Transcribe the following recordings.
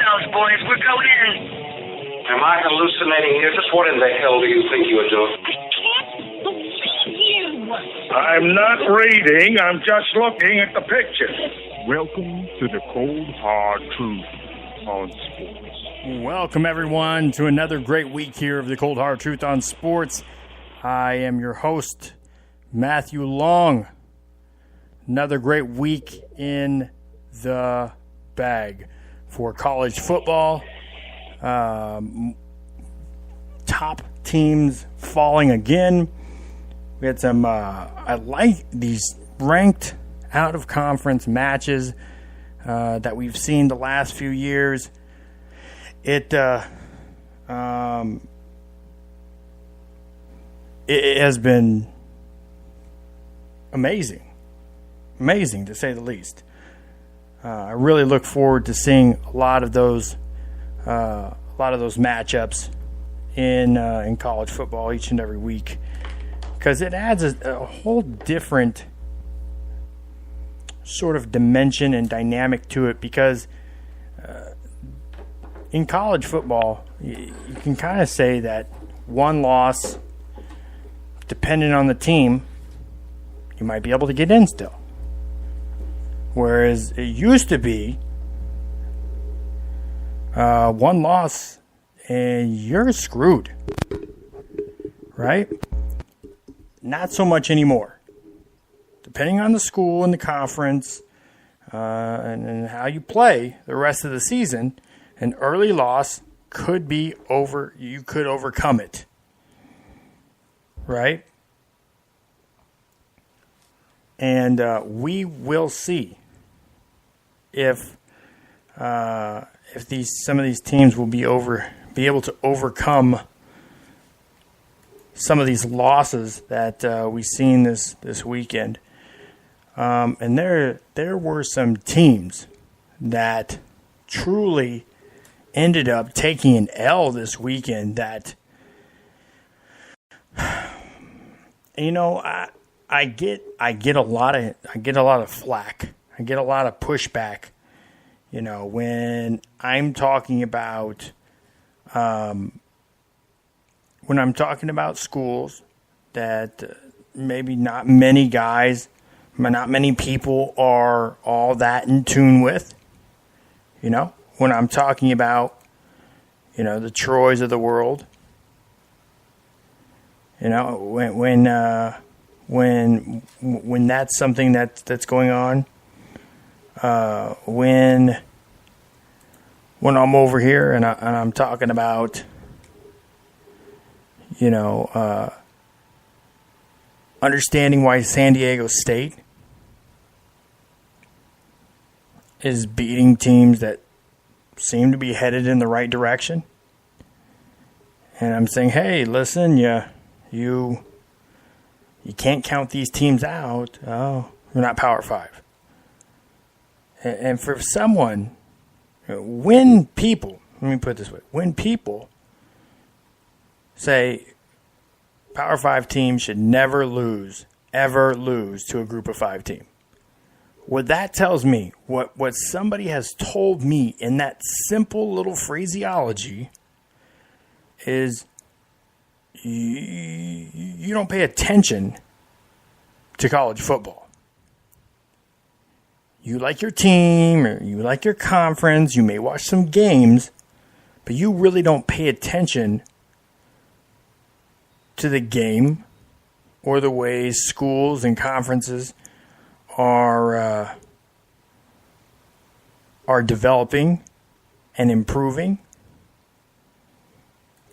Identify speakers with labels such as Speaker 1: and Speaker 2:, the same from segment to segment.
Speaker 1: bells, boys. We're going in.
Speaker 2: Am I hallucinating here? Just what in the hell do you think you are doing?
Speaker 1: I can't believe you.
Speaker 3: I'm not reading. I'm just looking at the picture.
Speaker 4: Welcome to the cold, hard truth on sports.
Speaker 5: Welcome, everyone, to another great week here of the Cold Hard Truth on Sports. I am your host, Matthew Long. Another great week in the bag for college football. Top teams falling again. We had some, I like these ranked out-of-conference matches that we've seen the last few years. It has been amazing to say the least. I really look forward to seeing a lot of those matchups in college football each and every week, because it adds a whole different sort of dimension and dynamic to it. Because in college football, you can kind of say that one loss, depending on the team, you might be able to get in still. Whereas it used to be one loss and you're screwed, right? Not so much anymore. Depending on the school and the conference and how you play the rest of the season, an early loss could be over. You could overcome it, right? And we will see if some of these teams will be able to overcome some of these losses that we've seen this weekend. And there were some teams that truly ended up taking an L this weekend that, you know, I get a lot of flack. I get a lot of pushback, you know, when I'm talking about schools that maybe not many people are all that in tune with. You know, when I'm talking about, you know, the Troys of the world. You know, when that's something that's going on, when I'm over here and I'm talking about, you know, understanding why San Diego State is beating teams that seem to be headed in the right direction, and I'm saying, hey, listen, you can't count these teams out. Oh, we're not Power 5. And for someone, when people say Power 5 teams should never ever lose to a Group of 5 team, what that tells me, what somebody has told me in that simple little phraseology is you don't pay attention to college football. You like your team or you like your conference, you may watch some games, but you really don't pay attention to the game or the ways schools and conferences are developing and improving.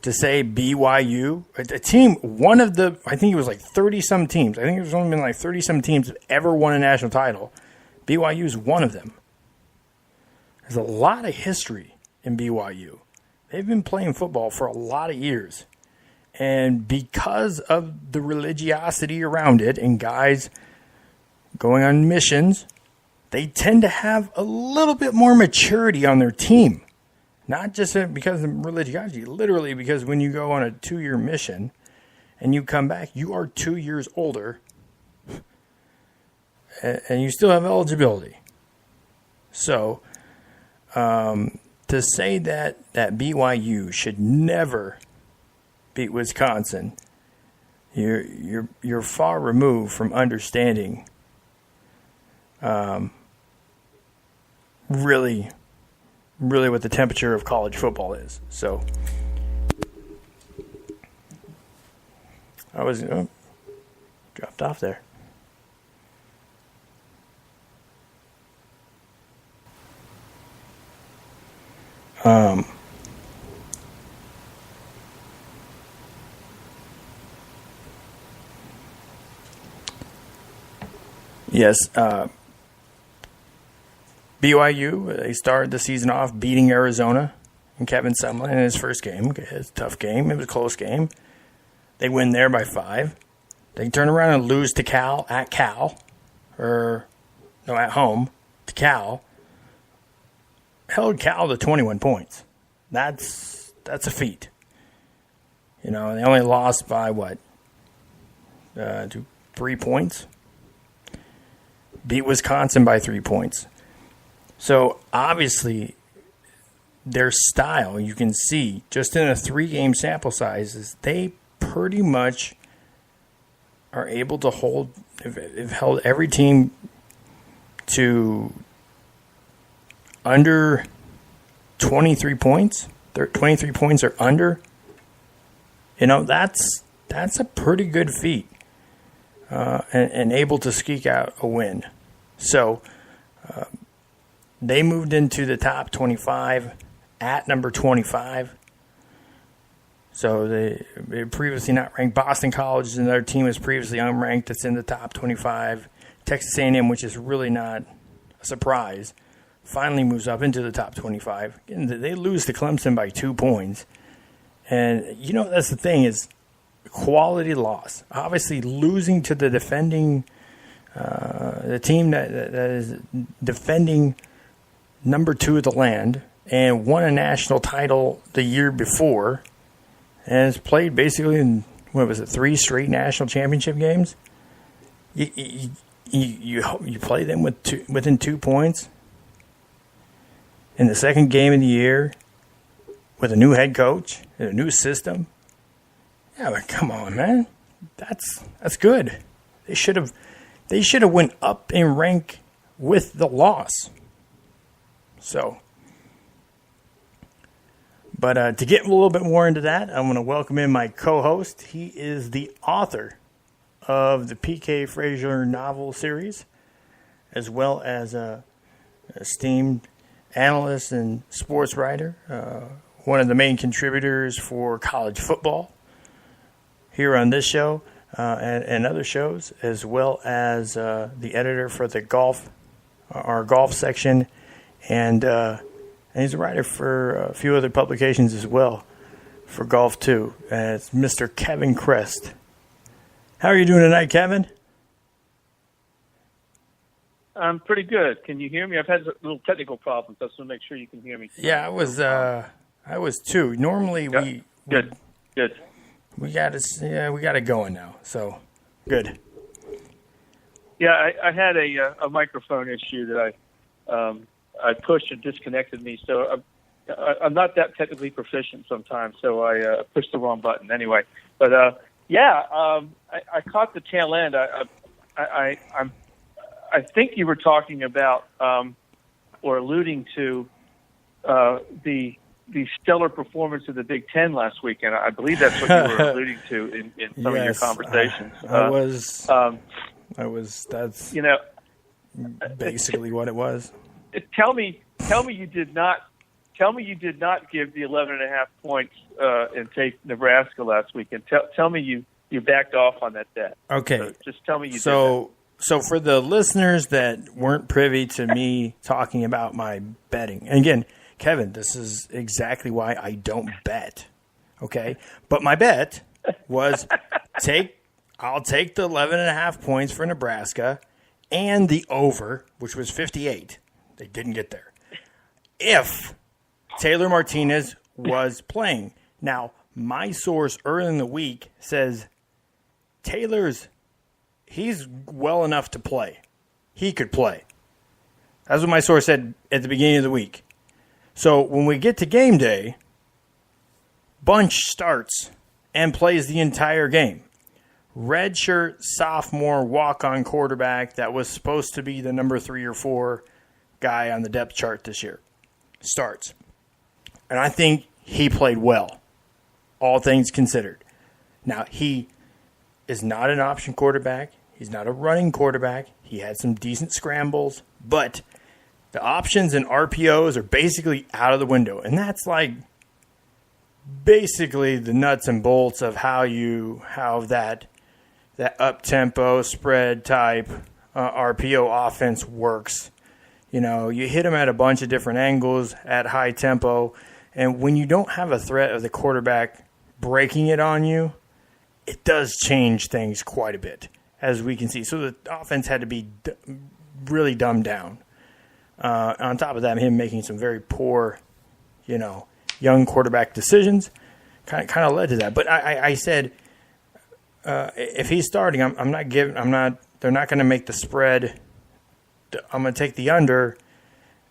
Speaker 5: To say BYU, a team, I think it was like 30-some teams. I think there's only been like 30-some teams that ever won a national title. BYU is one of them. There's a lot of history in BYU. They've been playing football for a lot of years. And because of the religiosity around it and guys going on missions, they tend to have a little bit more maturity on their team. Not just because of religiosity, literally because when you go on a 2-year mission and you come back, you are 2 years older and you still have eligibility. So to to say that BYU should never beat Wisconsin, you're far removed from understanding really what the temperature of college football is. So I was dropped off there. Yes, BYU, they started the season off beating Arizona and Kevin Sumlin in his first game. It was a tough game. It was a close game. They win there by 5. They turn around and lose to Cal at home to Cal. Held Cal to 21 points. That's a feat. You know, they only lost by 3 points. Beat Wisconsin by 3 points. So obviously their style, you can see just in a 3-game sample size, is they pretty much are able to have held every team to under 23 points. 23 points or under. You know, that's a pretty good feat. And able to squeak out a win. So they moved into the top 25 at number 25. So they previously not ranked. Boston College is another team that's previously unranked that's in the top 25. Texas A&M, which is really not a surprise, finally moves up into the top 25. And they lose to Clemson by 2 points. And, you know, that's the thing is quality loss. Obviously losing to the defending, the team that is defending number 2 of the land and won a national title the year before and has played basically in, 3 straight national championship games. You play them within 2 points in the second game of the year with a new head coach and a new system. Yeah, but come on, man. That's good. They should have went up in rank with the loss. So, but to get a little bit more into that, I'm going to welcome in my co-host. He is the author of the P.K. Frazier novel series, as well as a esteemed analyst and sports writer, one of the main contributors for college football here on this show and other shows, as well as the editor for our golf section, and he's a writer for a few other publications as well for golf too. It's Mr. Kevin Crest. How are you doing tonight, Kevin?
Speaker 6: I'm pretty good. Can you hear me? I've had little technical problems. I just want to make sure you can hear me.
Speaker 5: Yeah, I was too. Normally
Speaker 6: Good.
Speaker 5: We got it going now. So good.
Speaker 6: Yeah, I had a microphone issue that I pushed and disconnected me. So I'm not that technically proficient sometimes. So I pushed the wrong button anyway. But I caught the tail end. I think you were talking about or alluding to the stellar performance of the Big Ten last weekend. I believe that's what you were alluding to in some of your conversations.
Speaker 5: That's
Speaker 6: you know,
Speaker 5: basically what it was.
Speaker 6: Tell me you did not give the 11.5 points and take Nebraska last weekend. Tell me you backed off on that bet.
Speaker 5: Okay.
Speaker 6: So just tell me you did.
Speaker 5: So for the listeners that weren't privy to me talking about my betting, and again, Kevin, this is exactly why I don't bet. Okay? But my bet was I'll take the 11.5 points for Nebraska and the over, which was 58. They didn't get there. If Taylor Martinez was playing. Now, my source early in the week says he's well enough to play. He could play. That's what my source said at the beginning of the week. So when we get to game day, Bunch starts and plays the entire game. Redshirt sophomore walk-on quarterback that was supposed to be the number 3 or 4 guy on the depth chart this year starts. And I think he played well, all things considered. Now, he is not an option quarterback. He's not a running quarterback. He had some decent scrambles, but the options and RPOs are basically out of the window. And that's like basically the nuts and bolts of how that up-tempo spread type RPO offense works. You know, you hit them at a bunch of different angles at high tempo, and when you don't have a threat of the quarterback breaking it on you, it does change things quite a bit, as we can see. So the offense had to be really dumbed down. On top of that, him making some very poor, young quarterback decisions kind of led to that. But I said, if he's starting, they're not going to make the spread. I'm going to take the under,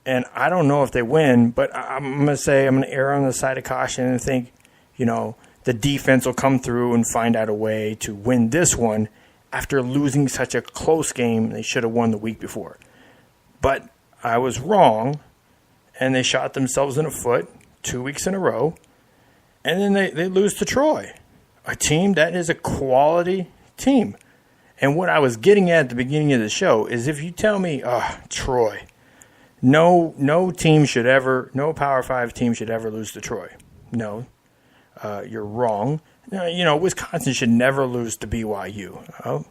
Speaker 5: and I don't know if they win, but I'm going to say I'm going to err on the side of caution and think, the defense will come through and find out a way to win this one after losing such a close game they should have won the week before. But I was wrong, and they shot themselves in the foot 2 weeks in a row, and then they lose to Troy, a team that is a quality team. And what I was getting at the beginning of the show is if you tell me, Troy, no Power 5 team should ever lose to Troy. No, you're wrong. Wisconsin should never lose to BYU. Oh,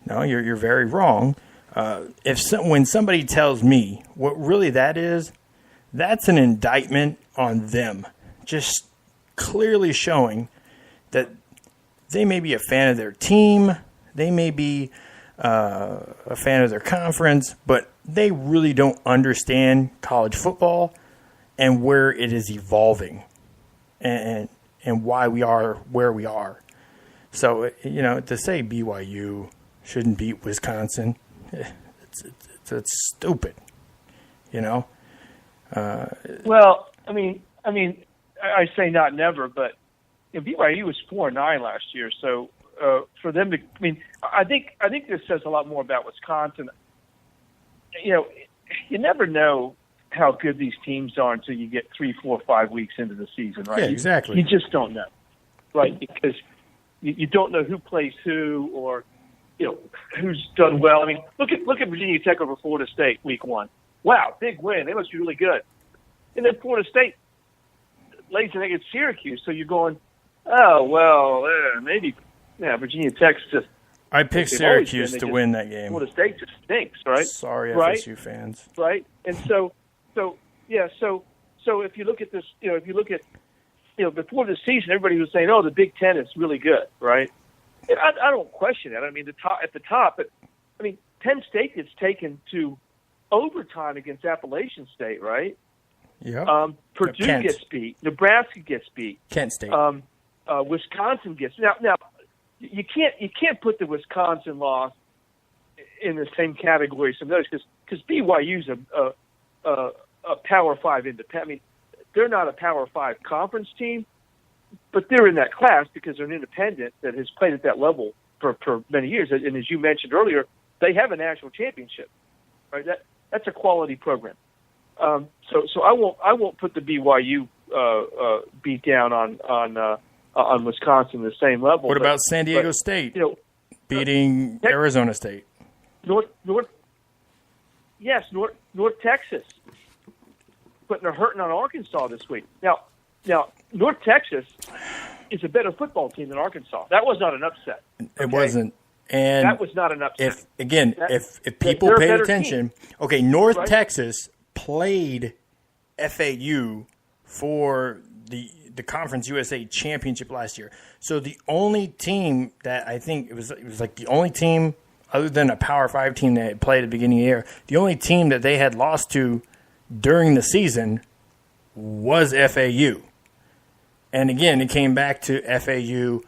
Speaker 5: no, you're very wrong. When somebody tells me what really that is, that's an indictment on them, just clearly showing that they may be a fan of their team, they may be a fan of their conference, but they really don't understand college football and where it is evolving and why we are where we are. So, to say BYU shouldn't beat Wisconsin, it's stupid,
Speaker 6: Well, I say not never, but BYU was 4-9 last year, so for them to, I think this says a lot more about Wisconsin. You never know how good these teams are until you get 3, 4, 5 weeks into the season, right?
Speaker 5: Yeah, exactly.
Speaker 6: You just don't know, right? Because you don't know who plays who or who's done well. Look at Virginia Tech over Florida State week 1. Wow, big win. They must be really good. And then Florida State lays an egg at Syracuse, so you're going, maybe Virginia Tech's just.
Speaker 5: I picked Syracuse to win that game.
Speaker 6: Florida State just stinks, right?
Speaker 5: Sorry,
Speaker 6: right?
Speaker 5: FSU fans.
Speaker 6: Right, and so if you look at this, before the season, everybody was saying, the Big Ten is really good, right? And I don't question that. At the top, but Penn State gets taken to overtime against Appalachian State, right?
Speaker 5: Yeah.
Speaker 6: Purdue gets beat. Nebraska gets beat.
Speaker 5: Kent State.
Speaker 6: Wisconsin gets now. You can't put the Wisconsin loss in the same category as some others because BYU's a Power 5 independent. They're not a Power 5 conference team, but they're in that class because they're an independent that has played at that level for many years. And as you mentioned earlier, they have a national championship, right? That's a quality program. So I won't put the BYU beat down on Wisconsin the same level.
Speaker 5: What about San Diego State beating Arizona State?
Speaker 6: North Texas putting a hurting on Arkansas this week. Now North Texas is a better football team than Arkansas. That was not an upset.
Speaker 5: It wasn't. And
Speaker 6: that was not an upset.
Speaker 5: If people paid attention, North Texas played FAU for the Conference USA Championship last year. So the only team that I think it was like the only team other than a Power 5 team that had played at the beginning of the year, the only team that they had lost to during the season was FAU. And again, it came back to FAU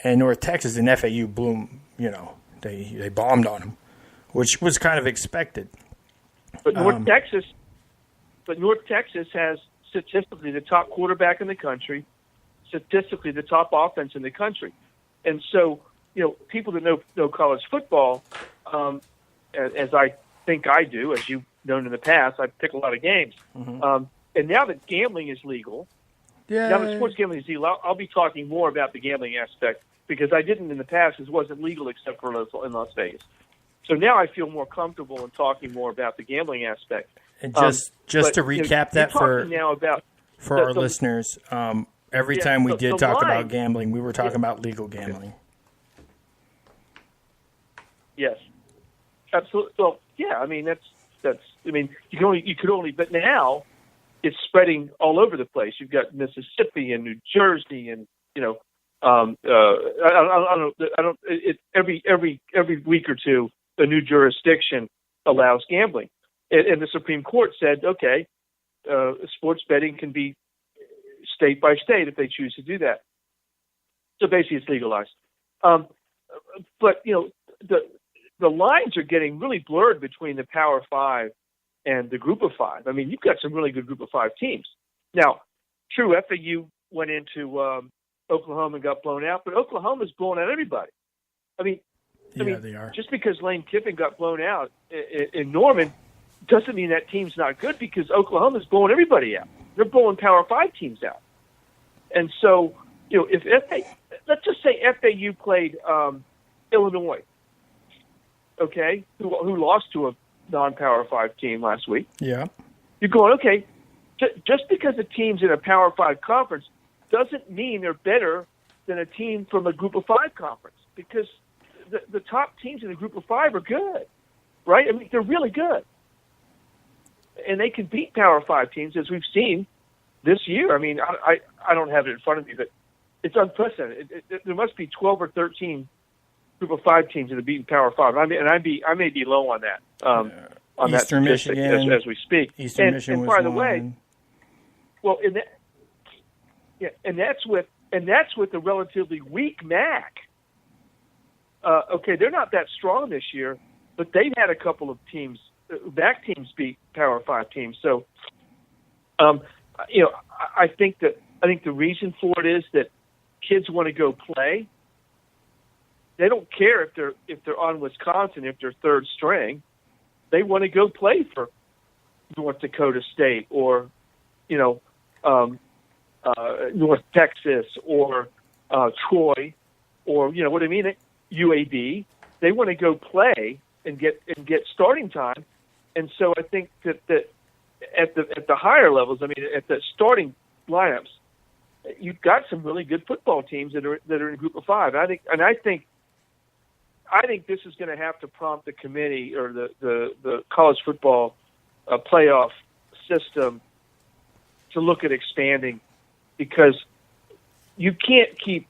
Speaker 5: and North Texas, and FAU they bombed on them, which was kind of expected.
Speaker 6: But North Texas has statistically the top quarterback in the country, statistically the top offense in the country. And so, people that know college football, as I think I do, as you've known in the past, I pick a lot of games.
Speaker 5: Mm-hmm.
Speaker 6: And now that gambling is legal, now that sports gambling is legal, I'll be talking more about the gambling aspect because I didn't in the past because it wasn't legal except for in Las Vegas. So now I feel more comfortable in talking more about the gambling aspect.
Speaker 5: And just to recap that for our listeners, every time we did talk about gambling, we were talking about legal gambling.
Speaker 6: Yes, absolutely. Well, yeah. I mean, that's. I mean, you could only. But now, it's spreading all over the place. You've got Mississippi and New Jersey, and I don't. Every week or two, a new jurisdiction allows gambling, and the Supreme Court said, okay, sports betting can be state by state if they choose to do that. So basically, it's legalized. But the lines are getting really blurred between the Power Five and the Group of Five. I mean, you've got some really good Group of Five teams. Now, true, FAU went into Oklahoma and got blown out, but Oklahoma's blown out everybody. I mean,
Speaker 5: they are.
Speaker 6: Just because Lane Kiffin got blown out in Norman doesn't mean that team's not good because Oklahoma's blowing everybody out. They're blowing Power Five teams out. And so, if let's just say FAU played Illinois, okay, who lost to a non-Power 5 team last week.
Speaker 5: Yeah.
Speaker 6: You're going, okay, just because a team's in a Power 5 conference doesn't mean they're better than a team from a Group of 5 conference because the top teams in the Group of 5 are good, right? I mean, they're really good. And they can beat Power 5 teams, as we've seen this year. I mean, I don't have it in front of me, but it's unprecedented. There must be 12 or 13 Group of 5 teams that have beaten Power 5. I may be low on that. On
Speaker 5: Eastern
Speaker 6: that statistic
Speaker 5: Michigan,
Speaker 6: as we speak.
Speaker 5: Eastern Michigan
Speaker 6: and
Speaker 5: was
Speaker 6: by the
Speaker 5: one.
Speaker 6: way, well, and that's with a relatively weak MAC. Okay, they're not that strong this year, but they've had a couple of teams, MAC teams beat Power 5 teams. So, I think the reason for it is that kids want to go play. They don't care if they're on Wisconsin, if they're third string. They want to go play for North Dakota State or, North Texas or Troy or, what I mean, UAB. They want to go play and get starting time. And so I think that at the higher levels, I mean, at the starting lineups, you've got some really good football teams that are in a Group of 5. I think this is going to have to prompt the committee or the college football playoff system to look at expanding because you can't keep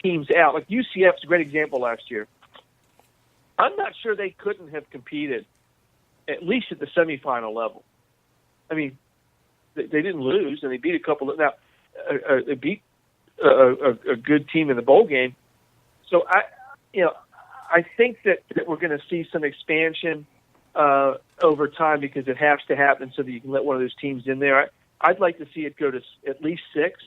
Speaker 6: teams out. Like UCF's a great example last year. I'm not sure they couldn't have competed at least at the semifinal level. I mean, they didn't lose and they beat a couple of now. They beat a good team in the bowl game. So I think that we're going to see some expansion over time because it has to happen so that you can let one of those teams in there. I'd like to see it go to at least 6,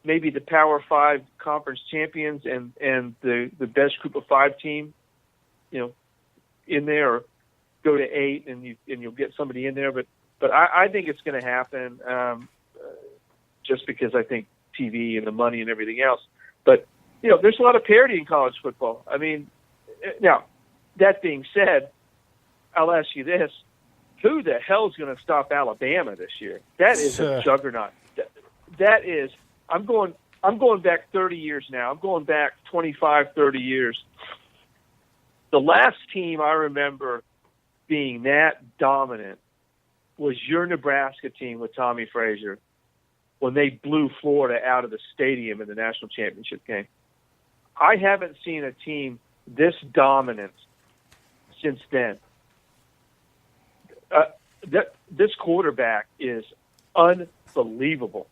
Speaker 6: maybe the Power 5 conference champions and the best Group of 5 team, in there, or go to 8 and you'll get somebody in there. But I think it's going to happen just because I think TV and the money and everything else. But there's a lot of parity in college football. I mean, now, that being said, I'll ask you this. Who the hell is going to stop Alabama this year? That is a juggernaut. That is – I'm going back 30 years now. I'm going back 25, 30 years. The last team I remember being that dominant was your Nebraska team with Tommy Frazier when they blew Florida out of the stadium in the national championship game. I haven't seen a team this dominant since then. This quarterback is unbelievable.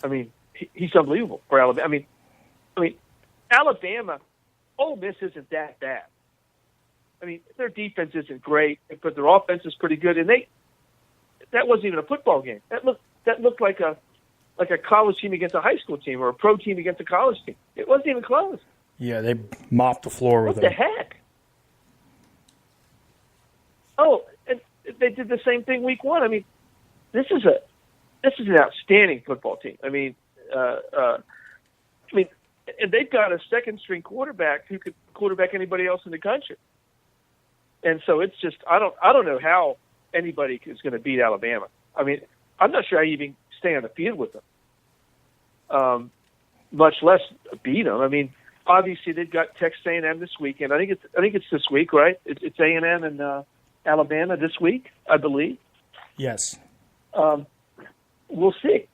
Speaker 6: I mean, he's unbelievable for Alabama. I mean, Alabama, Ole Miss isn't that bad. I mean, their defense isn't great, but their offense is pretty good, and that wasn't even a football game. That looked like a college team against a high school team or a pro team against a college team. It wasn't even close.
Speaker 5: Yeah, they mopped the floor with
Speaker 6: What
Speaker 5: them.
Speaker 6: the heck? Oh, and they did the same thing week one. I mean, this is an outstanding football team. I mean, and they've got a second string quarterback who could quarterback anybody else in the country. And so it's just I don't know how anybody is going to beat Alabama. I mean, I'm not sure how you even stay on the field with them, much less beat them. I mean, obviously they've got Texas A&M this weekend. I think it's this week, right? It's A&M and Alabama this week, I believe.
Speaker 5: Yes.
Speaker 6: We'll see.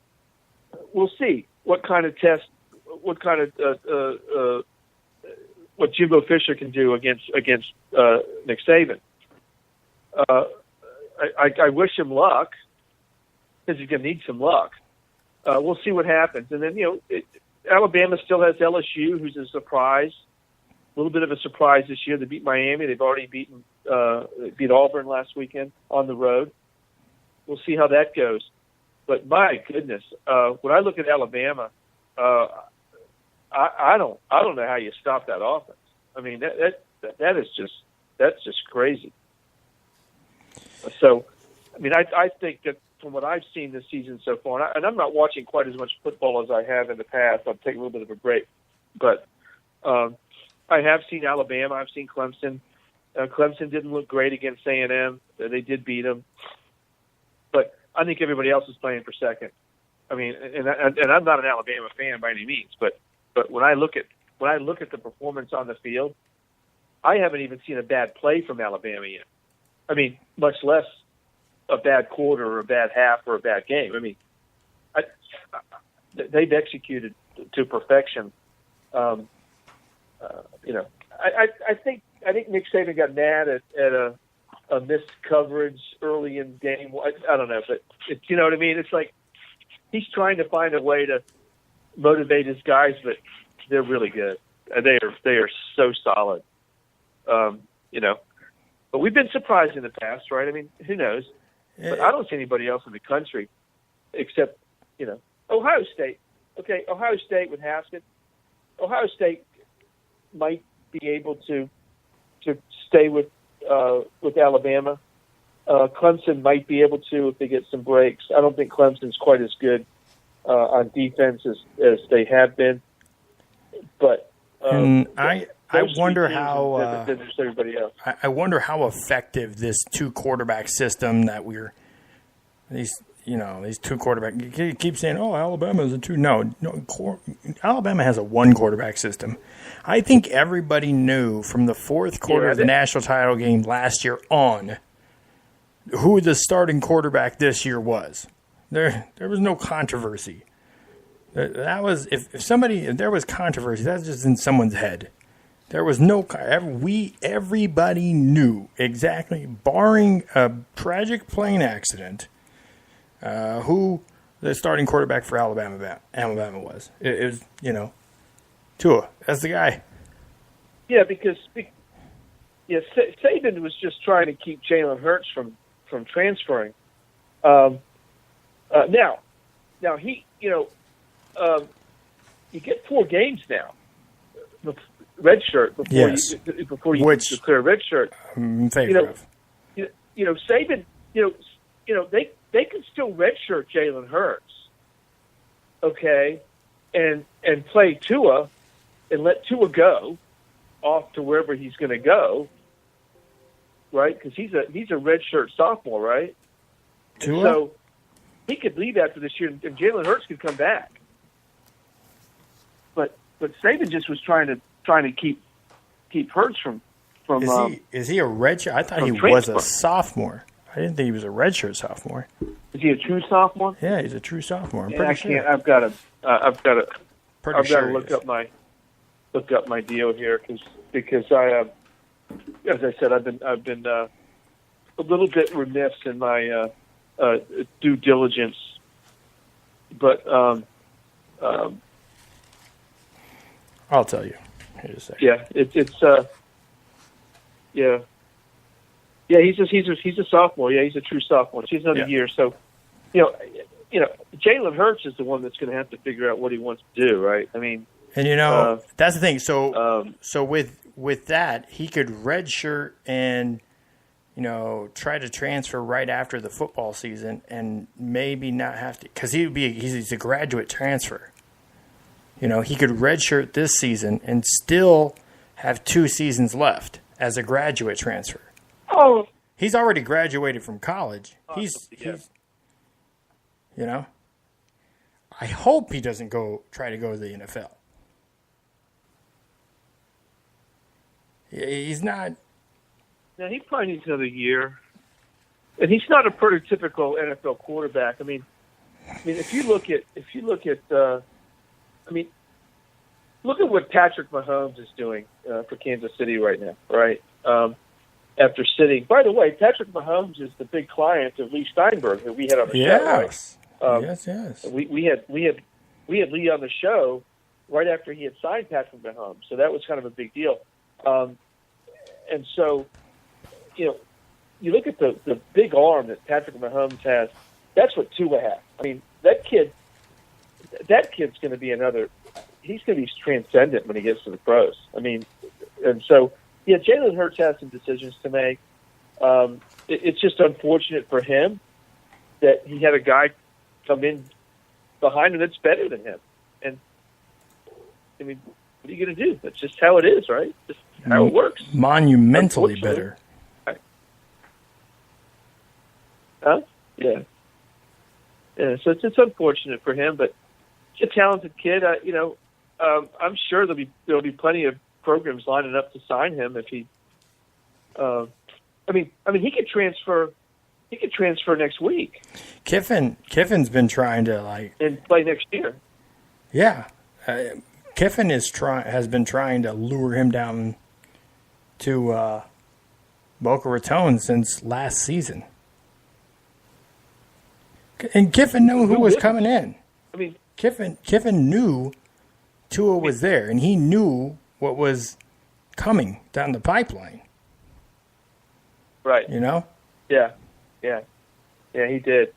Speaker 6: We'll see what kind of test, what kind of what Jimbo Fisher can do against Nick Saban. I wish him luck because he's going to need some luck. We'll see what happens, and then Alabama still has LSU, who's a surprise, a little bit of a surprise this year. They beat Miami. They've already beat Auburn last weekend on the road. We'll see how that goes. But my goodness, when I look at Alabama, I don't know how you stop that offense. I mean that's just crazy. So, I mean, I think that from what I've seen this season so far, and I'm not watching quite as much football as I have in the past. I'll take a little bit of a break, but I have seen Alabama. I've seen Clemson. Clemson didn't look great against A&M. They did beat them, but I think everybody else is playing for second. I mean, and I'm not an Alabama fan by any means, but when I look at the performance on the field, I haven't even seen a bad play from Alabama yet. I mean, much less a bad quarter or a bad half or a bad game. I mean, they've executed to perfection. I think Nick Saban got mad at a missed coverage early in the game. I don't know, but you know what I mean? It's like he's trying to find a way to motivate his guys, but they're really good. They are so solid. But we've been surprised in the past, right? I mean, who knows? But I don't see anybody else in the country except, Ohio State. Okay, Ohio State with Haskett. Ohio State might be able to stay with Alabama. Clemson might be able to if they get some breaks. I don't think Clemson's quite as good on defense as they have been. But
Speaker 5: I wonder how
Speaker 6: everybody else.
Speaker 5: I wonder how effective this two quarterback system that these two quarterback. You keep saying, "Oh, Alabama's a two." No, Alabama has a one quarterback system. I think everybody knew from the fourth quarter of the national title game last year on who the starting quarterback this year was. There was no controversy. That was if there was controversy, that's just in someone's head. There was no everybody knew exactly, barring a tragic plane accident, who the starting quarterback for Alabama was. It was Tua. That's the guy.
Speaker 6: Yeah, because Saban was just trying to keep Jalen Hurts from transferring. Now he you get 4 games now. Red shirt before you declare red shirt.
Speaker 5: I'm in favor of.
Speaker 6: Saban. They can still redshirt Jalen Hurts, okay, and play Tua, and let Tua go off to wherever he's going to go, right? Because he's a redshirt sophomore, right?
Speaker 5: Tua?
Speaker 6: So he could leave after this year, and Jalen Hurts could come back. But Saban just was trying to keep Hurts from.
Speaker 5: Is he a redshirt? I thought he was a sophomore. I didn't think he was a redshirt sophomore.
Speaker 6: Is he a true sophomore?
Speaker 5: Yeah, he's a true sophomore. I'm
Speaker 6: I
Speaker 5: pretty
Speaker 6: can't.
Speaker 5: sure.
Speaker 6: I've got to
Speaker 5: look
Speaker 6: up my deal here because I as I said, I've been a little bit remiss in my due diligence, but
Speaker 5: I'll tell you. Here in a second.
Speaker 6: Yeah, Yeah, he's a sophomore. Yeah, he's a true sophomore. He's another year. So, you know, Jalen Hurts is the one that's going to have to figure out what he wants to do, right? I mean,
Speaker 5: and that's the thing. So, with that, he could redshirt and try to transfer right after the football season, and maybe not have to, because he's a graduate transfer. He could redshirt this season and still have 2 seasons left as a graduate transfer.
Speaker 6: Oh,
Speaker 5: he's already graduated from college. He's I hope he doesn't try to go to the NFL. He's not.
Speaker 6: Now he probably needs another year, and he's not a prototypical NFL quarterback. I mean, if you look at, look at what Patrick Mahomes is doing for Kansas City right now, right? After sitting, by the way, Patrick Mahomes is the big client of Lee Steinberg that we had on the show. Right?
Speaker 5: Yes.
Speaker 6: We had Lee on the show right after he had signed Patrick Mahomes, so that was kind of a big deal. And so, you look at the big arm that Patrick Mahomes has. That's what Tua has. I mean, that kid's going to be he's going to be transcendent when he gets to the pros. I mean, and so, yeah, Jalen Hurts has some decisions to make. It's just unfortunate for him that he had a guy come in behind him that's better than him. And, I mean, what are you going to do? That's just how it is, right? Just how it works.
Speaker 5: Monumentally better.
Speaker 6: Huh? Yeah. Yeah, so it's unfortunate for him, but he's a talented kid. I'm sure there'll be plenty of programs lining up to sign him if he. He could transfer. He could transfer next week.
Speaker 5: Kiffin's been trying to
Speaker 6: and play next year.
Speaker 5: Yeah, Kiffin has been trying to lure him down to Boca Raton since last season. And Kiffin knew who was coming in.
Speaker 6: I mean,
Speaker 5: Kiffin knew Tua was there, and he knew what was coming down the pipeline.
Speaker 6: Right. Yeah, he did.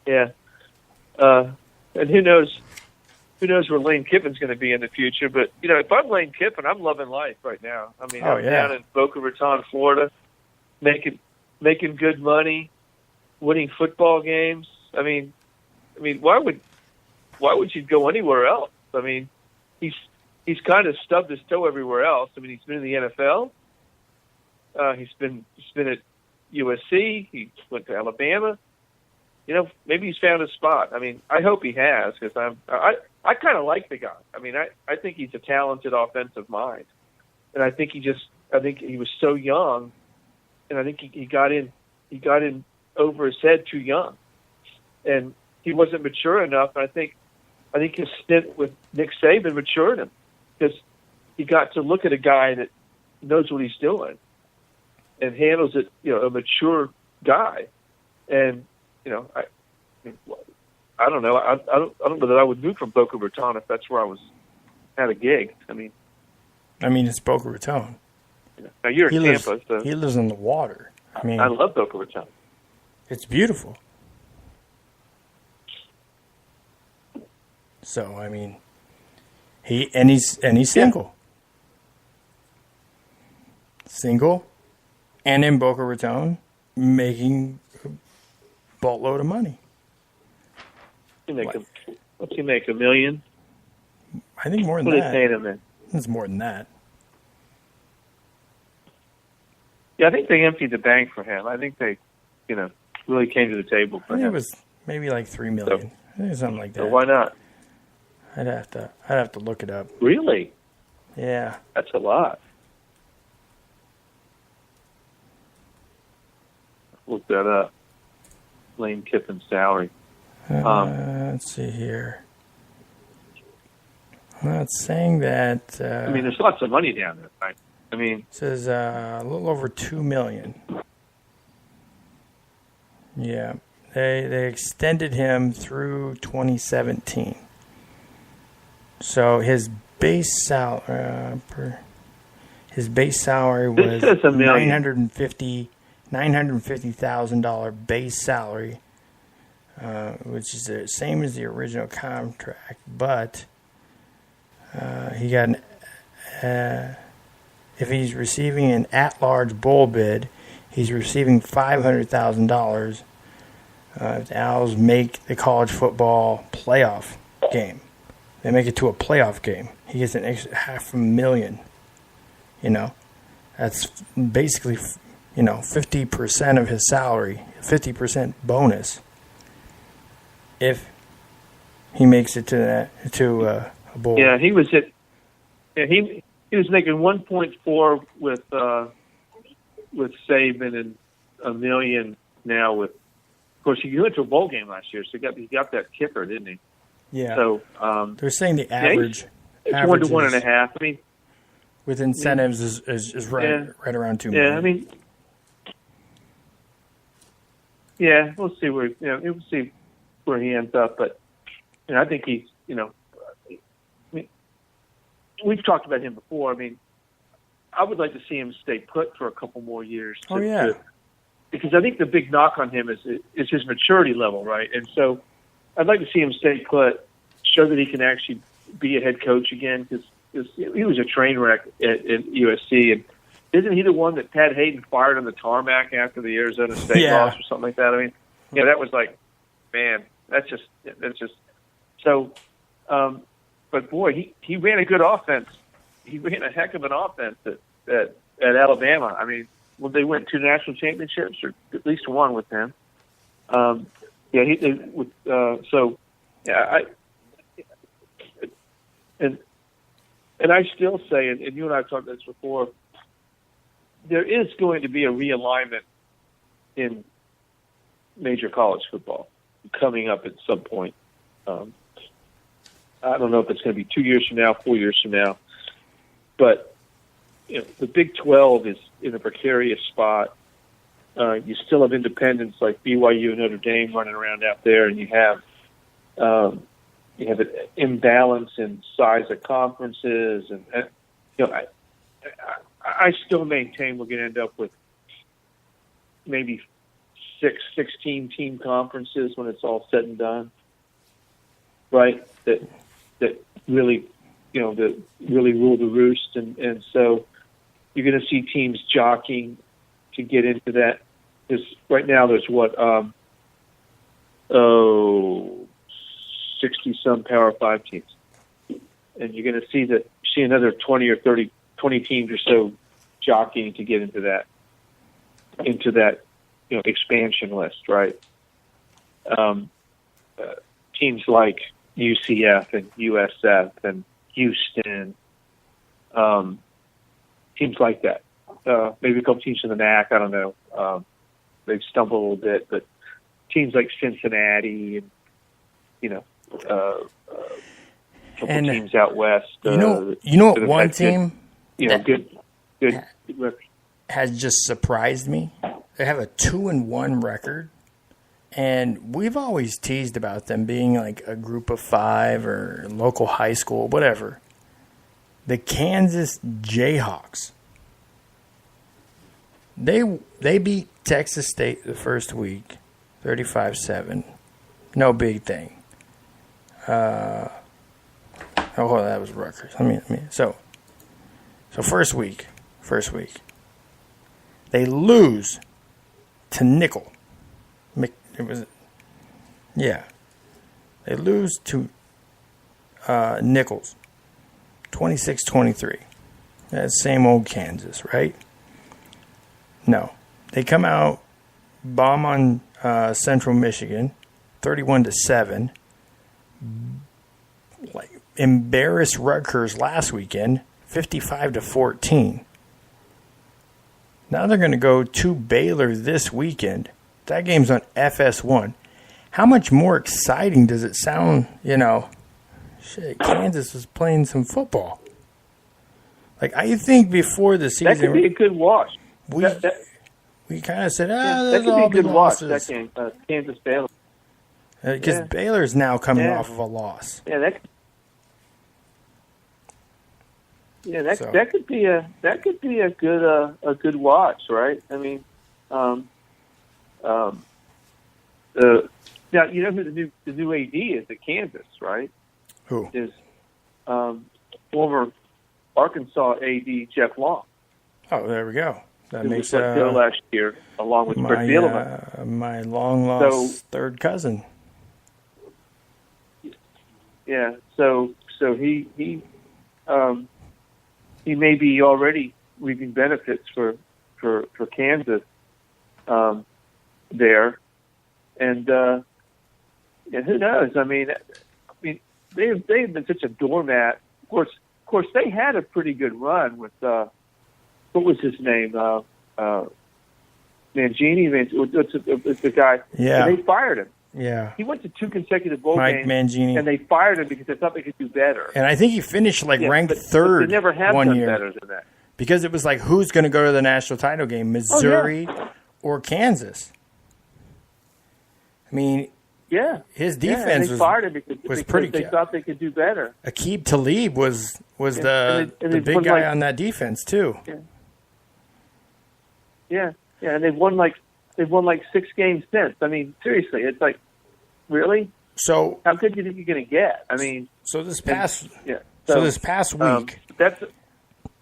Speaker 6: Yeah. And who knows where Lane Kiffin's going to be in the future? But if I'm Lane Kiffin, I'm loving life right now. I mean, I'm down in Boca Raton, Florida, making good money, winning football games. I mean, why would you go anywhere else? I mean, he's kind of stubbed his toe everywhere else. I mean, he's been in the NFL. He's been at USC. He went to Alabama. Maybe he's found his spot. I mean, I hope he has, because I kind of like the guy. I mean, I think he's a talented offensive mind, and I think he was so young, and I think he got in over his head too young, and he wasn't mature enough. And I think his stint with Nick Saban matured him, because he got to look at a guy that knows what he's doing and handles it, a mature guy. And I don't know. I don't know that I would move from Boca Raton if that's where I had a gig. I mean,
Speaker 5: it's Boca Raton.
Speaker 6: Now you're in Tampa, so
Speaker 5: he lives on the water.
Speaker 6: I love Boca Raton.
Speaker 5: It's beautiful. So he's single. Single, and in Boca Raton, making a boatload of money.
Speaker 6: What's he make, $1 million?
Speaker 5: I think more than
Speaker 6: that. What are they paying him then?
Speaker 5: It's more than that.
Speaker 6: Yeah, I think they emptied the bank for him. I think they, really came to the table for him.
Speaker 5: It was maybe like $3 million, something like that.
Speaker 6: So why not?
Speaker 5: I'd have to look it up.
Speaker 6: Really?
Speaker 5: Yeah,
Speaker 6: that's a lot. Look that up. Lane Kiffin's salary.
Speaker 5: Let's see here. Well, it's saying that.
Speaker 6: There's lots of money down there, right? It
Speaker 5: says a little over $2 million. Yeah, they extended him through 2017. So his base salary was $950,000 $950,000 base salary, which is the same as the original contract, but he got if he's receiving an at-large bowl bid, he's receiving $500,000 if the Owls make the college football playoff game. They make it to a playoff game. He gets an extra $500,000. You know, that's basically 50% of his salary, 50% bonus. If he makes it to a bowl.
Speaker 6: Yeah, he was at. Yeah, he was making 1.4 with Saban and $1 million now with. Of course, he went to a bowl game last year, so he got that kicker, didn't he?
Speaker 5: Yeah.
Speaker 6: So
Speaker 5: they're saying the average.
Speaker 6: It's 1 to 1.5. I mean,
Speaker 5: with incentives is right around $2 million.
Speaker 6: Yeah, I mean, yeah, we'll see where we'll see where he ends up, but I think he's we've talked about him before. I mean, I would like to see him stay put for a couple more years. Because I think the big knock on him is his maturity level, right? And so I'd like to see him stay put, show that he can actually be a head coach again, because he was a train wreck at USC. And isn't he the one that Pat Hayden fired on the tarmac after the Arizona State loss or something like that? I mean, that was like, man, that's just so. But boy, he ran a good offense. He ran a heck of an offense at Alabama. I mean, well, they went 2 national championships, or at least one with him. I still say, and you and I have talked about this before, there is going to be a realignment in major college football coming up at some point. I don't know if it's going to be 2 years from now, 4 years from now, but the Big 12 is in a precarious spot. You still have independents like BYU and Notre Dame running around out there, and you have an imbalance in size of conferences, and I still maintain we're going to end up with maybe 16 team conferences when it's all said and done, right? That really that really rule the roost, and so you're going to see teams jockeying to get into that. Because right now there's 60-some Power 5 teams, and you're going to see another 20 or 30, 20 teams or so jockeying to get into that expansion list, right? Teams like UCF and USF and Houston, teams like that. Maybe a couple teams in the MAC. I don't know. They've stumbled a little bit, but teams like Cincinnati and couple teams out west.
Speaker 5: One team
Speaker 6: good
Speaker 5: has just surprised me. They have a 2-1 record, and we've always teased about them being like a group of 5 or local high school, whatever. The Kansas Jayhawks. They beat Texas State the first week, 35-7. No big thing. That was Rutgers. So first week, they lose to Nickel. They lose to Nichols, 26-23. That's same old Kansas, right? No, they come out, bomb on Central Michigan, 31-7. Like embarrassed Rutgers last weekend, 55-14. Now they're going to go to Baylor this weekend. That game's on FS1. How much more exciting does it sound? Kansas was playing some football. Like, I think before the season,
Speaker 6: that could be a good watch.
Speaker 5: We kind of said,
Speaker 6: that could be a good watch. That game, Kansas Baylor,
Speaker 5: because Baylor's now coming off of a loss.
Speaker 6: That could be a good watch, right? I mean, Now you know who the new AD is at Kansas, right?
Speaker 5: Who
Speaker 6: is former Arkansas AD Jeff Long.
Speaker 5: Oh, there we go. That
Speaker 6: who
Speaker 5: makes
Speaker 6: was let go last year, along with Chris Bielema.
Speaker 5: My long lost third cousin.
Speaker 6: Yeah, so he may be already reaping benefits for Kansas there, and who knows? I mean, they've been such a doormat. Of course, they had a pretty good run with what was his name? Mangini. What's the guy?
Speaker 5: Yeah,
Speaker 6: and they fired him.
Speaker 5: Yeah,
Speaker 6: he went to 2 consecutive bowl
Speaker 5: Mike
Speaker 6: games,
Speaker 5: Mangini,
Speaker 6: and they fired him because they thought they could do better.
Speaker 5: And I think he finished ranked third.
Speaker 6: But they never have
Speaker 5: one
Speaker 6: done
Speaker 5: year
Speaker 6: better than that.
Speaker 5: Because it was who's going to go to the national title game, Missouri or Kansas? I mean, his defense
Speaker 6: fired him because
Speaker 5: pretty
Speaker 6: they
Speaker 5: good.
Speaker 6: thought they could do better.
Speaker 5: Aqib Talib was the big guy on that defense too.
Speaker 6: Yeah, and they've won 6 games since. I mean, seriously, it's really?
Speaker 5: So
Speaker 6: how good do you think you're going to get? I mean,
Speaker 5: so this past week,
Speaker 6: that's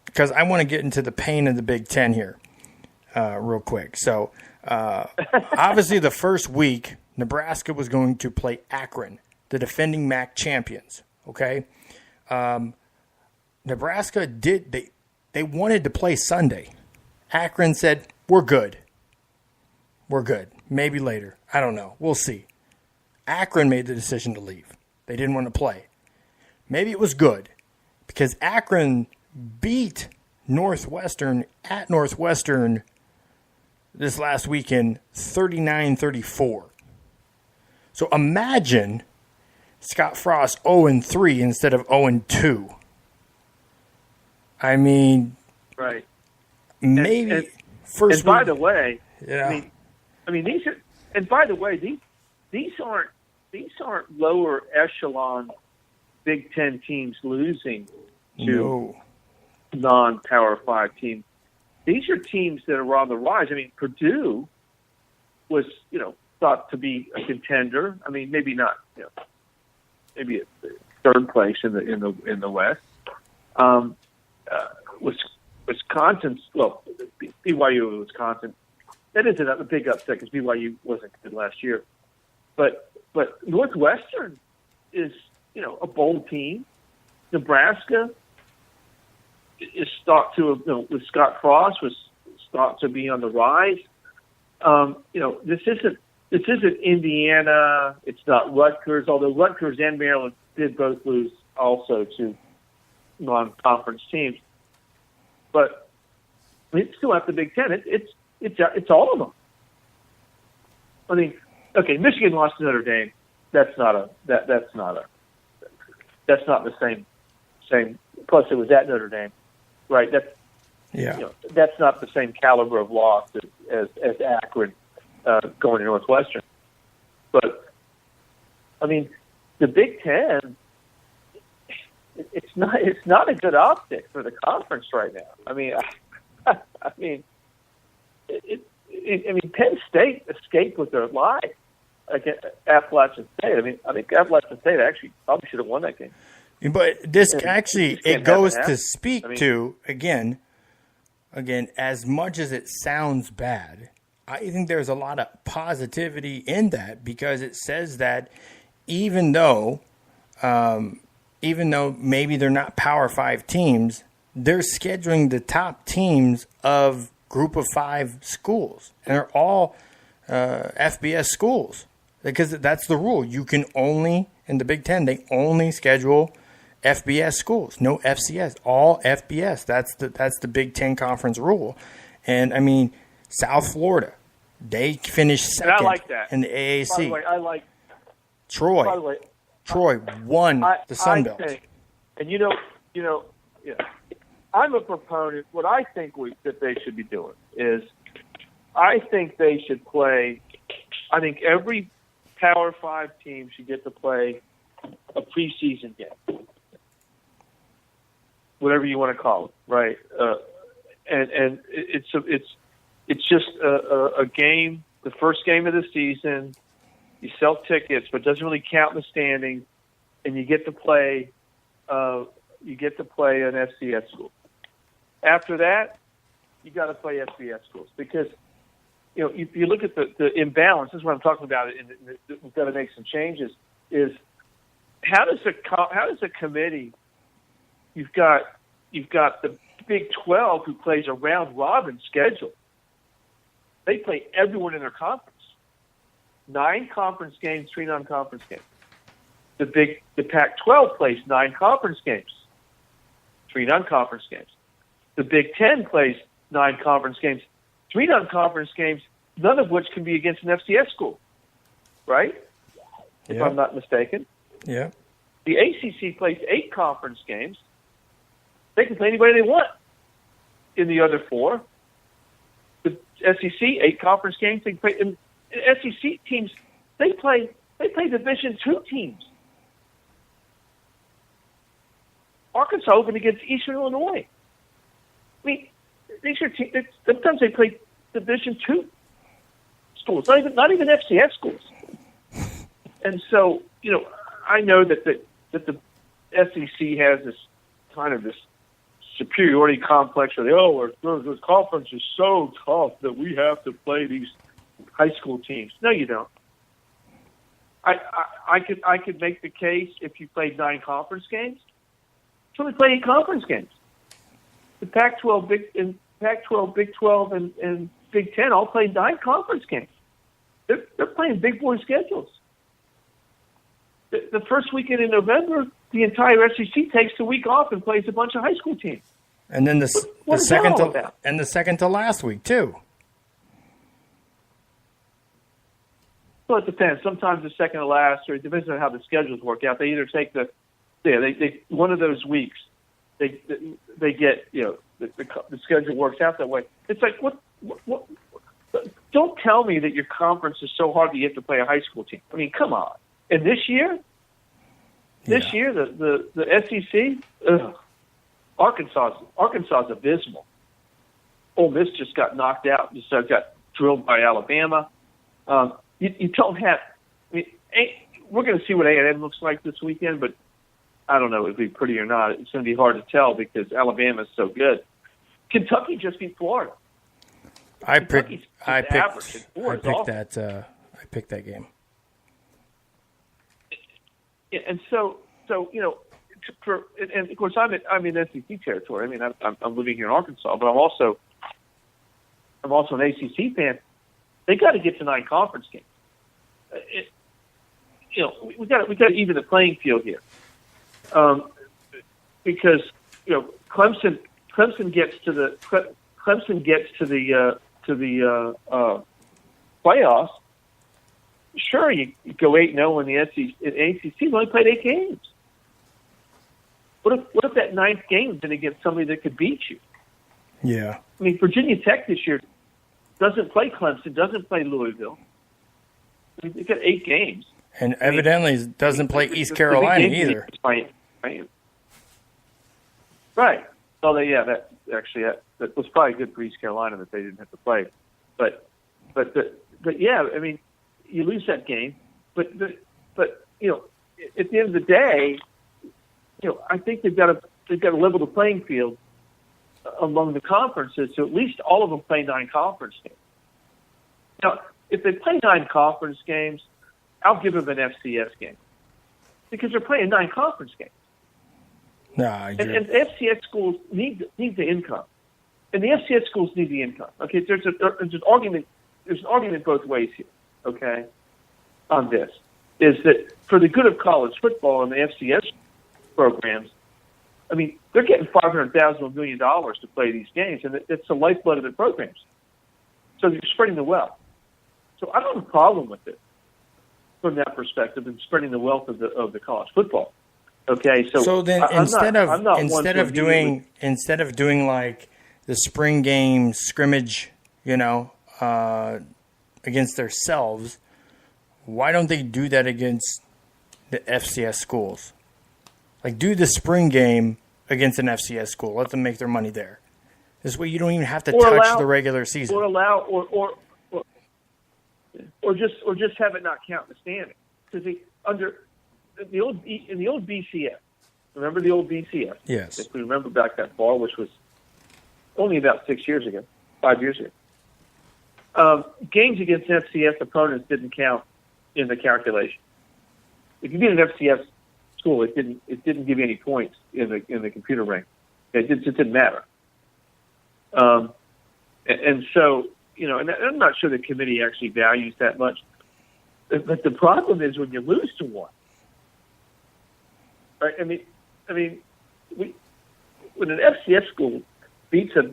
Speaker 5: because I want to get into the pain of the Big Ten here, real quick. So obviously, the first week, Nebraska was going to play Akron, the defending MAC champions. Okay, Nebraska they wanted to play Sunday. Akron said, "We're good. We're good. Maybe later. I don't know. We'll see." Akron made the decision to leave. They didn't want to play. Maybe it was good because Akron beat Northwestern at Northwestern this last weekend 39-34. So imagine Scott Frost 0-3 instead of 0-2. I mean,
Speaker 6: right.
Speaker 5: Maybe first.
Speaker 6: And by the way,
Speaker 5: yeah.
Speaker 6: I mean these are. And by the way, these aren't lower echelon Big Ten teams losing to non-Power 5 teams. These are teams that are on the rise. I mean, Purdue was thought to be a contender. I mean, maybe not. Maybe a third place in the West. Wisconsin's BYU and Wisconsin. That isn't a big upset because BYU wasn't good last year, but Northwestern is a bowl team. Nebraska is thought to with Scott Frost was thought to be on the rise. This isn't Indiana. It's not Rutgers, although Rutgers and Maryland did both lose also to non-conference teams. But it's still at the Big Ten. It's all of them. I mean, okay, Michigan lost to Notre Dame. That's not the same. Plus, it was at Notre Dame, right? That's not the same caliber of loss as Akron going to Northwestern. But I mean, the Big Ten. It's not a good optic for the conference right now. I mean, Penn State escaped with their life against Appalachian State. I mean, I think Appalachian State actually probably should have won that game.
Speaker 5: But this it goes to speak to again, as much as it sounds bad, I think there's a lot of positivity in that because it says that even though maybe they're not Power 5 teams, they're scheduling the top teams of Group of 5 schools. And they're all FBS schools because that's the rule. You can only, in the Big Ten, they only schedule FBS schools, no FCS, all FBS. That's the Big Ten conference rule. And, I mean, South Florida, they finished second
Speaker 6: I like that.
Speaker 5: in the AAC.
Speaker 6: By the way, I like
Speaker 5: Troy.
Speaker 6: By the way,
Speaker 5: Troy won the Sun Belt.
Speaker 6: And I'm a proponent. What I think that they should be doing is, I think they should play. I think every Power 5 team should get to play a preseason game, whatever you want to call it, right? And it's It's just a game, the first game of the season. You sell tickets, but it doesn't really count in the standings, and you get to play. You get to play an FCS school. After that, you got to play FCS schools because if you look at the imbalance. This is what I'm talking about, and we've got to make some changes. Is how does a committee? You've got the Big 12 who plays a round robin schedule. They play everyone in their conference. 9 conference games, 3 non-conference games. The Pac-12 plays 9 conference games, 3 non-conference games. The Big 10 plays 9 conference games, 3 non-conference games, none of which can be against an FCS school, right? If I'm not mistaken.
Speaker 5: Yeah.
Speaker 6: The ACC plays 8 conference games. They can play anybody they want in the other 4. The SEC, 8 conference games. They can play. And SEC teams, they play Division II teams. Arkansas opened against Eastern Illinois. I mean, these are sometimes they play Division II schools, not even FCS schools. And so, I know that the SEC has this kind of this superiority complex where the conference is so tough that we have to play these high school teams. No, you don't. I could make the case if you played 9 conference games. So we play 8 conference games. The Pac-12, Big 12, and Big 10 all play 9 conference games. They're playing big boy schedules. The first weekend in November, the entire SEC takes the week off and plays a bunch of high school teams.
Speaker 5: And then the second to last week too.
Speaker 6: Well, it depends. Sometimes the second to last, or it depends on how the schedules work out. They either take they one of those weeks. They get the schedule works out that way. It's like what. Don't tell me that your conference is so hard that you have to play a high school team. I mean, come on. And this year, the SEC, Arkansas is abysmal. Ole Miss just got knocked out. Just got drilled by Alabama. You don't have. I mean, we're going to see what A&M looks like this weekend, but I don't know if it'll be pretty or not. It's going to be hard to tell because Alabama is so good. Kentucky just beat Florida.
Speaker 5: I picked that game.
Speaker 6: And so and of course I'm in SEC territory. I mean I'm living here in Arkansas, but I'm also an ACC fan. They got to get to 9 conference games. We got to even the playing field here, because Clemson gets to the playoffs. Sure, you go 8-0 in the ACC. Only played 8 games. What if that 9th game is against somebody that could beat you?
Speaker 5: Yeah.
Speaker 6: I mean, Virginia Tech this year doesn't play Clemson, doesn't play Louisville. I mean, they've got 8 games.
Speaker 5: And evidently doesn't play East Carolina either.
Speaker 6: Right. Well, that was probably good for East Carolina that they didn't have to play. But yeah, I mean, you lose that game. But at the end of the day, I think they've got to level the playing field among the conferences, so at least all of them play 9 conference games. Now, if they play 9 conference games, I'll give them an FCS game because they're playing 9 conference games. And FCS schools need the income, and the FCS schools need the income. Okay, there's an argument. There's an argument both ways here. Okay, on this is that for the good of college football and the FCS programs, I mean, they're getting $500,000 to $1 million to play these games, and it's the lifeblood of their programs. So they're spreading the wealth. So I don't have a problem with it from that perspective and spreading the wealth of the college football. Okay,
Speaker 5: so then instead of doing like the spring game scrimmage, against themselves, why don't they do that against the FCS schools? Like, do the spring game against an FCS school. Let them make their money there. This way, you don't even have to
Speaker 6: Or
Speaker 5: touch
Speaker 6: allow-
Speaker 5: the regular season.
Speaker 6: Or just have it not count in the standing. Because in the old BCF, remember the old BCF?
Speaker 5: Yes.
Speaker 6: If we remember back that far, which was only about 5 years ago. Games against FCS opponents didn't count in the calculation. If you beat an FCS school, it didn't give you any points in the computer rank. It just didn't matter. And so, and I'm not sure the committee actually values that much. But the problem is when you lose to one. Right? I mean, when an FCS school beats a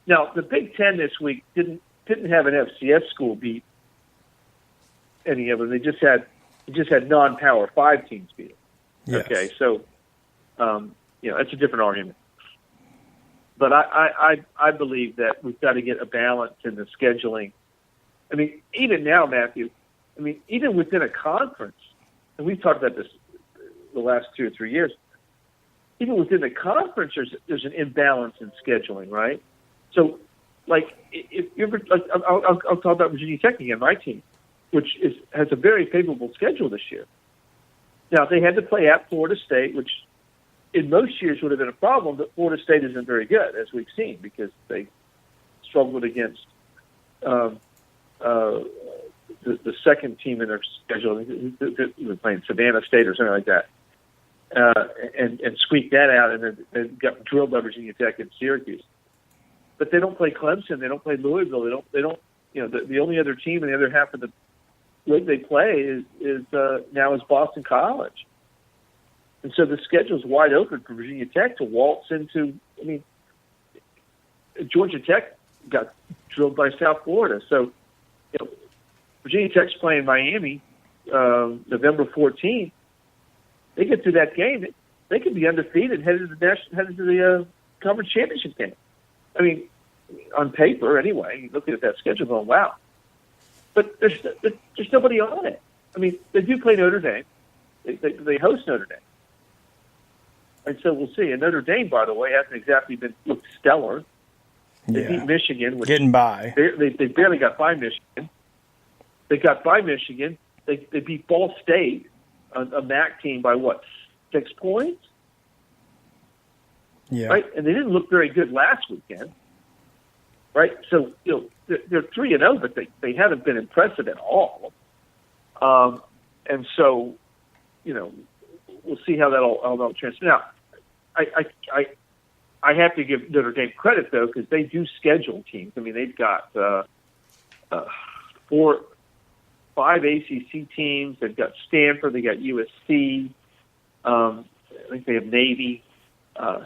Speaker 6: now the Big Ten this week didn't have an FCS school beat any of them. They just had non-Power 5 teams beat them.
Speaker 5: Yes.
Speaker 6: Okay, so it's a different argument. But I believe that we've got to get a balance in the scheduling. I mean, even now, Matthew, even within a conference, and we've talked about this the last 2 or 3 years, even within the conference, there's an imbalance in scheduling, right? So, like, if you ever, like, I'll talk about Virginia Tech again, my team, which has a very favorable schedule this year. Now, they had to play at Florida State, which in most years would have been a problem, but Florida State isn't very good, as we've seen, because they struggled against the second team in their schedule. They were playing Savannah State or something like that, and squeaked that out, and then got drilled by Virginia Tech and Syracuse. But they don't play Clemson. They don't play Louisville. They don't. The only other team in the other half of the league they play is Boston College. And so the schedule's wide open for Virginia Tech to waltz into. I mean, Georgia Tech got drilled by South Florida. So, Virginia Tech's playing Miami November 14th. They get through that game, they could be undefeated, headed to the conference championship game. I mean, on paper anyway, looking at that schedule, going, wow. But there's nobody on it. I mean, they do play Notre Dame. They host Notre Dame. And so we'll see. And Notre Dame, by the way, hasn't exactly looked stellar. They beat Michigan. Which
Speaker 5: getting by.
Speaker 6: They barely got by Michigan. They got by Michigan. They beat Ball State, a MAC team, by 6 points?
Speaker 5: Yeah.
Speaker 6: Right? And they didn't look very good last weekend. Right? So, they're 3-0, but they haven't been impressive at all. And so, we'll see how that'll transfer. Now, I have to give Notre Dame credit, though, because they do schedule teams. I mean, they've got 5 ACC teams. They've got Stanford. They got USC. I think they have Navy.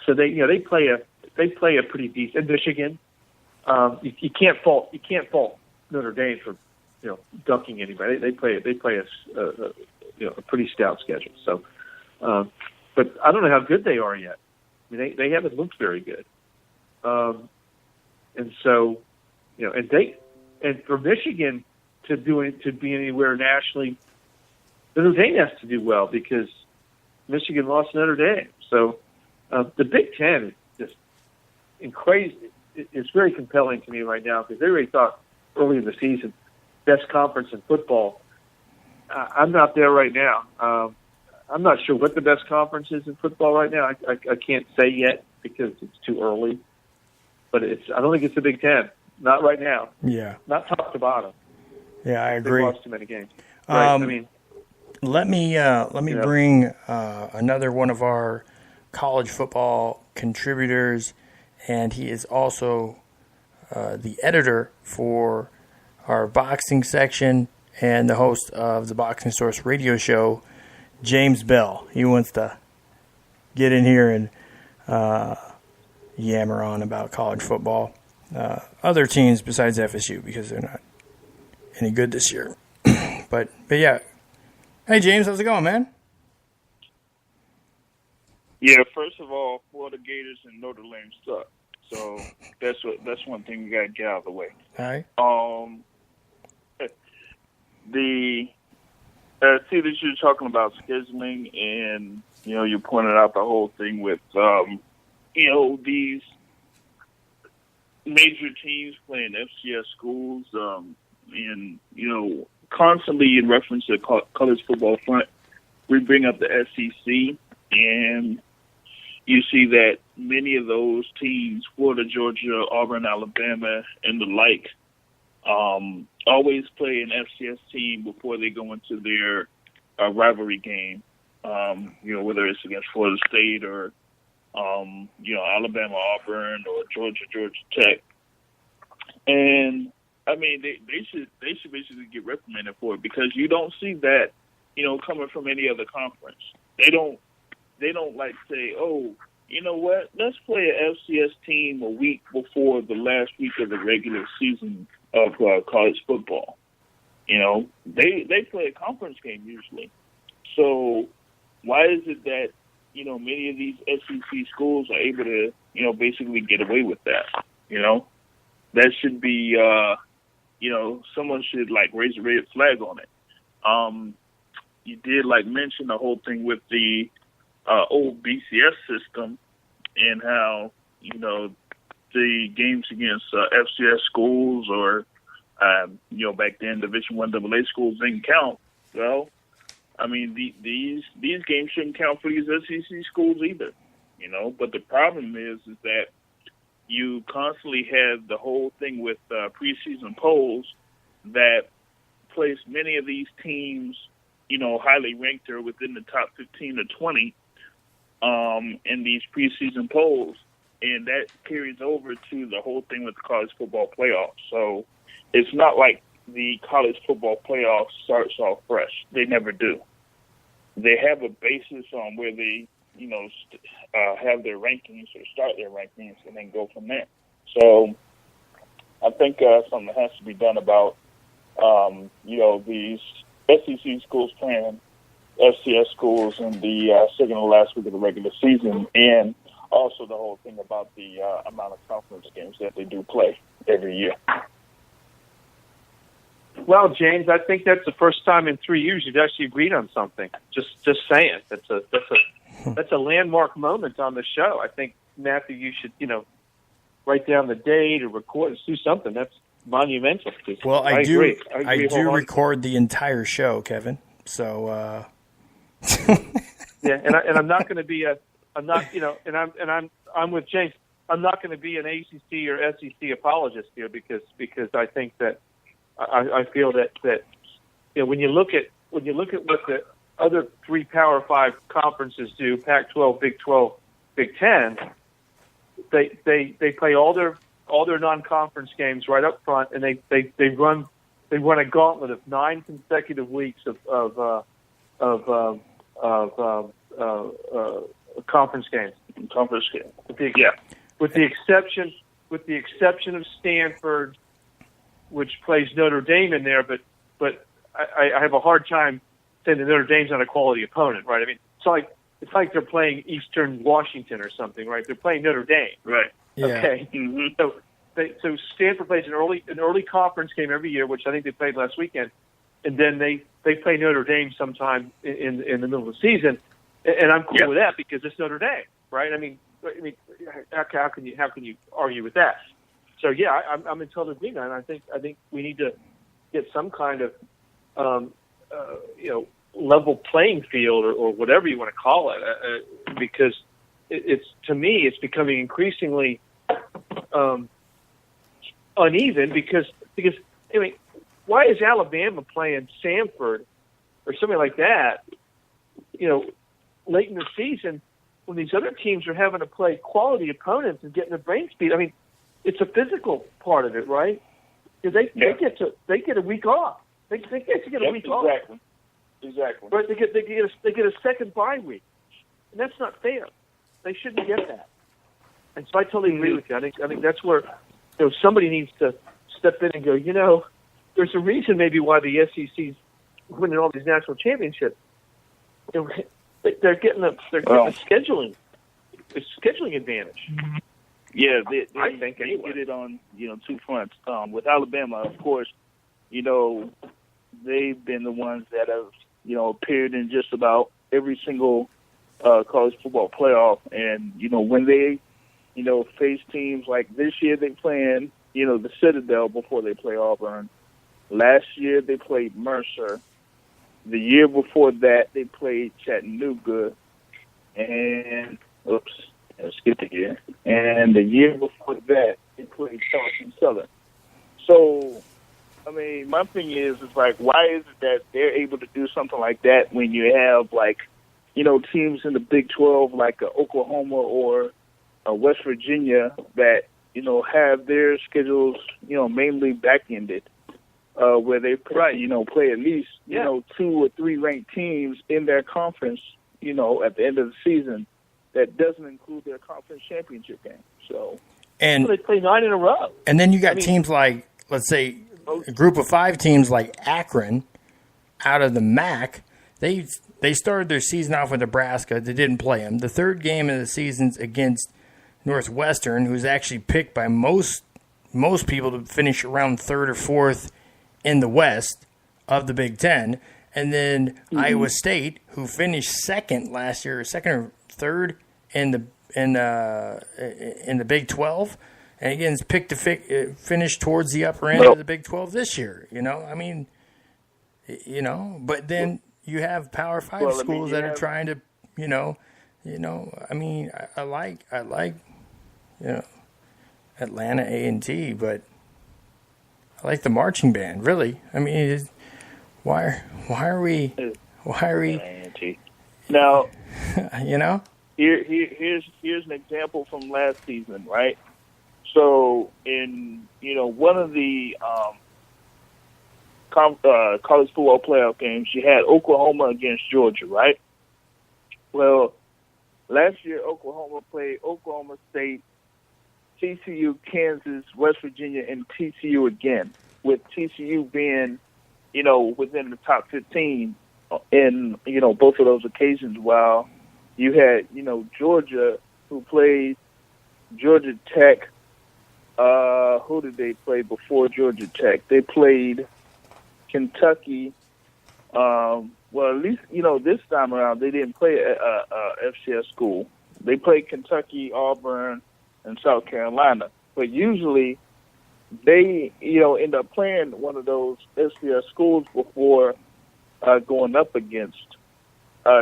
Speaker 6: So they play a pretty decent Michigan. You can't fault Notre Dame for dunking anybody. They play a pretty stout schedule. So, but I don't know how good they are yet. I mean, they haven't looked very good. And so, and for Michigan to be anywhere nationally, Notre Dame has to do well because Michigan lost Notre Dame. So the Big Ten is just crazy. It's very compelling to me right now because they already thought early in the season best conference in football. I'm not there right now. I'm not sure what the best conference is in football right now. I can't say yet because it's too early. But I don't think it's the Big Ten. Not right now.
Speaker 5: Yeah.
Speaker 6: Not top to bottom.
Speaker 5: Yeah, I agree.
Speaker 6: They've lost too many games. Right?
Speaker 5: Let me bring another one of our college football contributors, and he is also the editor for our boxing section and the host of the Boxing Source radio show, James Bell. He wants to get in here and yammer on about college football. Other teams besides FSU because they're not any good this year. but yeah. Hey, James, how's it going, man?
Speaker 7: Yeah, first of all, Florida Gators and Notre Dame suck. So that's one thing we got to get out of the way.
Speaker 5: All right.
Speaker 7: See that you're talking about scheduling, and you pointed out the whole thing with these major teams playing FCS schools, and constantly in reference to college football front, we bring up the SEC, and you see that many of those teams, Florida, Georgia, Auburn, Alabama, and the like, always play an FCS team before they go into their rivalry game, whether it's against Florida State or, Alabama, Auburn, or Georgia Tech. And, I mean, they should basically get reprimanded for it, because you don't see that, coming from any other conference. They don't like say, oh, you know what, let's play an FCS team a week before the last week of the regular season of college football. They play a conference game usually. So why is it that, many of these SEC schools are able to, basically get away with that? That should be, someone should raise a red flag on it. You did mention the whole thing with the old BCS system and how, the games against FCS schools or, back then Division I AA schools didn't count. Well, I mean, these games shouldn't count for these SEC schools either, But the problem is that you constantly have the whole thing with preseason polls that place many of these teams, highly ranked or within the top 15 or 20 in these preseason polls. And that carries over to the whole thing with the college football playoffs. So it's not like the college football playoffs starts off fresh. They never do. They have a basis on where they, have their rankings or start their rankings and then go from there. So I think something has to be done about, these SEC schools playing FCS schools in the second to last week of the regular season, and also the whole thing about the amount of conference games that they do play every year.
Speaker 6: Well, James, I think that's the first time in 3 years you've actually agreed on something. Just saying, that's a landmark moment on the show. I think, Matthew, you should write down the date or record, do something. That's monumental.
Speaker 5: Well, I
Speaker 6: agree.
Speaker 5: I do record the entire show, Kevin. So
Speaker 6: yeah, and I'm not going to be I'm with James. I'm not going to be an ACC or SEC apologist here because I think that I feel that when you look at what the other three Power 5 conferences do, Pac-12, Big 12, Big 10, they play all their non-conference games right up front, and they run a gauntlet of 9 consecutive weeks of conference games. With the exception of Stanford, which plays Notre Dame in there, but I have a hard time saying that Notre Dame's not a quality opponent, right? I mean, it's like they're playing Eastern Washington or something, right? They're playing Notre Dame,
Speaker 7: right?
Speaker 5: Yeah.
Speaker 6: Okay. Mm-hmm. So Stanford plays an early conference game every year, which I think they played last weekend, and then they play Notre Dame sometime in the middle of the season, and I'm cool with that because it's Notre Dame, right? I mean, how can you argue with that? So yeah, I'm in total agreement, and I think we need to get some kind of level playing field or whatever you want to call it, because to me it's becoming increasingly uneven because I mean, why is Alabama playing Samford or something like that, late in the season when these other teams are having to play quality opponents and getting their brain speed? I mean, it's a physical part of it, right? Because they get a week off. They get a week off.
Speaker 7: Exactly.
Speaker 6: Right? They get a second bye week, and that's not fair. They shouldn't get that. And so I totally agree with you. I think that's where somebody needs to step in and go. There's a reason maybe why the SEC's winning all these national championships. They're getting a scheduling advantage.
Speaker 7: Yeah,
Speaker 6: I think
Speaker 7: they get it on 2 fronts. With Alabama, of course, they've been the ones that have appeared in just about every single college football playoff, and when they face teams like this year they playing, the Citadel before they play Auburn. Last year they played Mercer. The year before that they played Chattanooga. And, skip the year. And the year before that they played Charleston Southern. So, I mean, my thing is like, why is it that they're able to do something like that when you have, like, teams in the Big 12 like Oklahoma or West Virginia that, have their schedules, mainly back-ended, where they play at least, 2 or 3 ranked teams in their conference, at the end of the season that doesn't include their conference championship game. So
Speaker 6: they play 9 in a row.
Speaker 5: And then you got teams like, let's say, a group of 5 teams like Akron out of the MAC. They started their season off with Nebraska. They didn't play them. The third game of the season's against Northwestern, who's actually picked by most people to finish around 3rd or 4th in the West of the Big Ten. And then Iowa State, who finished 2nd last year, 2nd or 3rd in the Big 12, and again, it's picked to finish towards the upper end of the Big 12 this year. But then you have Power 5 schools that are trying to, I like Atlanta A&T, but I like the marching band, really. I mean, why are we
Speaker 7: now?
Speaker 5: Here's
Speaker 7: an example from last season, right? So in one of the college football playoff games, you had Oklahoma against Georgia, right? Well, last year Oklahoma played Oklahoma State, TCU, Kansas, West Virginia, and TCU again, with TCU being, within the top 15 in, both of those occasions, while you had, Georgia, who played Georgia Tech. Who did they play before Georgia Tech? They played Kentucky. Well, at least, this time around, they didn't play a FCS school. They played Kentucky, Auburn, and South Carolina. But usually they, end up playing one of those FCS schools before going up against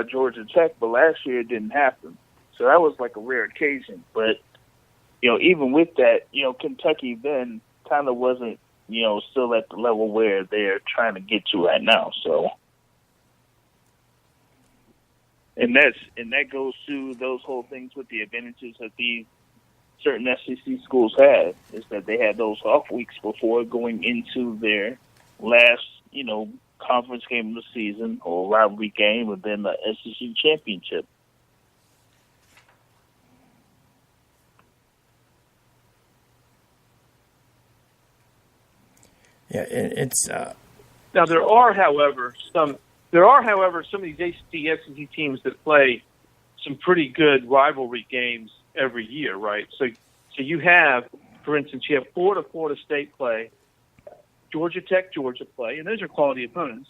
Speaker 7: Georgia Tech. But last year it didn't happen. So that was like a rare occasion. But, even with that, Kentucky then kind of wasn't, still at the level where they're trying to get to right now. So, and that goes to those whole things with the advantages that these certain SEC schools had, is that they had those off weeks before going into their last, conference game of the season or rivalry game, and then the SEC championship.
Speaker 5: Yeah, it's
Speaker 6: now there are, however, some of these SEC teams that play some pretty good rivalry games every year, right? So you have, for instance, you have Florida State play, Georgia Tech, Georgia play, and those are quality opponents.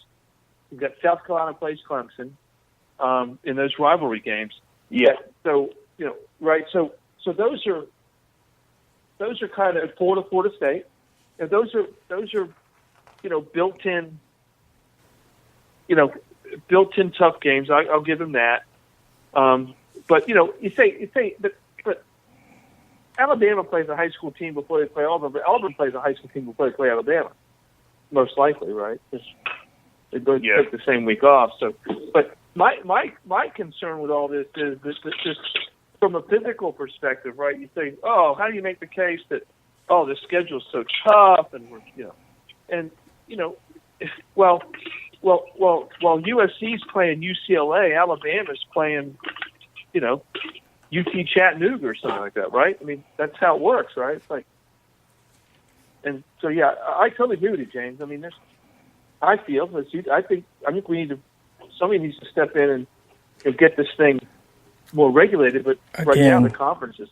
Speaker 6: You've got South Carolina plays Clemson in those rivalry games.
Speaker 7: Yeah.
Speaker 6: So right. So those are kind of Florida State. And those are built-in tough games. I'll give them that. But you say, but Alabama plays a high school team before they play Auburn. But Auburn plays a high school team before they play Alabama, most likely, right? They both take the same week off. So, but my concern with all this is this from a physical perspective, right? You say, how do you make the case that the schedule's so tough, and while USC's playing UCLA, Alabama's playing, UT Chattanooga or something like that, right? I mean, that's how it works, right? It's like, and so I totally agree with you, James. I mean, I think somebody needs to step in and get this thing more regulated. But right now the conference is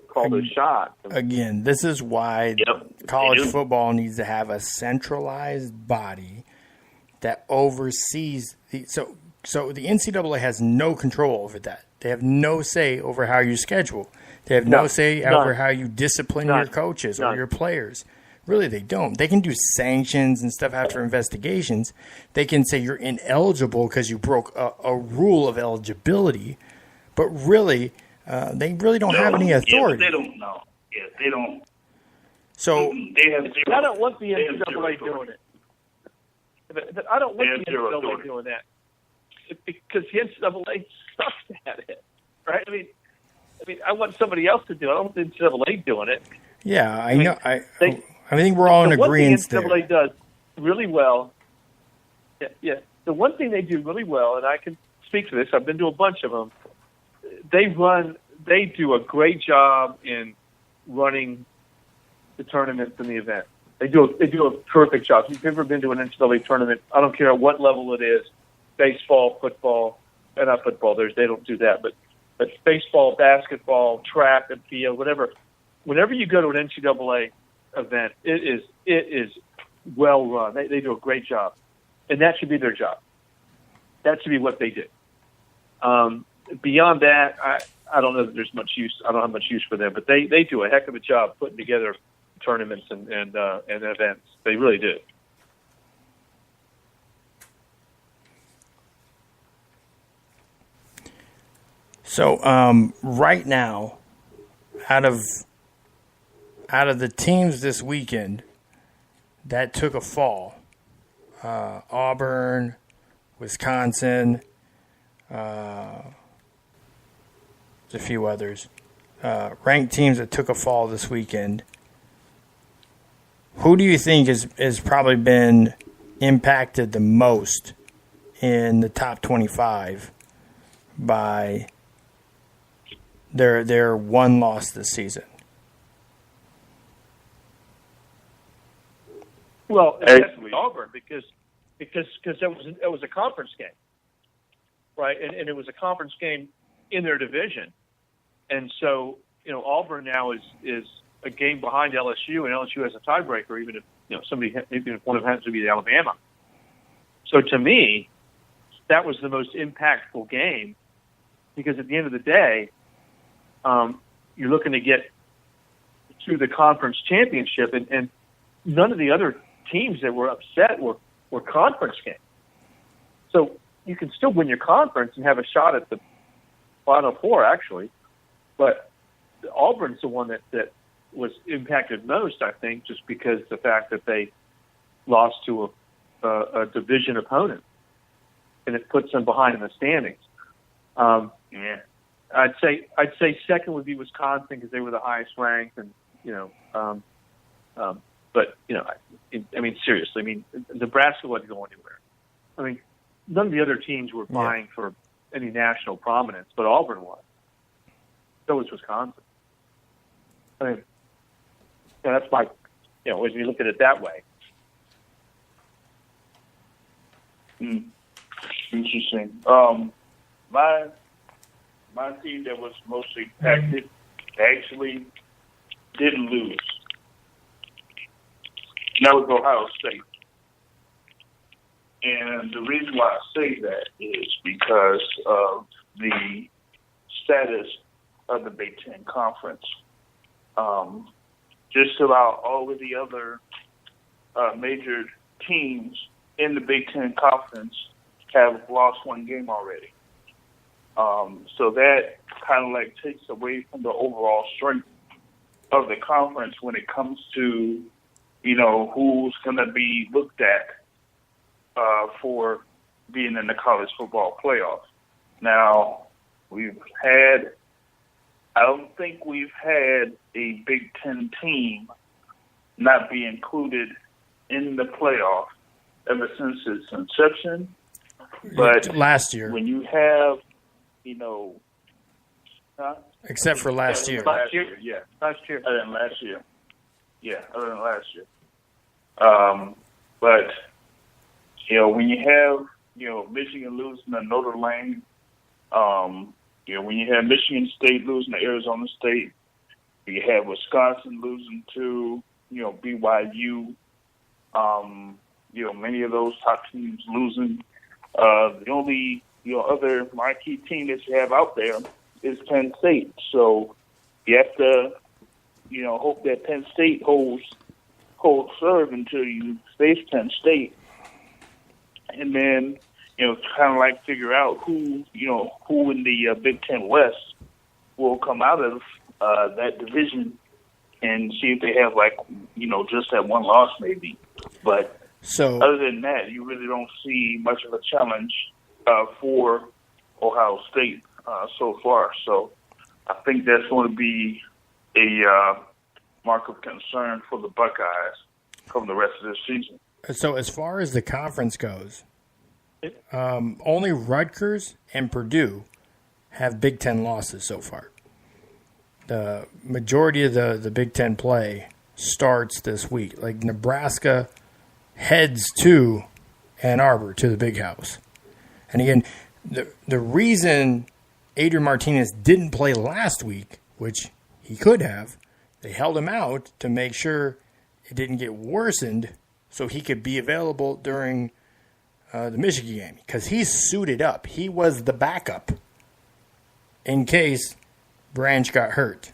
Speaker 6: called a shot.
Speaker 5: Again, this is why college football needs to have a centralized body that oversees. So So the NCAA has no control over that. They have no say over how you schedule. They have no say over how you discipline your coaches or your players. Really, they don't. They can do sanctions and stuff after investigations. They can say you're ineligible because you broke a rule of eligibility. But really, they really don't have any authority.
Speaker 7: Yeah, they don't know. Yeah, they don't.
Speaker 5: So
Speaker 7: they have zero.
Speaker 6: I don't want the NCAA doing it. I don't want the NCAA doing that because the NCAA sucks at it, right? I mean, I want somebody else to do it. I don't want the NCAA doing it.
Speaker 5: Yeah, I know. I think we're all in agreement there.
Speaker 6: The one thing NCAA does really well, the one thing they do really well, and I can speak to this. I've been to a bunch of them. They do a great job in running the tournaments and the event. They do a terrific job. If you've ever been to an NCAA tournament, I don't care at what level it is, baseball, football, and not football. They don't do that, but baseball, basketball, track and field, whatever. Whenever you go to an NCAA event, it is well run. They do a great job, and that should be their job. That should be what they do. Beyond that, I don't know that there's much use. I don't have much use for them, but they do a heck of a job putting together tournaments and events. They really do.
Speaker 5: So right now, out of the teams this weekend that took a fall, Auburn, Wisconsin, there's a few others, ranked teams that took a fall this weekend. Who do you think has probably been impacted the most in the top 25 by their one loss this season?
Speaker 6: Well, it's definitely Auburn because it was a conference game, right? And it was a conference game in their division, and so Auburn now is a game behind LSU, and LSU has a tiebreaker, even if one of them happens to be Alabama. So to me, that was the most impactful game because at the end of the day, you're looking to get to the conference championship, and none of the other teams that were upset were conference games. So you can still win your conference and have a shot at the Final Four, actually. But Auburn's the one that was impacted most, I think, just because the fact that they lost to a division opponent, and it puts them behind in the standings. I'd say second would be Wisconsin because they were the highest ranked, and but seriously, Nebraska wasn't going anywhere. I mean, none of the other teams were vying for any national prominence, but Auburn was. So was Wisconsin. I mean, that's my, when you look at it that way.
Speaker 7: Interesting. My team that was mostly impacted actually didn't lose. And that was Ohio State. And the reason why I say that is because of the status of the Big Ten Conference. Just about all of the other major teams in the Big Ten Conference have lost one game already. So that kind of like takes away from the overall strength of the conference when it comes to, who's going to be looked at for being in the college football playoff. Now, I don't think we've had a Big Ten team not be included in the playoff ever since its inception. But
Speaker 5: last year,
Speaker 7: when you have,
Speaker 5: except for last year.
Speaker 7: Last year. Other than last year. But, when you have, Michigan losing to Notre Dame, when you have Michigan State losing to Arizona State, you have Wisconsin losing to, BYU, many of those top teams losing. The only other marquee team that you have out there is Penn State. So you have to, hope that Penn State holds serve until you face Penn State, and then kind of like figure out who in the Big Ten West will come out of that division, and see if they have just that one loss maybe. But other than that, you really don't see much of a challenge for Ohio State so far. So I think that's going to be a mark of concern for the Buckeyes from the rest of this season.
Speaker 5: So as far as the conference goes, only Rutgers and Purdue have Big Ten losses so far. The majority of the Big Ten play starts this week. Like Nebraska heads to Ann Arbor, to the Big House. And again, the reason Adrian Martinez didn't play last week, which he could have, they held him out to make sure it didn't get worsened so he could be available during the Michigan game, because he's suited up. He was the backup in case Bunch got hurt.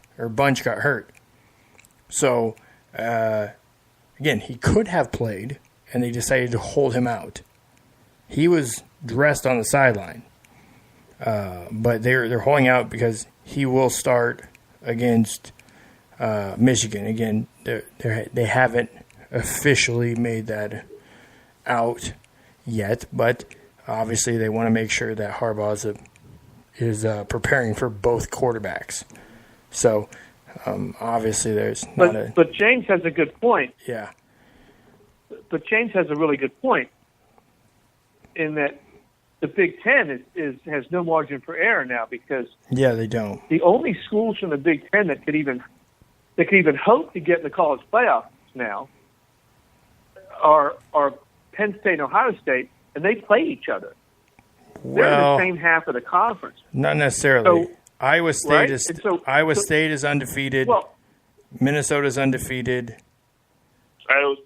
Speaker 5: So, again, he could have played, and they decided to hold him out. He was dressed on the sideline, but they're holding out because he will start against Michigan. Again, they haven't officially made that out yet, but obviously they want to make sure that Harbaugh is preparing for both quarterbacks. So obviously there's
Speaker 6: but James has a good point.
Speaker 5: Yeah.
Speaker 6: But James has a really good point in that the Big Ten has no margin for error now, because
Speaker 5: they don't.
Speaker 6: The only schools from the Big Ten that could even hope to get in the college playoffs now are Penn State and Ohio State, and they play each other. They're in the same half of the conference.
Speaker 5: Not necessarily.
Speaker 6: So,
Speaker 5: Iowa State
Speaker 6: right?
Speaker 5: is State is undefeated.
Speaker 6: Well,
Speaker 5: Minnesota's undefeated.
Speaker 7: Iowa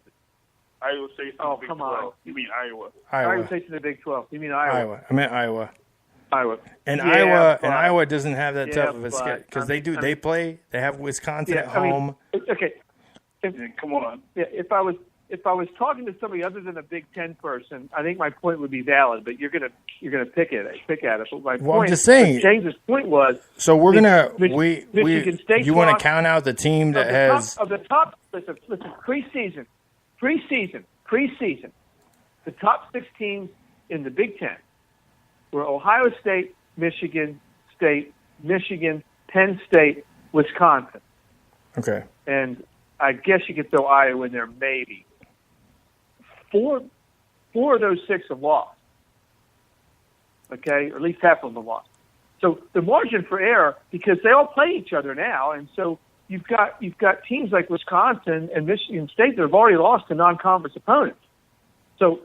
Speaker 7: State's in the Big 12.
Speaker 6: On.
Speaker 7: You mean Iowa?
Speaker 6: Iowa State's in the Big 12. You mean Iowa?
Speaker 5: I meant Iowa. And
Speaker 6: Yeah,
Speaker 5: Iowa doesn't have that tough of a
Speaker 6: but,
Speaker 5: schedule because they play. They have Wisconsin at home.
Speaker 6: Okay.
Speaker 7: Come on.
Speaker 6: Yeah, if I was talking to somebody other than a Big Ten person, I think my point would be valid. But you're gonna pick at it. But my point,
Speaker 5: I'm just saying.
Speaker 6: James's point was.
Speaker 5: So we're gonna
Speaker 6: Michigan State.
Speaker 5: You want to count out the team that has
Speaker 6: of the top. Listen. Preseason. The top 6 teams in the Big Ten were Ohio State, Michigan State, Penn State, Wisconsin.
Speaker 5: Okay.
Speaker 6: And I guess you could throw Iowa in there, maybe. Four of those 6 have lost. Okay, or at least half of them have lost. So the margin for error, because they all play each other now, and so you've got teams like Wisconsin and Michigan State that have already lost to non-conference opponents. So,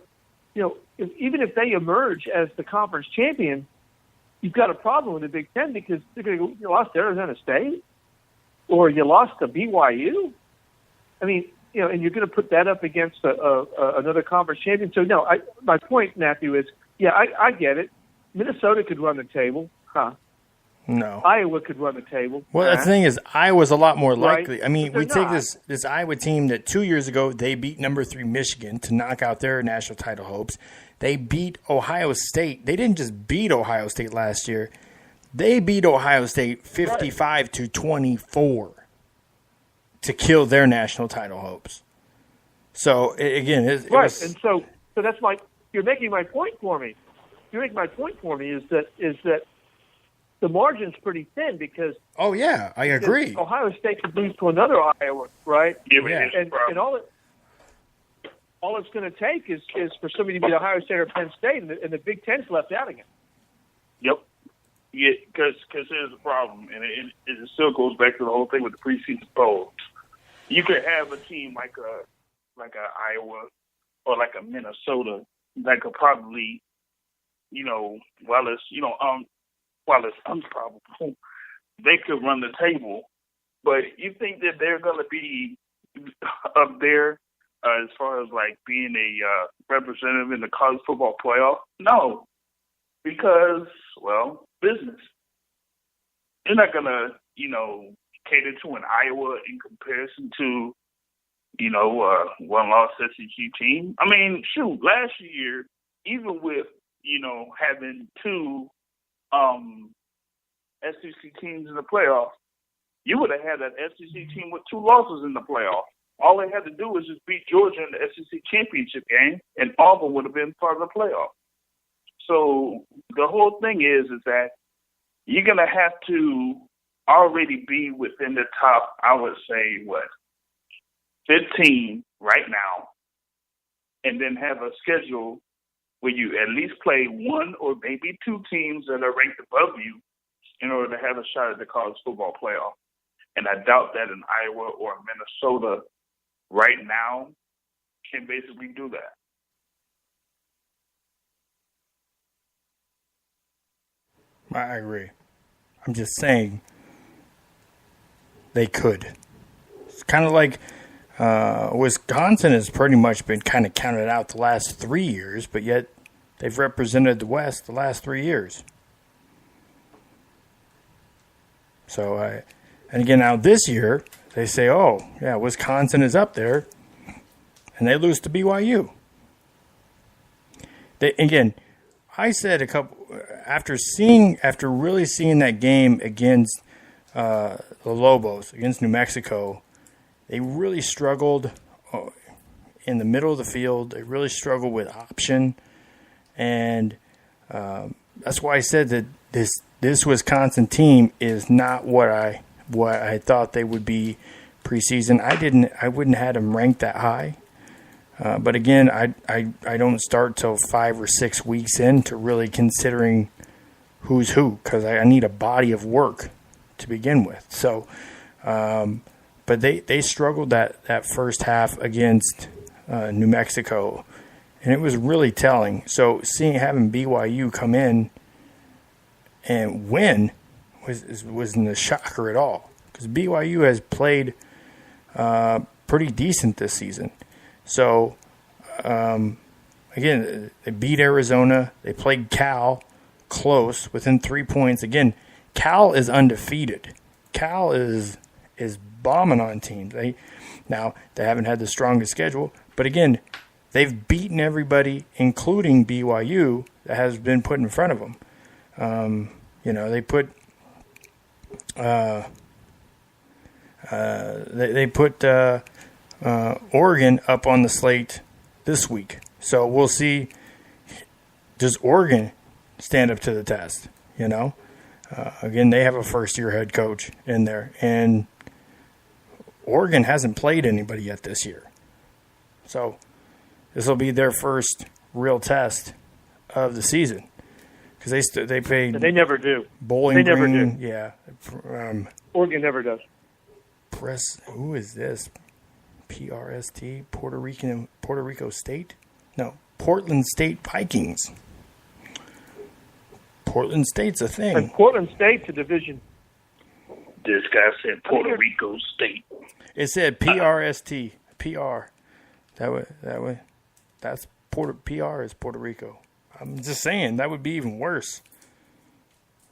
Speaker 6: even if they emerge as the conference champion, you've got a problem with the Big Ten, because they're going to go, you lost to Arizona State, or you lost to BYU. I mean, and you're going to put that up against another conference champion. So, no, my point, Matthew, is, I get it. Minnesota could run the table.
Speaker 5: No.
Speaker 6: Iowa could run the table.
Speaker 5: Well, the thing is, Iowa's a lot more likely.
Speaker 6: Right.
Speaker 5: I mean, we
Speaker 6: They're
Speaker 5: take this Iowa team that 2 years ago, they beat number 3 Michigan to knock out their national title hopes. They beat Ohio State. They didn't just beat Ohio State last year. They beat Ohio State 55-24 to kill their national title hopes. So, again, it was,
Speaker 6: and so that's you're making my point for me. Is that the margin's pretty thin, because
Speaker 5: I agree.
Speaker 6: Ohio State could lose to another Iowa, right?
Speaker 7: Yeah.
Speaker 6: And all it's going to take is for somebody to beat Ohio State or Penn State, and the Big Ten's left out again.
Speaker 7: Yep. Yeah, because here's the problem, and it still goes back to the whole thing with the preseason poll. You could have a team like a Iowa or like a Minnesota that could probably, while it's unprobable, they could run the table. But you think that they're going to be up there as far as like being a representative in the college football playoff? No. because, well, business. You're not going to, cater to an Iowa in comparison to, one-loss SEC team. I mean, shoot, last year, even with, having two SEC teams in the playoffs, you would have had that SEC team with 2 losses in the playoffs. All they had to do was just beat Georgia in the SEC championship game, and Auburn would have been part of the playoff. So the whole thing is that you're going to have to already be within the top, I would say, 15 right now, and then have a schedule where you at least play 1 or maybe 2 teams that are ranked above you in order to have a shot at the college football playoff. And I doubt that in Iowa or Minnesota right now can basically do that.
Speaker 5: I agree. I'm just saying they could. It's kind of like Wisconsin has pretty much been kind of counted out the last 3 years, but yet they've represented the West the last 3 years. So, and again, now this year, they say, oh, yeah, Wisconsin is up there, and they lose to BYU. Again, I said after really seeing that game against the Lobos, against New Mexico, they really struggled in the middle of the field. They really struggled with option, and that's why I said that this Wisconsin team is not what I thought they would be preseason. I wouldn't have had them ranked that high. But again, I don't start till 5 or 6 weeks into really considering who's who, because I need a body of work to begin with. So, but they struggled that first half against New Mexico, and it was really telling. So having BYU come in and win wasn't a shocker at all, because BYU has played pretty decent this season. So, again, they beat Arizona. They played Cal close, within 3 points. Again, Cal is undefeated. Cal is bombing on teams. They haven't had the strongest schedule, but again, they've beaten everybody, including BYU, that has been put in front of them. They put Oregon up on the slate this week. So we'll see, does Oregon stand up to the test? Again, they have a first-year head coach in there, and Oregon hasn't played anybody yet this year. So this will be their first real test of the season, because they played.
Speaker 6: They never do.
Speaker 5: Bowling
Speaker 6: they never
Speaker 5: Green,
Speaker 6: do.
Speaker 5: Yeah.
Speaker 6: Oregon never does.
Speaker 5: Who is this? PRST, Puerto Rico State? No, Portland State Vikings. Portland State's a thing.
Speaker 6: And Portland State's a division.
Speaker 7: This guy said Puerto Rico State.
Speaker 5: It said PRST, PR. That's PR is Puerto Rico. I'm just saying that would be even worse.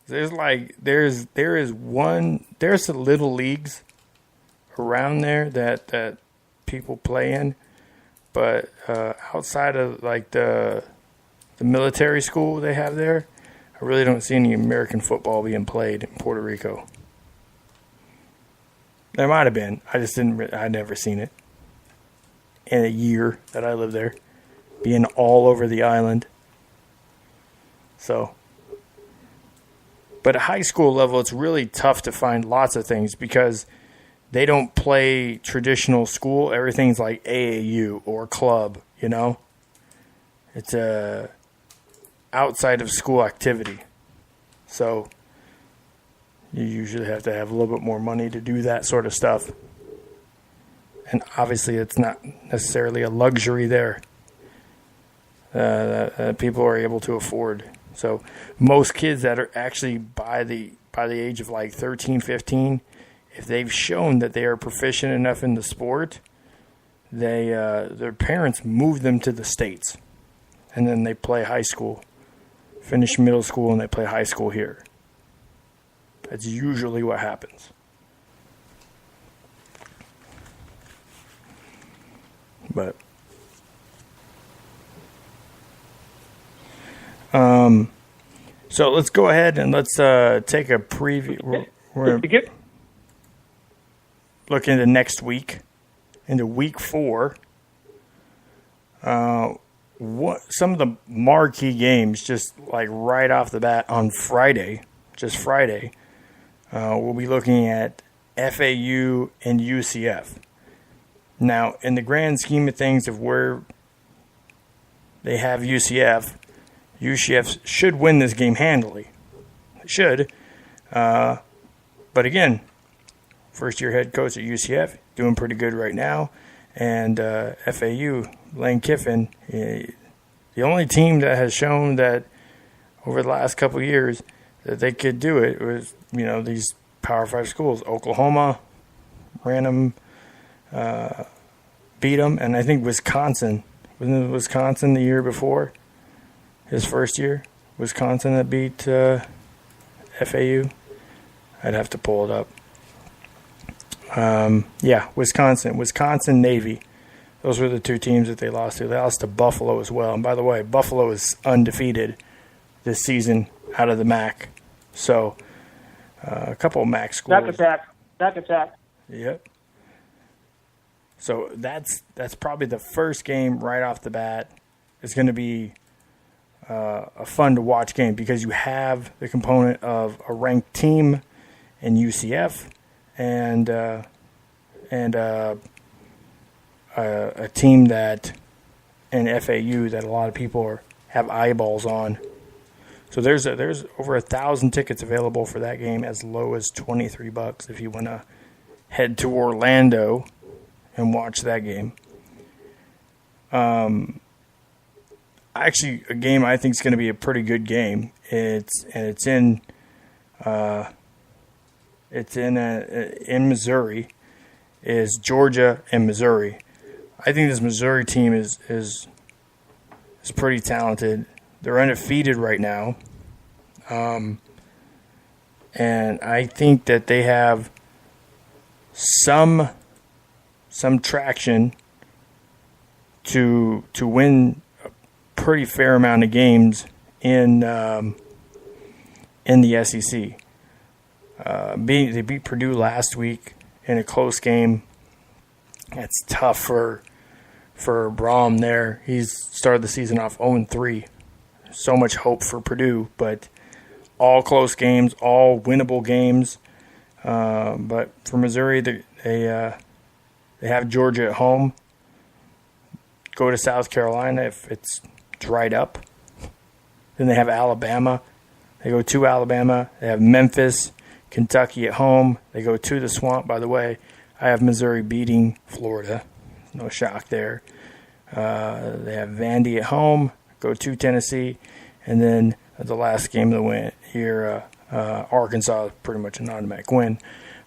Speaker 5: There's the little leagues around there that people play in, but outside of like the military school they have there, I really don't see any American football being played in Puerto Rico. There might have been. I'd never seen it in a year that I lived there, being all over the island. So, but at high school level, it's really tough to find lots of things, because they don't play traditional school. Everything's like AAU or club, It's a outside of school activity. So you usually have to have a little bit more money to do that sort of stuff. And obviously it's not necessarily a luxury there that people are able to afford. So most kids that are actually by the age of like 13, 15, if they've shown that they are proficient enough in the sport, their parents move them to the States, and then they play high school finish middle school, and they play high school here. That's usually what happens. But so let's go ahead and let's take a preview. We're look into next week, into week 4. What some of the marquee games, just like right off the bat on Friday, we'll be looking at FAU and UCF. Now, in the grand scheme of things of where they have UCF should win this game handily. It should. But again, first-year head coach at UCF, doing pretty good right now. And FAU, Lane Kiffin, the only team that has shown that over the last couple of years that they could do it was, these Power 5 schools. Oklahoma ran them, beat them, and I think Wisconsin. Wasn't it Wisconsin the year before? His first year? Wisconsin that beat FAU? I'd have to pull it up. Wisconsin Navy. Those were the two teams that they lost to. They lost to Buffalo as well. And by the way, Buffalo is undefeated this season out of the MAC. So a couple of MAC schools.
Speaker 6: Back attack.
Speaker 5: Yep. So that's probably the first game right off the bat. It's going to be a fun to watch game because you have the component of a ranked team in UCF and a team that in FAU that a lot of people have eyeballs on. So there's over 1,000 tickets available for that game, as low as $23 if you want to head to Orlando and watch that game. Actually, a game I think is going to be a pretty good game. It's in Missouri. Is Georgia and Missouri. I think this Missouri team is pretty talented. They're undefeated right now, and I think that they have some traction to win a pretty fair amount of games in the SEC. They beat Purdue last week in a close game. It's tough for Braum there. He's started the season off 0-3. So much hope for Purdue, but all close games, all winnable games. But for Missouri, they have Georgia at home. Go to South Carolina if it's dried up. Then they have Alabama. They go to Alabama. They have Memphis, Kentucky at home. They go to the Swamp. By the way, I have Missouri beating Florida. No shock there. They have Vandy at home. Go to Tennessee. And then the last game of the win here, Arkansas is pretty much an automatic win.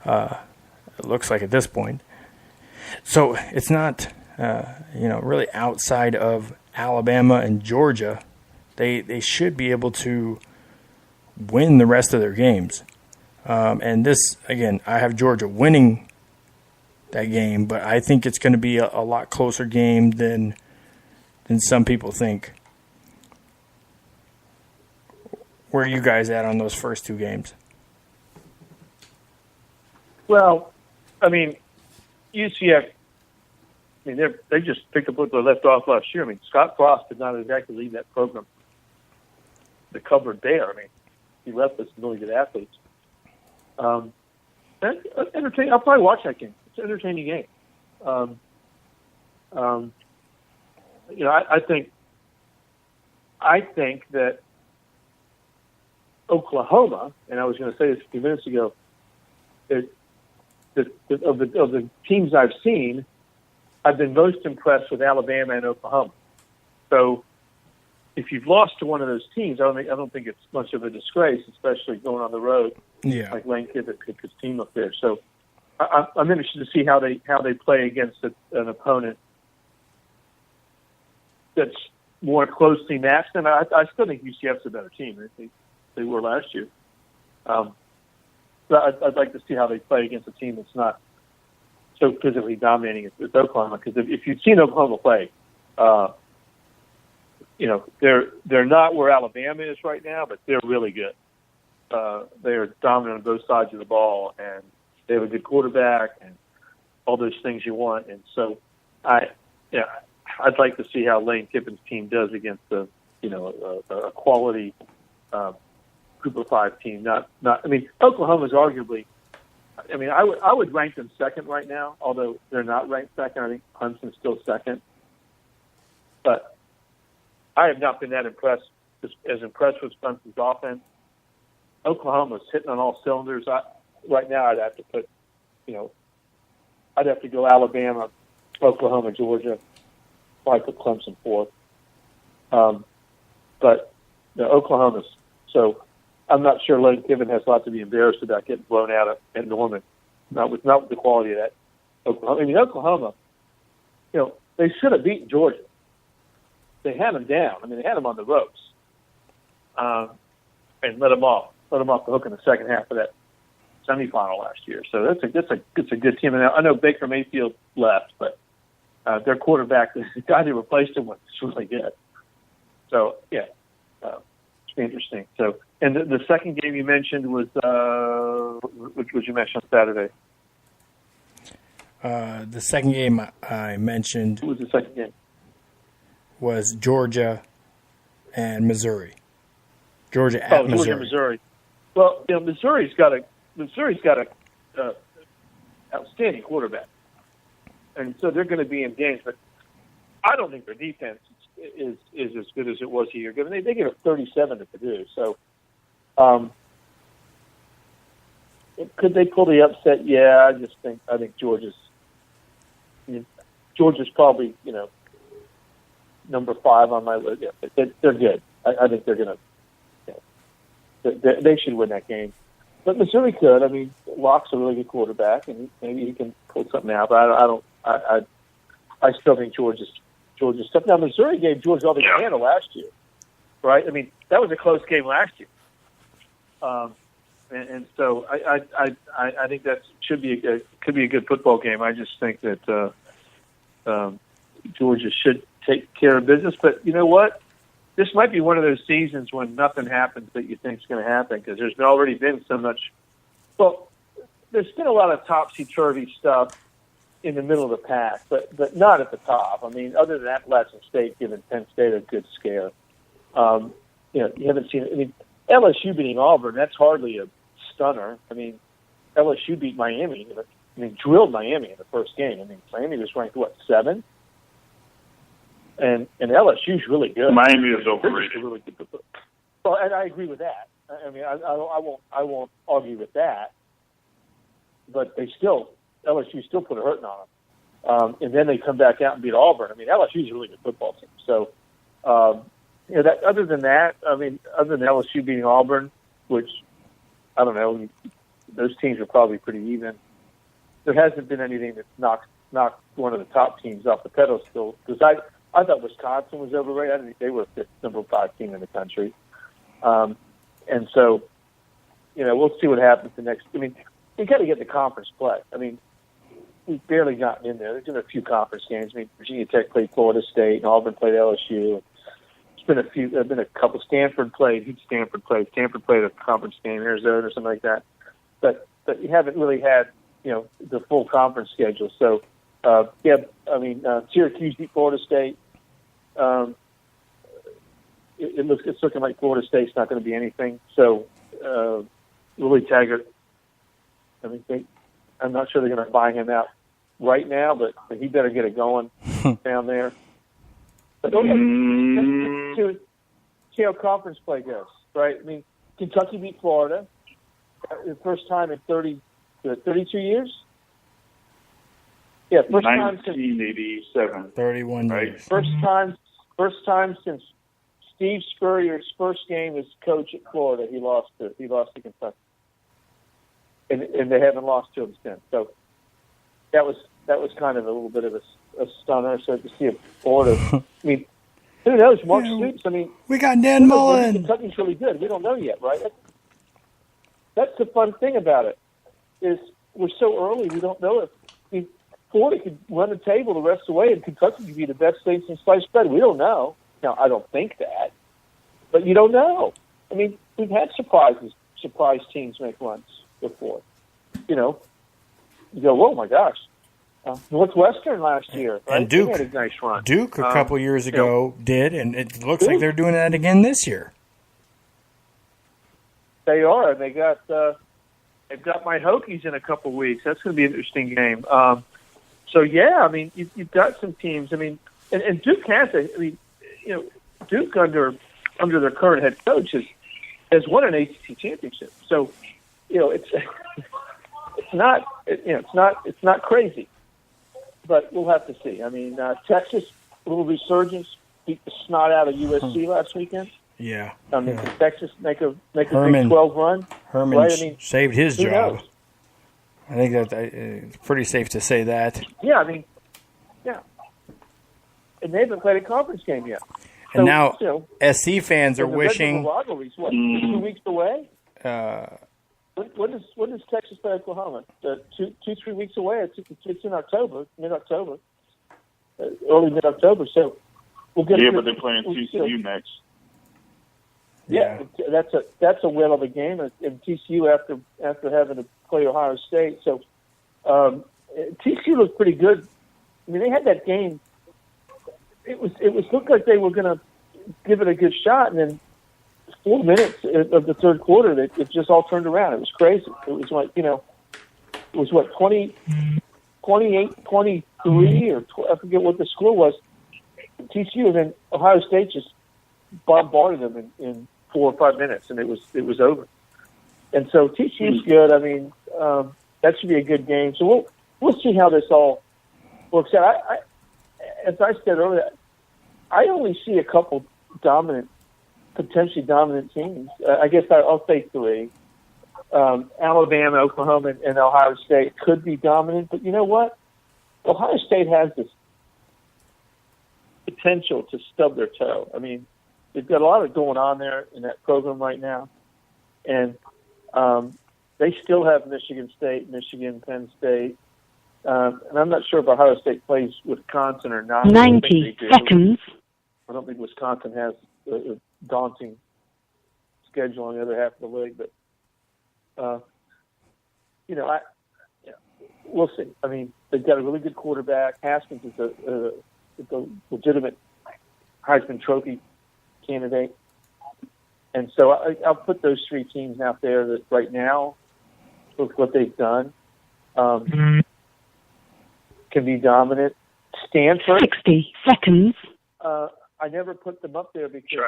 Speaker 5: It looks like at this point. So it's not, really outside of Alabama and Georgia. They should be able to win the rest of their games. And this, again, I have Georgia winning that game, but I think it's going to be a lot closer game than some people think. Where are you guys at on those first two games?
Speaker 6: Well, UCF, they just picked up what they left off last year. Scott Frost did not exactly lead that program. The cupboard there. He left us really good athletes. Entertaining. I'll probably watch that game. It's an entertaining game. I think that Oklahoma, and I was going to say this a few minutes ago, of the teams I've seen, I've been most impressed with Alabama and Oklahoma. So if you've lost to one of those teams, I don't think it's much of a disgrace, especially going on the road.
Speaker 5: Yeah.
Speaker 6: Like Lane Kiffin picked his team up there. So I'm interested to see how they play against an opponent that's more closely matched. And I still think UCF's a better team than they were last year. But I'd like to see how they play against a team that's not so physically dominating as Oklahoma. Because if you've seen Oklahoma play, they're not where Alabama is right now, but they're really good. They are dominant on both sides of the ball, and they have a good quarterback and all those things you want. And so, I'd like to see how Lane Kiffin's team does against a quality Group of 5 team. Not. I mean, Oklahoma's arguably. I mean, I would rank them second right now, although they're not ranked second. I think Clemson's still second, but I have not been that impressed with Clemson's offense. Oklahoma's hitting on all cylinders. Right now, I'd have to put, I'd have to go Alabama, Oklahoma, Georgia. Probably put Clemson fourth. But Oklahoma's. So I'm not sure Lane Kiffin has a lot to be embarrassed about getting blown out at Norman. Not with the quality of that Oklahoma. I mean, Oklahoma, they should have beaten Georgia. They had them down. I mean, they had them on the ropes, and let them off the hook in the second half of that semifinal last year. So it's a good team. And I know Baker Mayfield left, but their quarterback, the guy they replaced him with, is really good. So it's interesting. So, and the second game you mentioned was which you mentioned on Saturday.
Speaker 5: The second game I mentioned.
Speaker 6: What was the second game?
Speaker 5: Was Georgia and Missouri. Georgia at Missouri.
Speaker 6: Georgia, Missouri. Well, Missouri's got a outstanding quarterback, and so they're going to be in games. But I don't think their defense is as good as it was a year ago. They gave up 37 to Purdue. So, could they pull the upset? Yeah, I think Georgia's probably number 5 on my list. Yeah, they're good. I think they're going to. They should win that game. But Missouri could. I mean, Locke's a really good quarterback, and maybe he can pull something out. But I still think Georgia's tough. Now, Missouri gave Georgia all they could handle last year, right? I mean, that was a close game last year. And so I think that could be a good football game. I just think that Georgia should take care of business. But you know what? This might be one of those seasons when nothing happens that you think is going to happen because there's already been so much. Well, there's been a lot of topsy-turvy stuff in the middle of the pack, but not at the top. I mean, other than Appalachian State giving Penn State a good scare. You haven't seen it. I mean, LSU beating Auburn, that's hardly a stunner. I mean, LSU beat Miami. Drilled Miami in the first game. I mean, Miami was ranked, 7? And LSU's really good.
Speaker 7: Miami is overrated.
Speaker 6: Really good. Well, and I agree with that. I mean, I won't argue with that. But LSU still put a hurting on them. And then they come back out and beat Auburn. I mean, LSU's a really good football team. So, that other than LSU beating Auburn, which I don't know, those teams are probably pretty even. There hasn't been anything that's knocked one of the top teams off the pedestal. Because I thought Wisconsin was overrated. I didn't think they were the number 5 team in the country. And so, we'll see what happens the next. I mean, we got to get the conference play. I mean, we've barely gotten in there. There's been a few conference games. I mean, Virginia Tech played Florida State, and Auburn played LSU. There's been a couple. Stanford played a conference game, Arizona or something like that. But you haven't really had the full conference schedule. So Syracuse beat Florida State. It's looking like Florida State's not going to be anything. So Willie Taggart, I'm not sure they're going to buy him out right now, but he better get it going down there. But see how conference play goes, right? I mean, Kentucky beat Florida the first time in 32 years. Yeah, first time since
Speaker 7: 1987.
Speaker 5: 31
Speaker 7: right?
Speaker 5: years.
Speaker 6: First time since Steve Spurrier's first game as coach at Florida, he lost to Kentucky, and they haven't lost to him since. So that was kind of a little bit of a stunner. So to see Florida, I mean, Who knows? Mark Stoops, I mean,
Speaker 5: we got Dan Mullen.
Speaker 6: Kentucky's really good. We don't know yet, right? That's the fun thing about it, is we're so early, we don't know if Florida could run the table the rest of the way and Kentucky could be the best thing since sliced bread. We don't know. Now, I don't think that, but you don't know. I mean, we've had surprise teams make runs before. You know, you go, oh my gosh. Northwestern last year, right?
Speaker 5: And Duke
Speaker 6: they had a nice run.
Speaker 5: Duke a couple years ago did, and it looks like they're doing that again this year.
Speaker 6: They are. They've got my Hokies in a couple weeks. That's going to be an interesting game. So yeah, I mean, you've got some teams. I mean, and Duke has. Duke under their current head coach has won an ACC championship. So, it's not crazy. But we'll have to see. I mean, Texas, a little resurgence, beat the snot out of USC last weekend.
Speaker 5: Yeah.
Speaker 6: I mean, can Texas make a Big 12 run?
Speaker 5: Herman
Speaker 6: right? I mean,
Speaker 5: saved his job.
Speaker 6: Knows?
Speaker 5: I think that it's pretty safe to say that.
Speaker 6: Yeah, I mean, yeah. And they haven't played a conference game yet.
Speaker 5: And now, SC fans are wishing.
Speaker 6: What, 2 weeks away? When does Texas play Oklahoma? 2-3 weeks away. It's in October, mid-October, early mid-October. So we'll get.
Speaker 7: Yeah, but they're playing TCU next.
Speaker 6: Yeah, that's a whale of a game, and TCU after having to play Ohio State. So TCU looked pretty good. I mean, they had that game. It looked like they were going to give it a good shot, and then 4 minutes of the third quarter, it just all turned around. It was crazy. It was like, it was 28, 23, or I forget what the score was. TCU, and then Ohio State just bombarded them in 4 or 5 minutes, and it was over. And so TCU's good. I mean, that should be a good game. So we'll see how this all works out. As I said earlier, I only see a couple potentially dominant teams. I guess I'll say 3. Alabama, Oklahoma, and Ohio State could be dominant, but you know what? Ohio State has this potential to stub their toe. I mean, they've got a lot of going on there in that program right now, and they still have Michigan State, Michigan, Penn State, and I'm not sure if Ohio State plays Wisconsin or not.
Speaker 1: 90 seconds.
Speaker 6: I don't think Wisconsin has a daunting schedule on the other half of the league, but we'll see. I mean, they've got a really good quarterback. Haskins is a legitimate Heisman Trophy candidate, and so I'll put those 3 teams out there that right now, with what they've done, can be dominant. Stanford,
Speaker 1: 60 seconds.
Speaker 6: I never put them up there because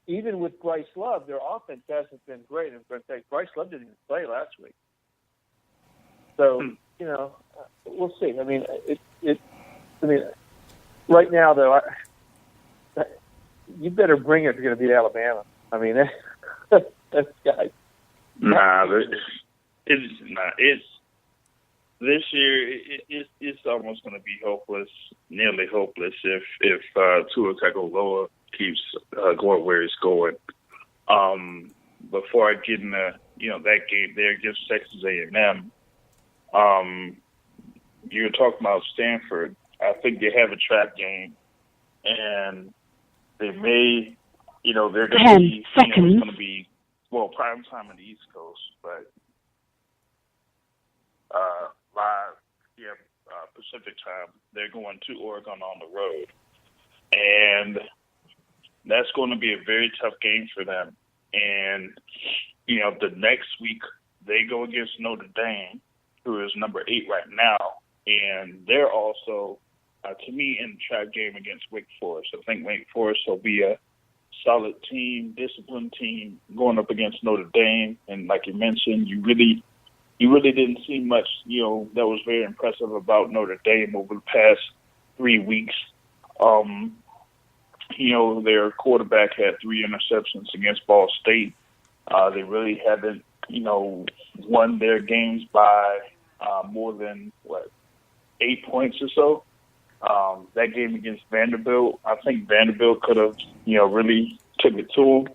Speaker 6: even with Bryce Love, their offense hasn't been great. In fact, Bryce Love didn't even play last week. So, we'll see. I mean, right now, though, you better bring it if you're going to beat Alabama. I mean, that's guys.
Speaker 7: It's this year. It's almost going to be hopeless, nearly hopeless, if Tua Tagovailoa keeps going where he's going. Before I get into that game there against Texas A&M, you were talking about Stanford. I think they have a trap game, and they may, they're going to be, it's going to be, prime time on the East Coast, but live, Pacific time, they're going to Oregon on the road, and that's going to be a very tough game for them. And, the next week they go against Notre Dame, who is number 8 right now, and they're also, to me, in the trap game against Wake Forest. I think Wake Forest will be a solid team, disciplined team going up against Notre Dame. And like you mentioned, you really didn't see much, that was very impressive about Notre Dame over the past 3 weeks. Their quarterback had 3 interceptions against Ball State. They really haven't, won their games by more than 8 points or so. That game against Vanderbilt, I think Vanderbilt could have, really took it to them.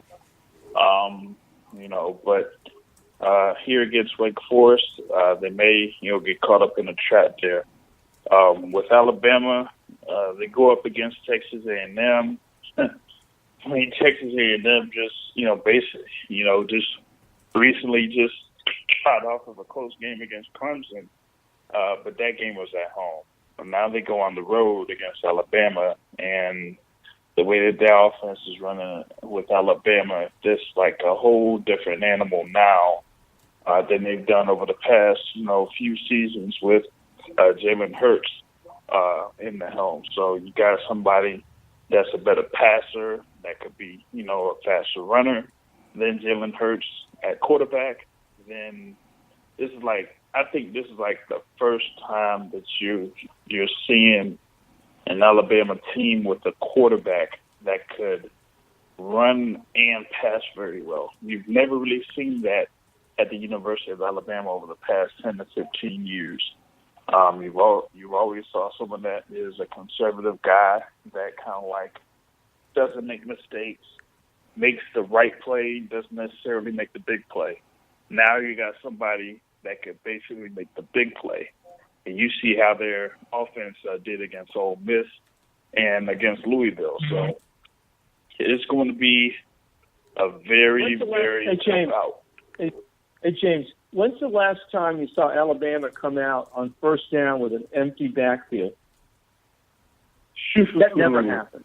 Speaker 7: But here against Wake Forest, they may, get caught up in a trap there. With Alabama, they go up against Texas A&M. Texas A&M just, basically, just recently just got off of a close game against Clemson, but that game was at home. But now they go on the road against Alabama, and the way that their offense is running with Alabama, just like a whole different animal now than they've done over the past, few seasons with Jalen Hurts in the helm. So you got somebody that's a better passer, that could be, a faster runner than Jalen Hurts at quarterback. Then I think this is like the first time that you're seeing an Alabama team with a quarterback that could run and pass very well. You've never really seen that at the University of Alabama over the past 10 to 15 years. You've always saw someone that is a conservative guy that kind of like doesn't make mistakes, makes the right play, doesn't necessarily make the big play. Now you got somebody that could basically make the big play. And you see how their offense did against Ole Miss and against Louisville. So it's going to be a very tough out.
Speaker 6: Hey, James, when's the last time you saw Alabama come out on first down with an empty backfield? That never happened.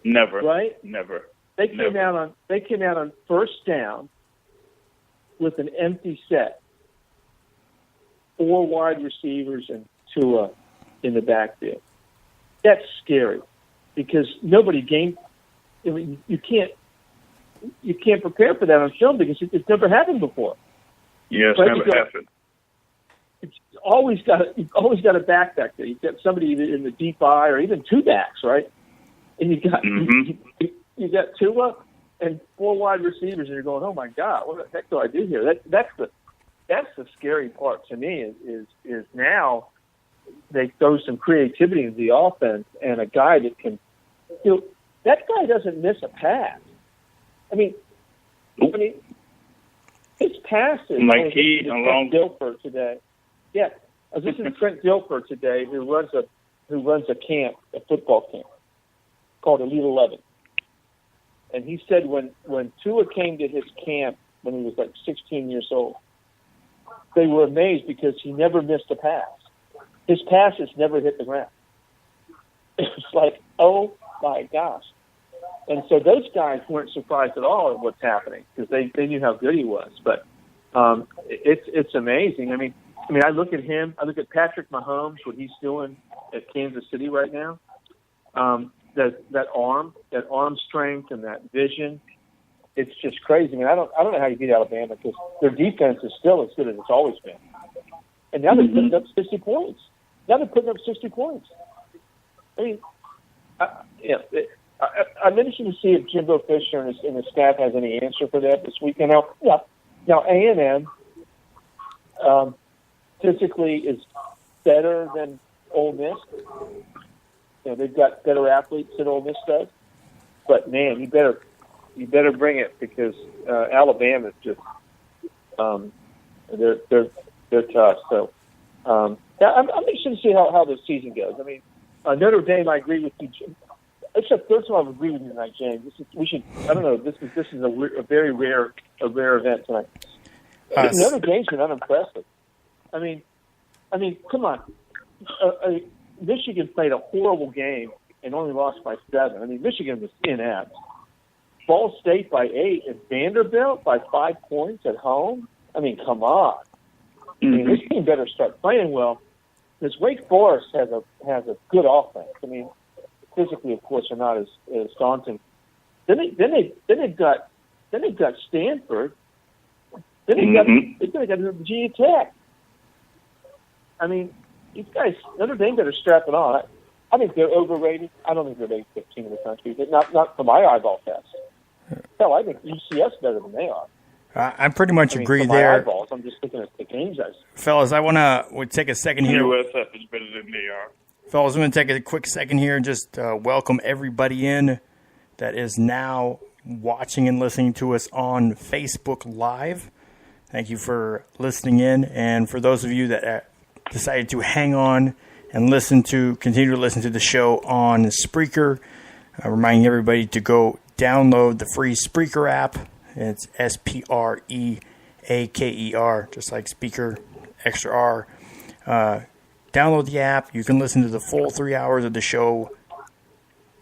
Speaker 7: Never.
Speaker 6: Right?
Speaker 7: Never.
Speaker 6: They came out on first down with an empty set. 4 wide receivers and Tua in the backfield. That's scary because nobody game. I mean, you can't prepare for that on film because it's never happened before.
Speaker 7: Yeah, it's never happened.
Speaker 6: You've always got a back there. You've got somebody either in the deep eye or even 2 backs, right? And you got Tua and 4 wide receivers, and you're going, oh my God, what the heck do I do here? That's the scary part to me is now they throw some creativity into the offense and a guy that can, that guy doesn't miss a pass. I mean, his passes.
Speaker 7: Like
Speaker 6: Trent Dilfer today. Yeah, this is Trent Dilfer today who runs a camp, a football camp called Elite 11. And he said when Tua came to his camp when he was like 16 years old, they were amazed because he never missed a pass. His passes never hit the ground. It's like, oh my gosh. And so those guys weren't surprised at all at what's happening because they knew how good he was. But it's amazing. I mean, I look at him. I look at Patrick Mahomes, what he's doing at Kansas City right now. That arm strength and that vision. It's just crazy. I mean, I don't know how you beat Alabama because their defense is still as good as it's always been. And now they're putting up 60 points. I mean, I'm interested to see if Jimbo Fisher and his staff has any answer for that this weekend. Now A&M physically is better than Ole Miss. They've got better athletes than Ole Miss does. But man, you better bring it because Alabama's just they're tough. So I'm interested to see how this season goes. I mean, Notre Dame, I agree with you. It's the first time I agree with you tonight, James. I don't know. This is a very rare event tonight. Notre Dame's been unimpressive. I mean, come on. Michigan played a horrible game and only lost by 7. I mean, Michigan was inept. Ball State by 8 and Vanderbilt by 5 points at home. I mean, come on. I mean, this team better start playing well because Wake Forest has a good offense. I mean, physically, of course, they're not as daunting. Then they've got Stanford. Then they've got Virginia Tech. I mean, these guys, Notre Dame better strap it on. I think they're overrated. I don't think they're ranked 15 in the country. Not for my eyeball test. Hell, I think UCS better than they are.
Speaker 5: I pretty much agree
Speaker 6: for
Speaker 5: there.
Speaker 6: my eyeballs, I'm just looking at the games.
Speaker 5: Fellas, I want to take a second here.
Speaker 7: USF is better than they are.
Speaker 5: Fellas, I'm going to take a quick second here and just welcome everybody in that is now watching and listening to us on Facebook Live. Thank you for listening in. And for those of you that decided to hang on and continue to listen to the show on Spreaker, reminding everybody to go download the free Spreaker app. It's Spreaker, just like speaker, extra R. Download the app. You can listen to the full 3 hours of the show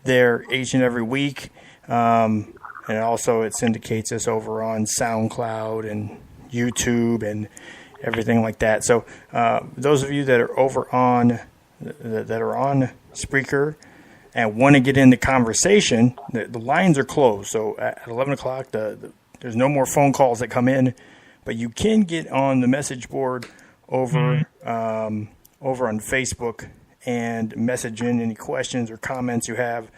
Speaker 5: there each and every week. And also it syndicates us over on SoundCloud and YouTube and everything like that. So those of you that are over on Spreaker and want to get in the conversation, the lines are closed. So at 11 o'clock, there's no more phone calls that come in, but you can get on the message board over on Facebook and message in any questions or comments you have.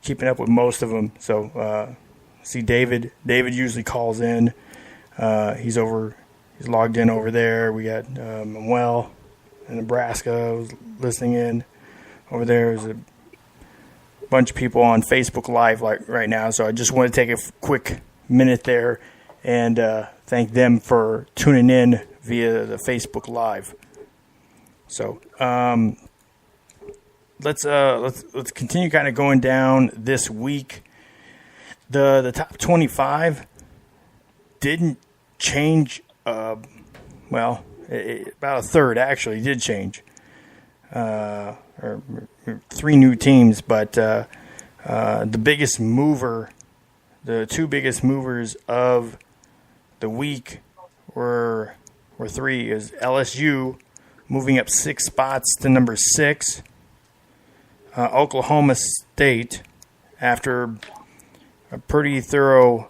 Speaker 5: Keeping up with most of them. So see David. David usually calls in. He's logged in over there. We got Manuel in Nebraska was listening in over there. There's a bunch of people on Facebook Live right now. So I just want to take a quick minute there and thank them for tuning in via the Facebook Live. So let's continue kind of going down this week. The top 25 didn't change. About a third actually did change. Or 3 new teams, but the biggest mover, the 2 biggest movers of the week were 3. Is LSU moving up 6 spots to number 6. Oklahoma State, after a pretty thorough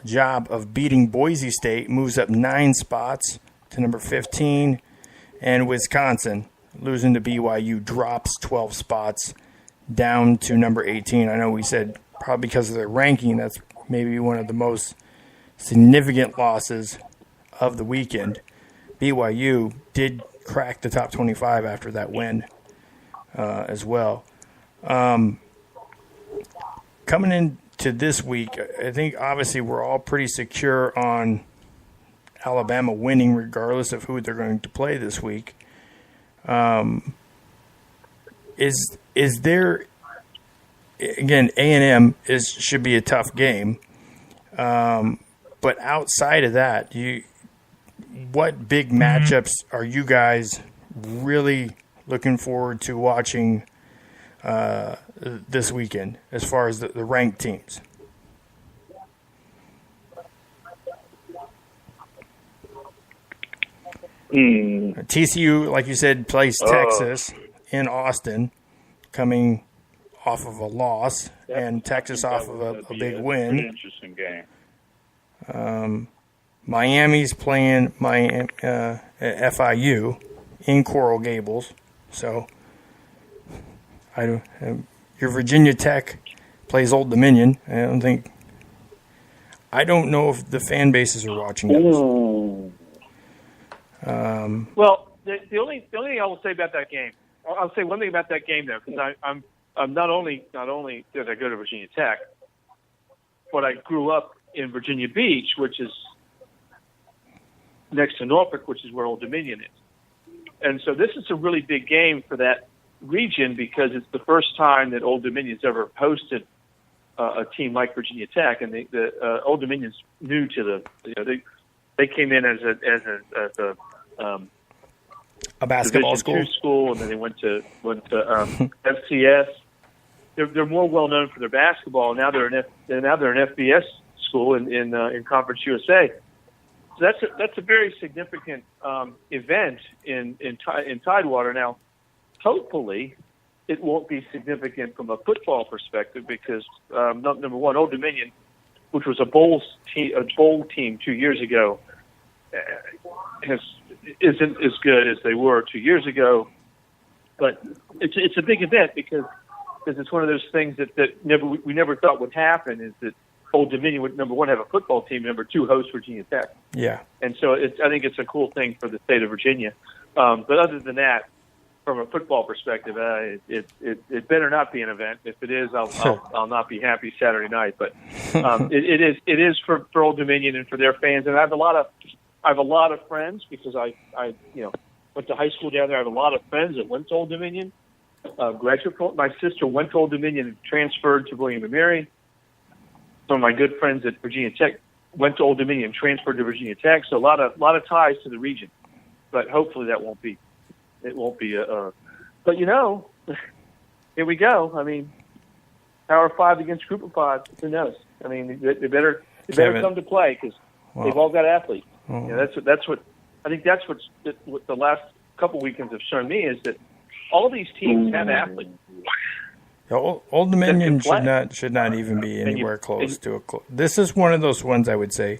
Speaker 5: job of beating Boise State, moves up 9 spots to number 15. And Wisconsin, losing to BYU, drops 12 spots down to number 18. I know we said probably because of their ranking, that's maybe one of the most significant losses of the weekend. BYU did crack the top 25 after that win as well. Coming into this week, I think obviously we're all pretty secure on Alabama winning regardless of who they're going to play this week. Is there, again, A&M should be a tough game, but outside of that, what big matchups are you guys really looking forward to watching this weekend as far as the ranked teams? TCU, like you said, plays Texas in Austin, coming off of a loss, and Texas off of a big win.
Speaker 7: Pretty interesting game.
Speaker 5: Miami's playing FIU in Coral Gables, so your Virginia Tech plays Old Dominion. I don't know if the fan bases are watching those.
Speaker 6: Well, the only thing I will say about that game, I'll say one thing about that game though, because I'm not only did I go to Virginia Tech, but I grew up in Virginia Beach, which is next to Norfolk, which is where Old Dominion is. And so this is a really big game for that region because it's the first time that Old Dominion's ever hosted a team like Virginia Tech, and the Old Dominion's new to they came in as a
Speaker 5: basketball
Speaker 6: Division school, and then they went to FCS. They're more well known for their basketball. Now they're an FBS school in Conference USA. So that's a very significant event in Tidewater. Now, hopefully, it won't be significant from a football perspective because number one, Old Dominion, which was a bowl team 2 years ago, isn't as good as they were 2 years ago. But it's a big event because it's one of those things that we never thought would happen. Is that Old Dominion would, number one, have a football team, number two, host Virginia Tech.
Speaker 5: Yeah.
Speaker 6: And so I think it's a cool thing for the state of Virginia. But other than that, from a football perspective, it better not be an event. If it is, I'll not be happy Saturday night. But it is for Old Dominion and for their fans. And I have a lot of friends because I went to high school down there. I have a lot of friends that went to Old Dominion. My sister went to Old Dominion and transferred to William & Mary. Some of my good friends at Virginia Tech went to Old Dominion and transferred to Virginia Tech. So a lot of ties to the region. But hopefully that won't be. It won't be but here we go. I mean, Power 5 against Group of 5. Who knows? I mean, they better come to play because they've all got athletes. That's what I think. That's what the last couple weekends have shown me is that all these teams have athletes.
Speaker 5: Old Dominion should not even be anywhere close to a. This is one of those ones I would say,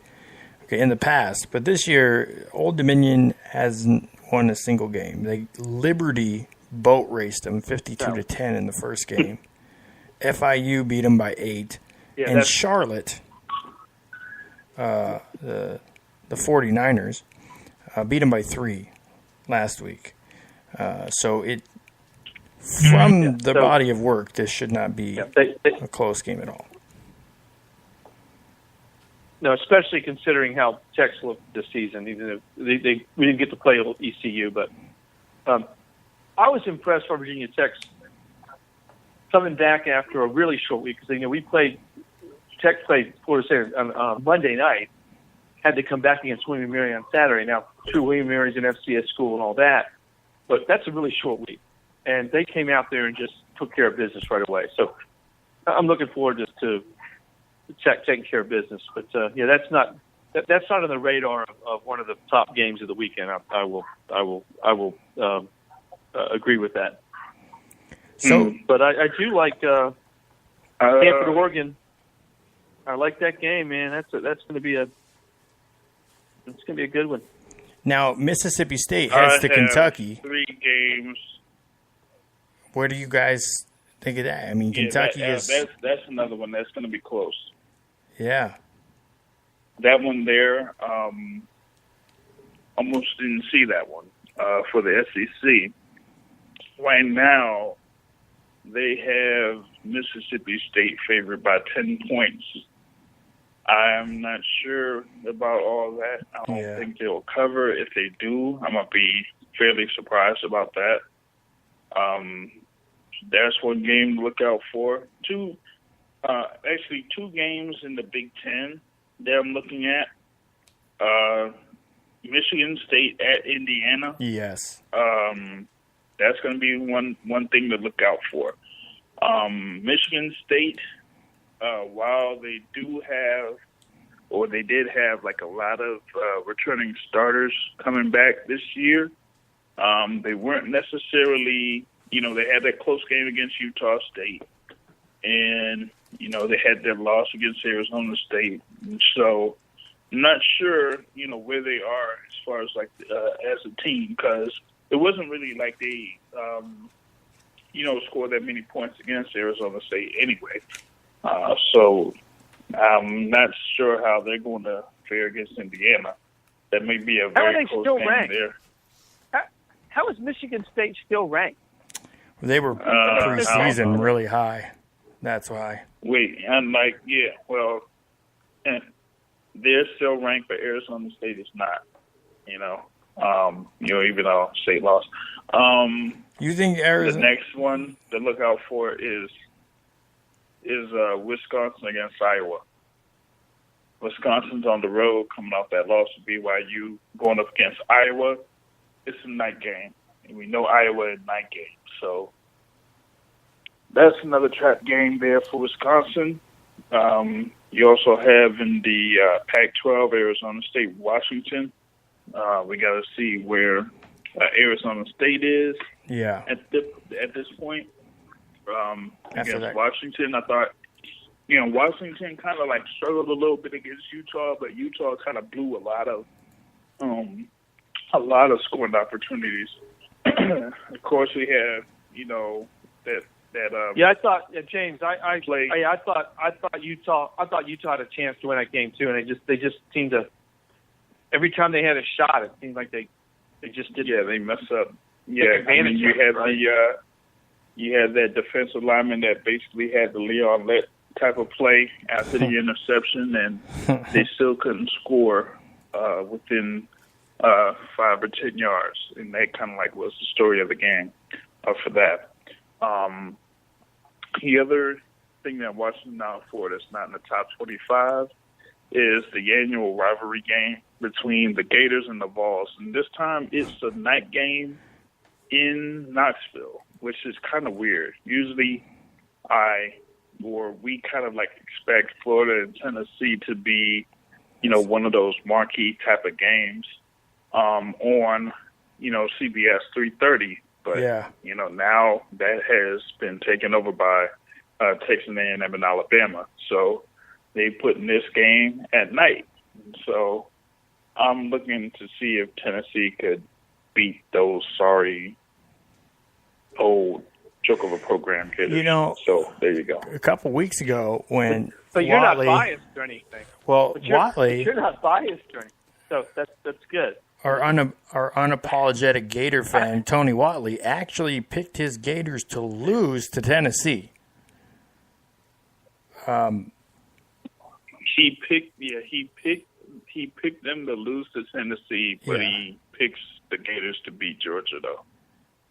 Speaker 5: okay, in the past, but this year Old Dominion hasn't won a single game. Liberty boat raced them 52-10 in the first game. FIU beat them by 8, and Charlotte, the 49ers, beat them by 3 last week. So from the body of work, this should not be a close game at all.
Speaker 6: No, especially considering how Tech's looked this season. Even if we didn't get to play ECU, but I was impressed by Virginia Tech's coming back after a really short week because Tech played Florida State on Monday night, had to come back against William & Mary on Saturday. Now, true, William & Mary's an FCS school and all that, but that's a really short week. And they came out there and just took care of business right away. So I'm looking forward just to Tech taking care of business. But, that's not on the radar of one of the top games of the weekend. I will agree with that.
Speaker 5: So,
Speaker 6: but I do like Tampa to Oregon. I like that game, man. That's going to be a good one.
Speaker 5: Now Mississippi State heads to Kentucky.
Speaker 7: 3 games.
Speaker 5: Where do you guys think of that? I mean, Kentucky is
Speaker 7: that's another one that's going to be close.
Speaker 5: Yeah.
Speaker 7: That one there, almost didn't see that one for the SEC. Right now, they have Mississippi State favored by 10 points. I'm not sure about all that. I don't think they'll cover. If they do, I'm going to be fairly surprised about that. That's one game to look out for. 2 games in the Big Ten that I'm looking at. Michigan State at Indiana.
Speaker 5: Yes.
Speaker 7: That's going to be one thing to look out for. Michigan State, while they did have like a lot of returning starters coming back this year, they weren't necessarily, they had that close game against Utah State, and they had their loss against Arizona State. So I'm not sure, where they are as far as as a team, because it wasn't really like they, scored that many points against Arizona State anyway. So I'm not sure how they're going to fare against Indiana. That may be a very close game
Speaker 6: ranked?
Speaker 7: there.
Speaker 6: How is Michigan State still ranked?
Speaker 5: They were preseason really high. That's why.
Speaker 7: They're still ranked, but Arizona State is not. Even though State lost.
Speaker 5: You think Arizona?
Speaker 7: The next one to look out for is Wisconsin against Iowa. Wisconsin's on the road coming off that loss to BYU, going up against Iowa. It's a night game, and we know Iowa in night games. So that's another trap game there for Wisconsin. You also have in the Pac-12 Arizona State, Washington. We got to see where Arizona State is.
Speaker 5: Yeah.
Speaker 7: At this point, against Washington, I thought, Washington kind of struggled a little bit against Utah, but Utah kind of blew a lot of scoring opportunities. Of course, we have that.
Speaker 6: I thought James. I thought Utah had a chance to win that game too, and they just seemed to. Every time they had a shot, it seemed like they just did.
Speaker 7: Yeah, they mess up Yeah, I mean, you had that defensive lineman that basically had the Leon Lett type of play after the interception, and they still couldn't score within 5 or 10 yards, and that kind of like was the story of the game for that. The other thing that I'm watching now for that's not in the top 25 is the annual rivalry game between the Gators and the Vols, and this time it's a night game in Knoxville, which is kind of weird. Usually we kind of like expect Florida and Tennessee to be, one of those marquee type of games on, CBS 3:30. But, now that has been taken over by Texas A&M and Alabama. So they put in this game at night. So I'm looking to see if Tennessee could beat those sorry old joke of a program kids. So there you go.
Speaker 5: A couple weeks ago when
Speaker 6: But you're not biased or anything.
Speaker 5: Well,
Speaker 6: Watley... You're not biased or anything. So that's good.
Speaker 5: Our unapologetic Gator fan, Tony Watley, actually picked his Gators to lose to Tennessee.
Speaker 7: He picked them to lose to Tennessee, but he picks the Gators to beat Georgia, though.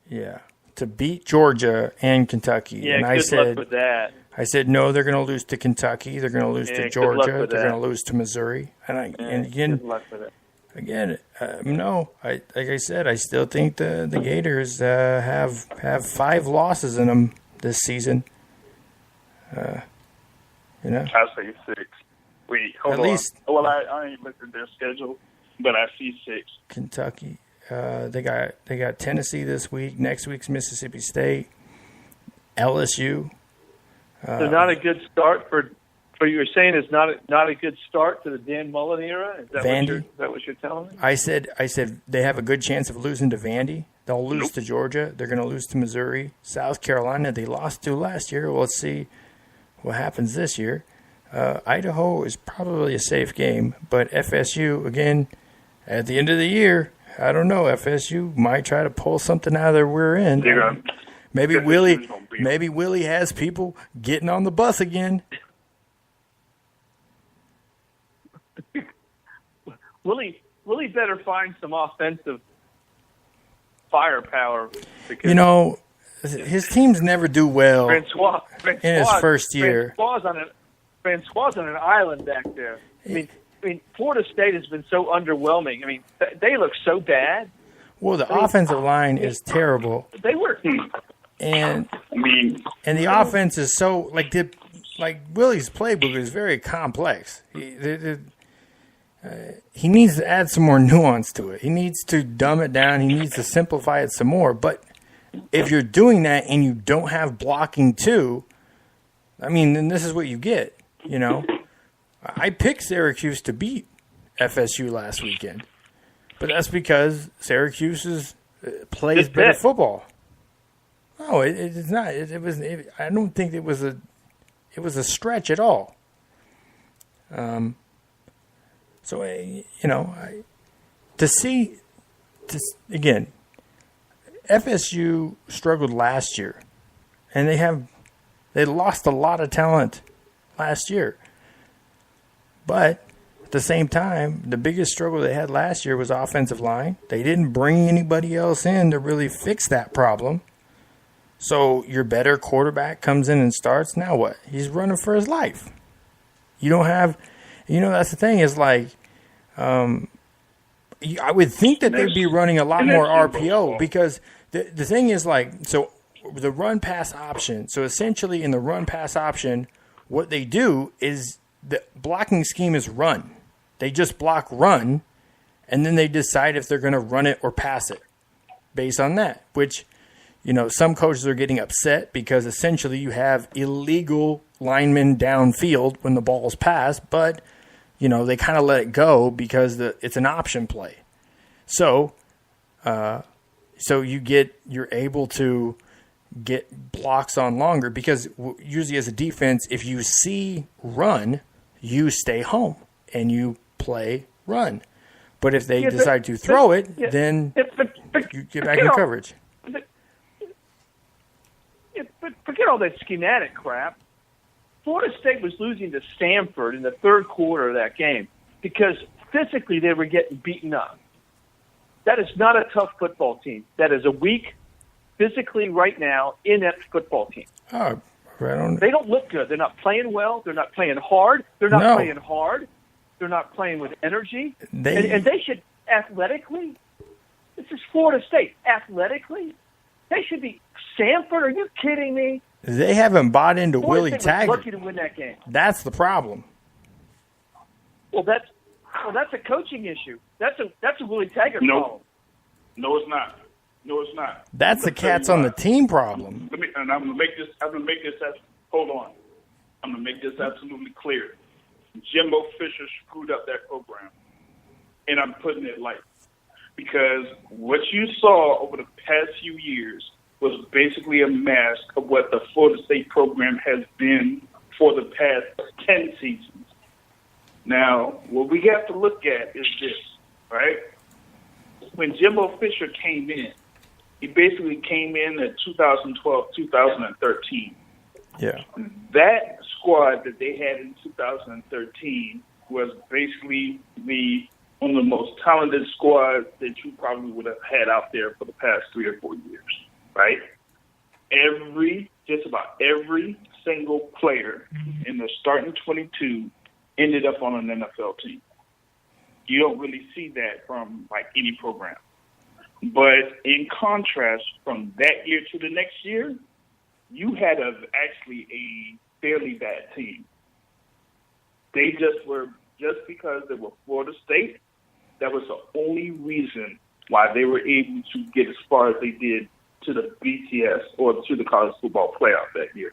Speaker 5: Yeah, to beat Georgia and Kentucky.
Speaker 6: Yeah,
Speaker 5: and
Speaker 6: good luck with that.
Speaker 5: I said, no, they're going to lose to Kentucky. They're going to lose to Georgia. They're going to lose to Missouri. And again,
Speaker 6: good luck with it.
Speaker 5: Again, no. Like I said, I still think the Gators have 5 losses in them this season.
Speaker 7: I say 6. Wait, hold on.
Speaker 5: Least,
Speaker 7: well, I ain't looked at their schedule, but I see 6.
Speaker 5: Kentucky. They got Tennessee this week. Next week's Mississippi State. LSU.
Speaker 6: So not a good start for you were saying it's not a good start to the Dan Mullen era? Is that what you're telling me?
Speaker 5: I said they have a good chance of losing to Vandy. They'll lose to Georgia. They're going to lose to Missouri. South Carolina, they lost to last year. Well, let's see what happens this year. Idaho is probably a safe game, but FSU, again, at the end of the year, I don't know. FSU might try to pull something out of their rear end. Maybe Willie has people getting on the bus again.
Speaker 6: Willie better find some offensive firepower.
Speaker 5: His teams never do well
Speaker 6: Francois
Speaker 5: in his first year.
Speaker 6: Francois on an island back there. I mean, Florida State has been so underwhelming. I mean, they look so bad.
Speaker 5: Well, the offensive line is terrible.
Speaker 6: They were,
Speaker 5: and the offense is so like Willie's playbook is very complex. He needs to add some more nuance to it. He needs to dumb it down. He needs to simplify it some more. But if you're doing that and you don't have blocking too, then this is what you get. I picked Syracuse to beat FSU last weekend, but that's because Syracuse plays better football. No, it's not. I don't think it was a stretch at all. So, again, FSU struggled last year, and they lost a lot of talent last year. But at the same time, the biggest struggle they had last year was offensive line. They didn't bring anybody else in to really fix that problem. So your better quarterback comes in and starts. Now what? He's running for his life. You don't have... that's the thing is I would think that they'd be running a lot more RPO because the thing is so the run pass option. So essentially in the run pass option, what they do is the blocking scheme is run. They just block run, and then they decide if they're going to run it or pass it based on that, which, some coaches are getting upset because essentially you have illegal linemen downfield when the ball's passed, but they kind of let it go because it's an option play. So you're able to get blocks on longer because usually as a defense, if you see run, you stay home and you play run. But if they decide to throw it, then you get back in coverage.
Speaker 6: forget all that schematic crap. Florida State was losing to Stanford in the third quarter of that game because physically they were getting beaten up. That is not a tough football team. That is a weak, physically right now, inept football team.
Speaker 5: Oh,
Speaker 6: They don't look good. They're not playing well. They're not playing hard. They're not playing hard. They're not playing with energy. And they should, athletically, this is Florida State. Athletically, they should be Stanford. Are you kidding me?
Speaker 5: They haven't bought into Willie Taggart.
Speaker 6: Lucky to win that game.
Speaker 5: That's the problem.
Speaker 6: Well, that's a coaching issue. That's a Willie Taggart problem.
Speaker 7: No, it's not. No, it's not.
Speaker 5: That's the cats on the team problem.
Speaker 7: I'm gonna make this. Hold on. I'm gonna make this absolutely clear. Jimbo Fisher screwed up that program, and I'm putting it light because what you saw over the past few years was basically a mask of what the Florida State program has been for the past 10 seasons. Now, what we have to look at is this, right? When Jimbo Fisher came in, he basically came in at 2012, 2013.
Speaker 5: Yeah.
Speaker 7: That squad that they had in 2013 was basically one of the most talented squads that you probably would have had out there for the past 3 or 4 years, right? Just about every single player in the starting 22 ended up on an NFL team. You don't really see that from like any program. But in contrast, from that year to the next year, you had actually a fairly bad team. They just because they were Florida State, that was the only reason why they were able to get as far as they did to the BCS or to the college football playoff that year.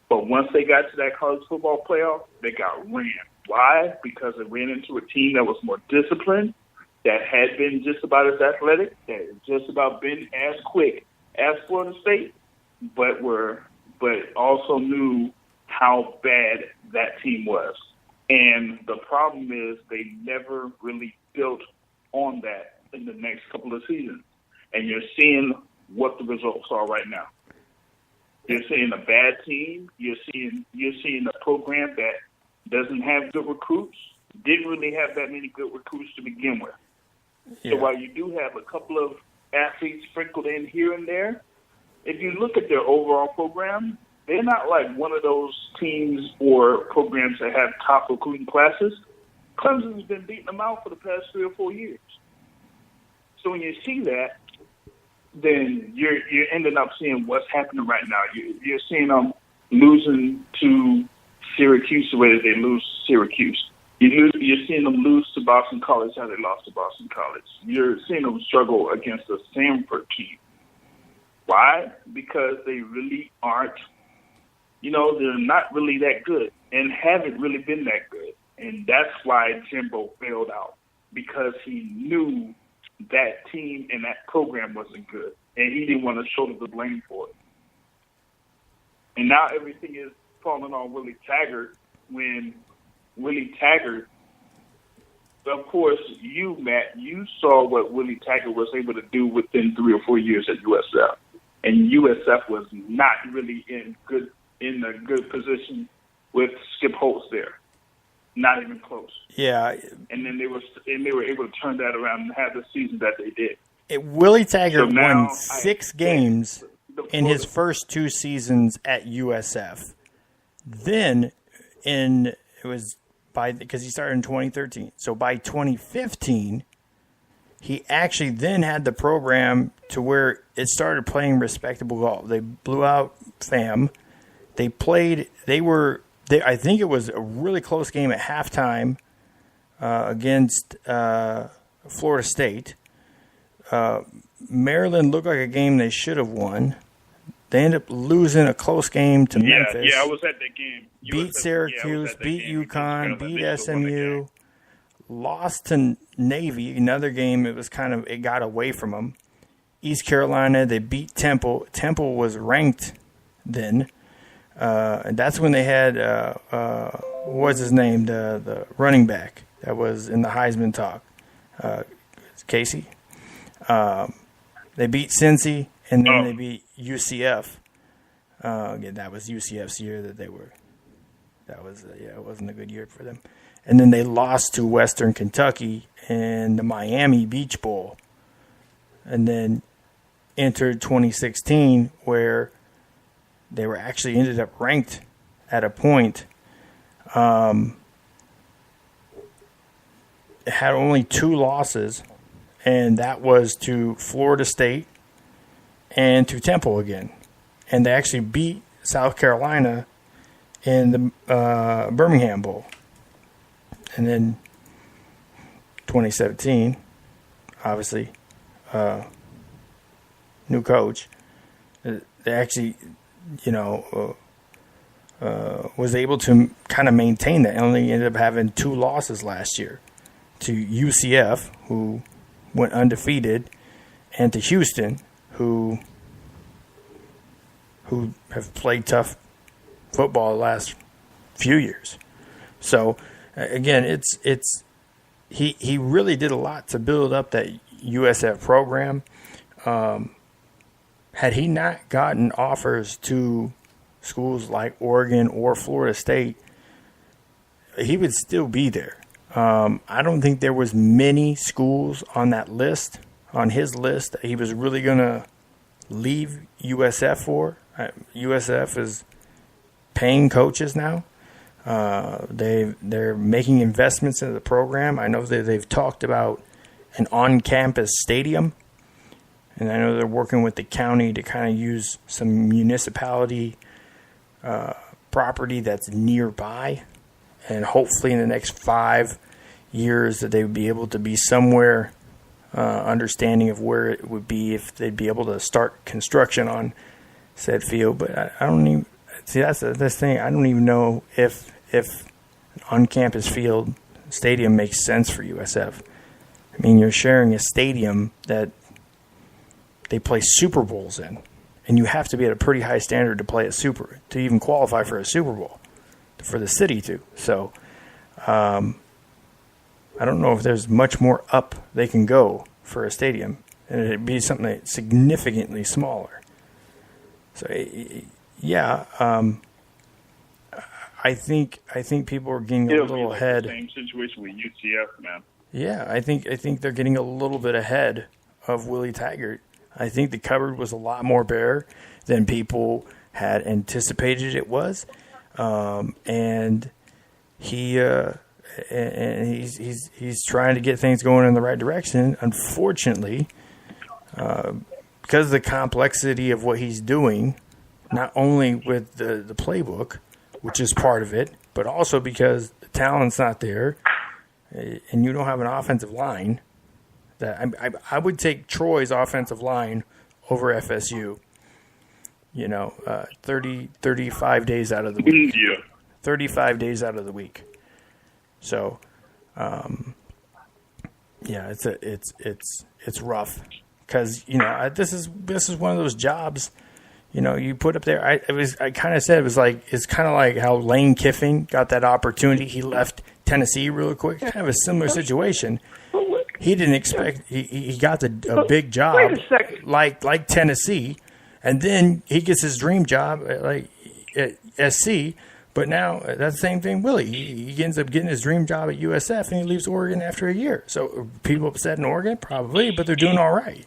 Speaker 7: But once they got to that college football playoff, they got ran. Why? Because they ran into a team that was more disciplined, that had been just about as athletic, that had just about been as quick as Florida State, but also knew how bad that team was. And the problem is they never really built on that in the next couple of seasons. And you're seeing what the results are right now. You're seeing a bad team. You're seeing a program that doesn't have good recruits, didn't really have that many good recruits to begin with. Yeah. So while you do have a couple of athletes sprinkled in here and there, if you look at their overall program, they're not like one of those teams or programs that have top recruiting classes. Clemson's been beating them out for the past 3 or 4 years. So when you see that, then you're ending up seeing what's happening right now. You're seeing them losing to Syracuse the way that they lose to Syracuse. You're seeing them lose to Boston College how they lost to Boston College. You're seeing them struggle against a Stanford team. Why? Because they really aren't, they're not really that good and haven't really been that good. And that's why Jimbo failed out, because he knew that team and that program wasn't good, and he didn't want to shoulder the blame for it. And now everything is falling on Willie Taggart when Willie Taggart, of course, Matt, you saw what Willie Taggart was able to do within 3 or 4 years at USF. And USF was not really in a good position with Skip Holtz there. Not even close.
Speaker 5: Yeah.
Speaker 7: And then they were able to turn that around and have the season that they did.
Speaker 5: Willie Taggart won 6 games in his first 2 seasons at USF. Then because he started in 2013. So by 2015, he actually then had the program to where it started playing respectable golf. They blew out FAM. I think it was a really close game at halftime against Florida State. Maryland looked like a game they should have won. They ended up losing a close game to Memphis.
Speaker 7: Yeah, I was at that game.
Speaker 5: Beat Syracuse, beat UConn, beat SMU, lost to Navy, another game it got away from them. East Carolina, they beat Temple. Temple was ranked then. And that's when they had, what was his name, the running back that was in the Heisman talk, Casey. They beat Cincy, and then they beat UCF. Again, that was UCF's year that they were. That was it wasn't a good year for them. And then they lost to Western Kentucky in the Miami Beach Bowl, and then entered 2016 where they were actually ended up ranked at a point. It had only 2 losses, and that was to Florida State and to Temple again. And they actually beat South Carolina in the Birmingham Bowl. And then 2017, obviously, new coach. They actually, was able to kind of maintain that. Only ended up having 2 losses last year to UCF, who went undefeated, and to Houston, who have played tough football the last few years. So again, he really did a lot to build up that USF program. Had he not gotten offers to schools like Oregon or Florida State, he would still be there. I don't think there was many schools on that list, on his list, that he was really going to leave USF for. USF is paying coaches now. They're making investments into the program. I know that they've talked about an on-campus stadium, and I know they're working with the county to kind of use some municipality property that's nearby, and hopefully in the next 5 years that they would be able to be somewhere understanding of where it would be if they'd be able to start construction on said field. But I don't even see that's the thing. I don't even know if an on-campus field stadium makes sense for USF. I mean, you're sharing a stadium that they play Super Bowls in, and you have to be at a pretty high standard to even qualify for a Super Bowl, for the city to. So, I don't know if there's much more up they can go for a stadium, and it'd be something that's significantly smaller. So, yeah, I think people are getting a little ahead.
Speaker 7: Same situation with UCF, man.
Speaker 5: Yeah, I think they're getting a little bit ahead of Willie Taggart. I think the cupboard was a lot more bare than people had anticipated it was, and he's trying to get things going in the right direction. Unfortunately, because of the complexity of what he's doing, not only with the playbook, which is part of it, but also because the talent's not there, and you don't have an offensive line. That I would take Troy's offensive line over FSU. 35 days out of the week.
Speaker 7: Yeah.
Speaker 5: 35 days out of the week. So, yeah, it's rough because this is one of those jobs. You put up there. I kind of said it's kind of like how Lane Kiffin got that opportunity. He left Tennessee real quick. Kind of a similar situation. He didn't expect he got a big job like Tennessee, and then he gets his dream job like at SC. But now that's the same thing. Willie he ends up getting his dream job at USF, and he leaves Oregon after a year. So are people upset in Oregon? Probably, but they're doing all right.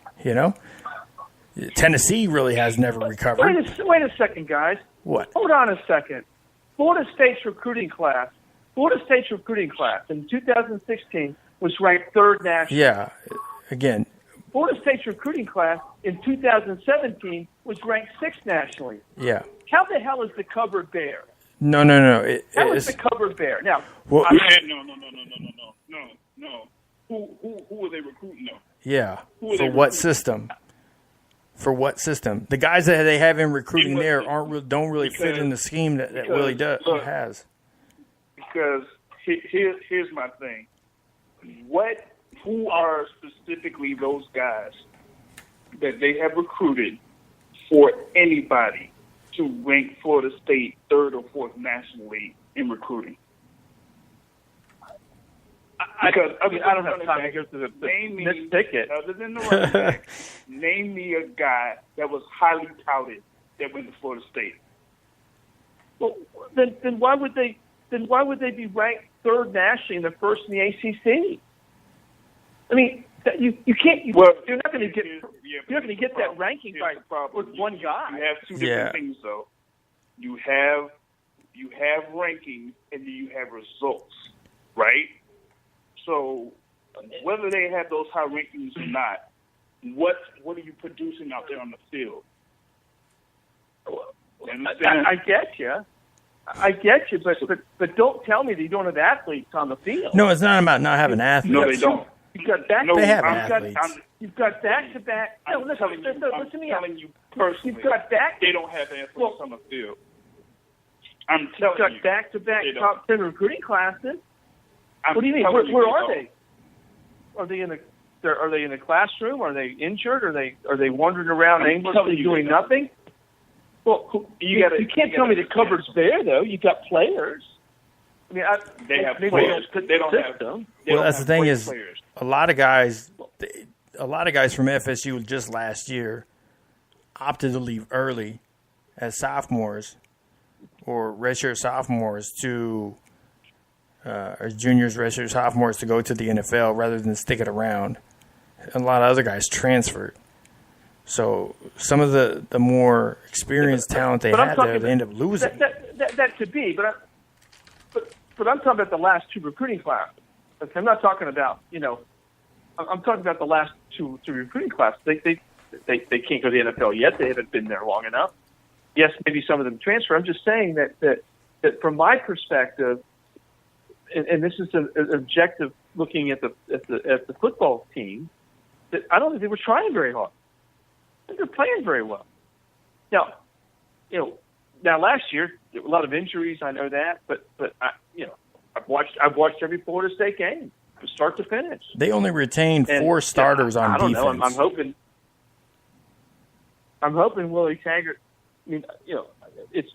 Speaker 5: Tennessee really has never recovered.
Speaker 6: Wait a second, guys.
Speaker 5: What?
Speaker 6: Hold on a second. Florida State's recruiting class in 2016 was ranked 3rd nationally.
Speaker 5: Yeah, again.
Speaker 6: Florida State's recruiting class in 2017 was ranked 6th nationally.
Speaker 7: Yeah.
Speaker 6: How the hell is the cupboard bare?
Speaker 5: No.
Speaker 6: How is the cupboard bare? Now,
Speaker 7: No. Who were they recruiting though?
Speaker 5: Yeah. For what system? The guys that they have in recruiting there don't really fit in the scheme that Willie has.
Speaker 7: Because here's my thing. Who are specifically those guys that they have recruited for anybody to rank Florida State 3rd or 4th nationally in recruiting? Because
Speaker 6: I don't have time to go through the ticket.
Speaker 7: Other than the running back, name me a guy that was highly touted that went to Florida State.
Speaker 6: Well, then why would they? Then why would they be ranked third nationally and the first in the ACC? I mean, you can't. You're not going to get. You're not going to get that ranking by with one guy.
Speaker 7: You have two different things, though. You have rankings and then you have results, right? So whether they have those high rankings or not, what are you producing out there on the field?
Speaker 6: I get you. But don't tell me that you don't have athletes on the field.
Speaker 5: No, it's not about not having athletes.
Speaker 7: No, they don't.
Speaker 6: You've got
Speaker 5: they have athletes.
Speaker 6: You've got back-to-back. No, listen to me.
Speaker 7: I'm telling you personally.
Speaker 6: You've got back.
Speaker 7: They don't have athletes on the field. I'm telling you.
Speaker 6: You've got back-to-back top 10 recruiting classes. What do you mean?
Speaker 7: Where
Speaker 6: are they? Are they in the classroom? Are they injured? Are they wandering around aimlessly doing nothing? Well, you can't tell me the cupboard's bare though. You got players. I mean,
Speaker 7: they have players. They don't have them.
Speaker 5: Well, that's the thing is, a lot of guys from FSU just last year opted to leave early as sophomores or redshirt sophomores or juniors, redshirt sophomores to go to the NFL rather than stick it around. A lot of other guys transferred. So some of the more experienced talent they had there, they end up losing.
Speaker 6: That could be, but I'm talking about the last two recruiting classes. I'm not talking about, I'm talking about the last two recruiting classes. They can't go to the NFL yet. They haven't been there long enough. Yes, maybe some of them transfer. I'm just saying that from my perspective, and this is an objective looking at the football team, that I don't think they were trying very hard. I think they're playing very well. Now, last year there were a lot of injuries. I know that, but I've watched every Florida State game from start to finish.
Speaker 5: They only retained 4 starters on defense.
Speaker 6: I don't know. I'm hoping Willie Taggart. I mean, it's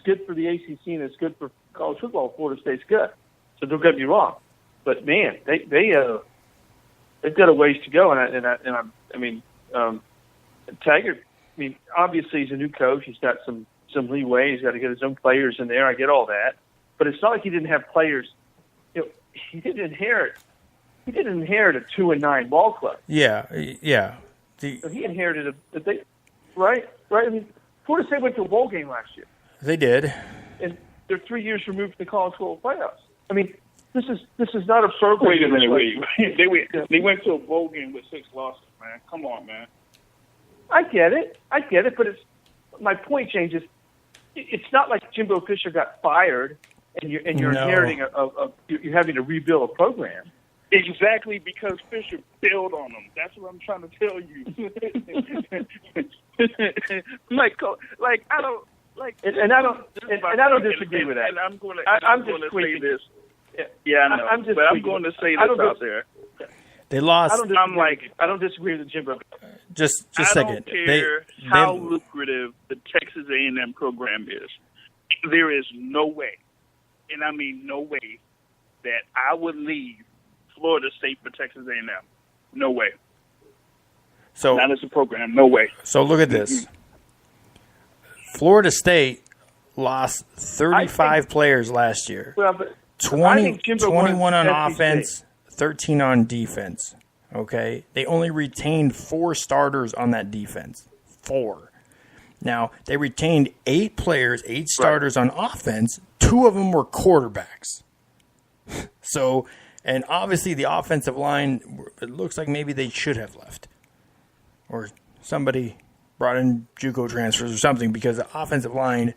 Speaker 6: good for the ACC and it's good for college football. Florida State's good, so don't get me wrong. But man, they've got a ways to go, and Taggart. I mean, obviously he's a new coach. He's got some leeway. He's got to get his own players in there. I get all that, but it's not like he didn't have players. He didn't inherit a 2-9 ball club.
Speaker 5: Yeah.
Speaker 6: So he inherited right. I mean, Florida State went to a bowl game last year.
Speaker 5: They did,
Speaker 6: and they're 3 years removed from the college football playoffs. I mean, this is not absurd.
Speaker 7: Wait a minute. They went to a bowl game with 6 losses, man. Come on, man.
Speaker 6: I get it, but my point changes. It's not like Jimbo Fisher got fired and you're inheriting you're having to rebuild a program.
Speaker 7: Exactly, because Fisher bailed on them. That's what I'm trying to tell you.
Speaker 6: I don't disagree with that.
Speaker 7: And I'm going to say this. Yeah, I know. But I'm going to say this out there.
Speaker 5: They lost.
Speaker 6: I don't disagree with Jimbo.
Speaker 5: Just a second.
Speaker 7: I don't care how lucrative the Texas A&M program is. There is no way, and I mean no way, that I would leave Florida State for Texas A&M. No way.
Speaker 5: So
Speaker 7: not as a program. No way.
Speaker 5: So look at this. Florida State lost 35 players last year.
Speaker 6: Well, but
Speaker 5: 21 on offense, 13 on defense. Okay? They only retained 4 starters on that defense. 4. Now, they retained 8 players, 8 starters on offense. 2 of them were quarterbacks. So, and obviously the offensive line, it looks like maybe they should have left. Or somebody brought in JUCO transfers or something, because the offensive line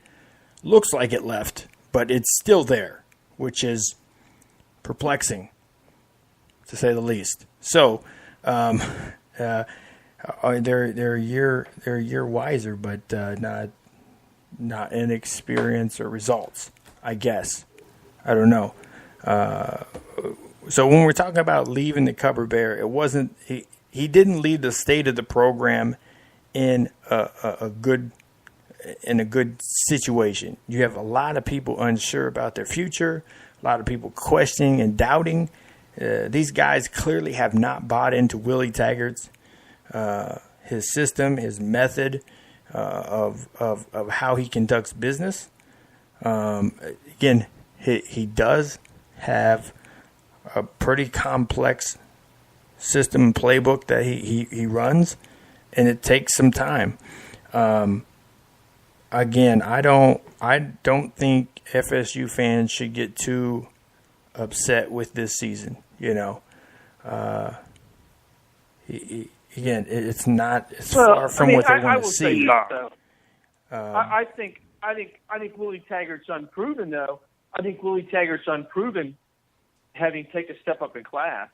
Speaker 5: looks like it left, but it's still there, which is perplexing, to say the least. So, they're a year wiser, but not in experience or results, I guess. I don't know. So when we're talking about leaving the cupboard bare, it wasn't he didn't leave the state of the program in a good situation. You have a lot of people unsure about their future, a lot of people questioning and doubting. These guys clearly have not bought into Willie Taggart's his system, his method, of how he conducts business. Again, he does have a pretty complex system and playbook that he runs, and it takes some time. Again, I don't think FSU fans should get too upset with this season. Again, it's not. It's far from what they want to see.
Speaker 6: I think Willie Taggart's unproven, though. I think Willie Taggart's unproven, having taken a step up in class.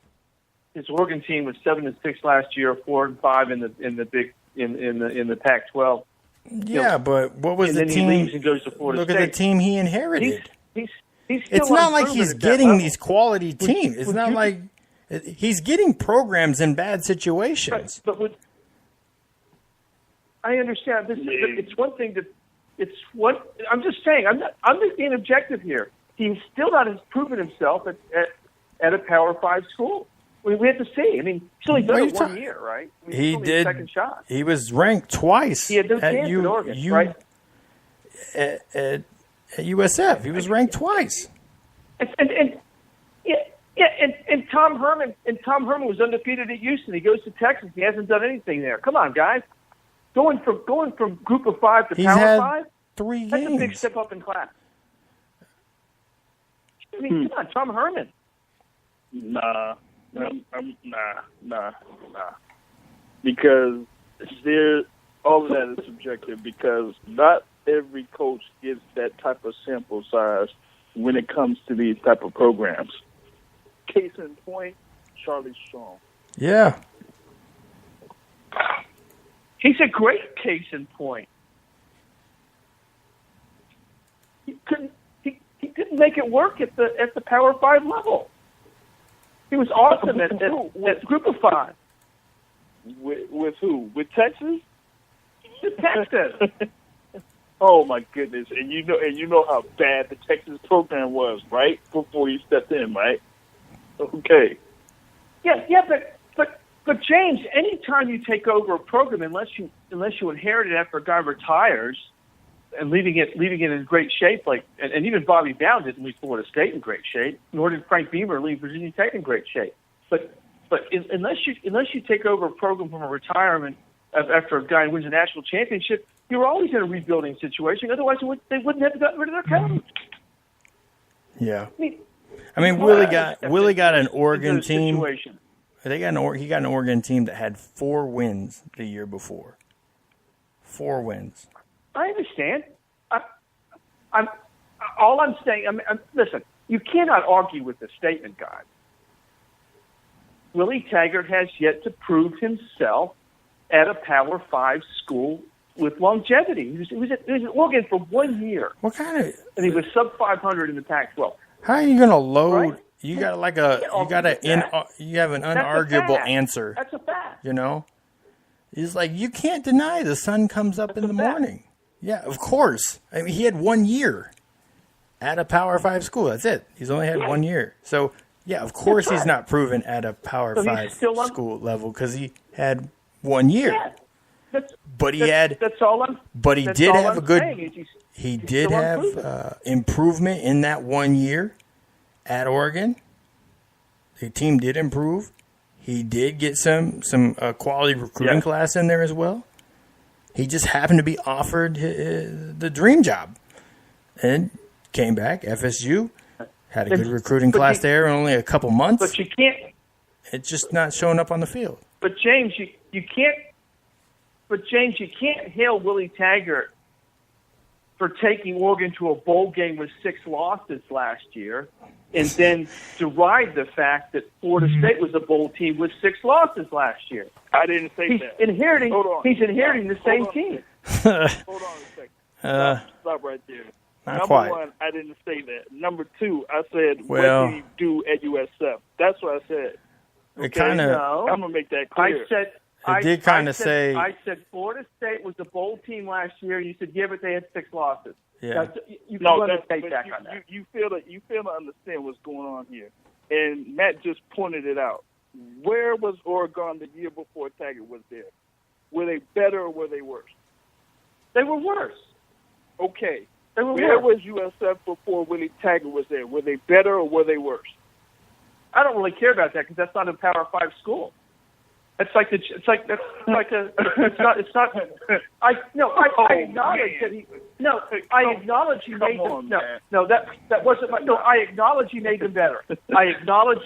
Speaker 6: His Oregon team was 7-6 last year, 4-5 in the Pac-12.
Speaker 5: Yeah, but what was the team?
Speaker 6: He leaves and goes to Florida
Speaker 5: Look
Speaker 6: State.
Speaker 5: at the team he inherited.
Speaker 6: He's
Speaker 5: It's not like he's getting these quality teams. It's not like he's getting programs in bad situations.
Speaker 6: Right, but I understand this. It's one thing to. It's what I'm just saying. I'm just being objective here. He's still not has proven himself at a Power 5 school. We have to see. I mean, he's only done it 1 year, right? I mean,
Speaker 5: he did.
Speaker 6: Second shot.
Speaker 5: He was ranked twice.
Speaker 6: He had no chance at Oregon, right?
Speaker 5: At USF, he was ranked twice.
Speaker 6: And Tom Herman was undefeated at Houston. He goes to Texas. He hasn't done anything there. Come on, guys. Going from Group of 5 to Power 5.
Speaker 5: 3 games.
Speaker 6: That's a big step up in class. I mean, come on, Tom Herman.
Speaker 7: Nah. Because all of that is subjective. Because not every coach gives that type of sample size when it comes to these type of programs. Case in point, Charlie Strong.
Speaker 5: Yeah.
Speaker 6: He's a great case in point. He didn't make it work at the Power 5 level. He was awesome at Group of 5.
Speaker 7: With who? With Texas?
Speaker 6: With Texas.
Speaker 7: Oh my goodness! And you know how bad the Texas program was, right? Before you stepped in, right? Okay.
Speaker 6: Yeah, but James, anytime you take over a program, unless you inherit it after a guy retires, and leaving it in great shape, and even Bobby Bowden didn't leave Florida State in great shape, nor did Frank Beamer leave Virginia Tech in great shape. But unless you take over a program from a retirement after a guy wins a national championship, you're always in a rebuilding situation. Otherwise, they wouldn't have gotten rid of their coach.
Speaker 5: Yeah. I mean, Willie got an Oregon team.
Speaker 6: Situation.
Speaker 5: He got an Oregon team that had 4 wins the year before. 4 wins.
Speaker 6: I understand. All I'm saying, listen, you cannot argue with the statement, guys. Willie Taggart has yet to prove himself at a Power 5 school with longevity. He was at Oregon for 1 year.
Speaker 5: What kind of?
Speaker 6: And he was sub 500 in the Pac-12.
Speaker 5: How are you going to load?
Speaker 6: Right?
Speaker 5: You got you have an unarguable answer.
Speaker 6: That's a fact.
Speaker 5: You know, it's like you can't deny the sun comes up in the morning. Yeah, of course. I mean, he had 1 year at a Power 5 school. That's it. He's only had 1 year. So, yeah, of course he's not proven at a Power 5 school level because he had 1 year.
Speaker 6: Yeah.
Speaker 5: That's all I'm. But he did have a good. He did have improvement in that 1 year at Oregon. The team did improve. He did get some quality recruiting class in there as well. He just happened to be offered the dream job and came back. FSU had a good recruiting class there in only a couple months.
Speaker 6: But you can't.
Speaker 5: It's just not showing up on the field.
Speaker 6: But James, you can't. But James, you can't hail Willie Taggart for taking Oregon to a bowl game with 6 losses last year, and then deride the fact that Florida State was a bowl team with 6 losses last year.
Speaker 7: I didn't say that.
Speaker 6: He's inheriting the same team.
Speaker 7: Hold on a second. Stop right there. Number
Speaker 5: quite.
Speaker 7: 1, I didn't say that. Number 2, I said, what
Speaker 5: well,
Speaker 7: did he do at USF? That's what I said. Okay?
Speaker 5: It kind of.
Speaker 6: No.
Speaker 7: I'm going to make that clear.
Speaker 6: I said Florida State was a bowl team last year. You said, yeah, but they had 6 losses.
Speaker 5: Yeah.
Speaker 6: You take back on that.
Speaker 7: You fail to understand what's going on here. And Matt just pointed it out. Where was Oregon the year before Taggart was there? Were they better or were they worse?
Speaker 6: They were worse.
Speaker 7: Okay.
Speaker 6: They were
Speaker 7: Where
Speaker 6: worse.
Speaker 7: was USF before Willie Taggart was there? Were they better or were they worse?
Speaker 6: I don't really care about that because that's not a Power 5 school. It's not. I acknowledge that he. No, I acknowledge he made them. No, that wasn't my. No, I acknowledge he made them better. I acknowledge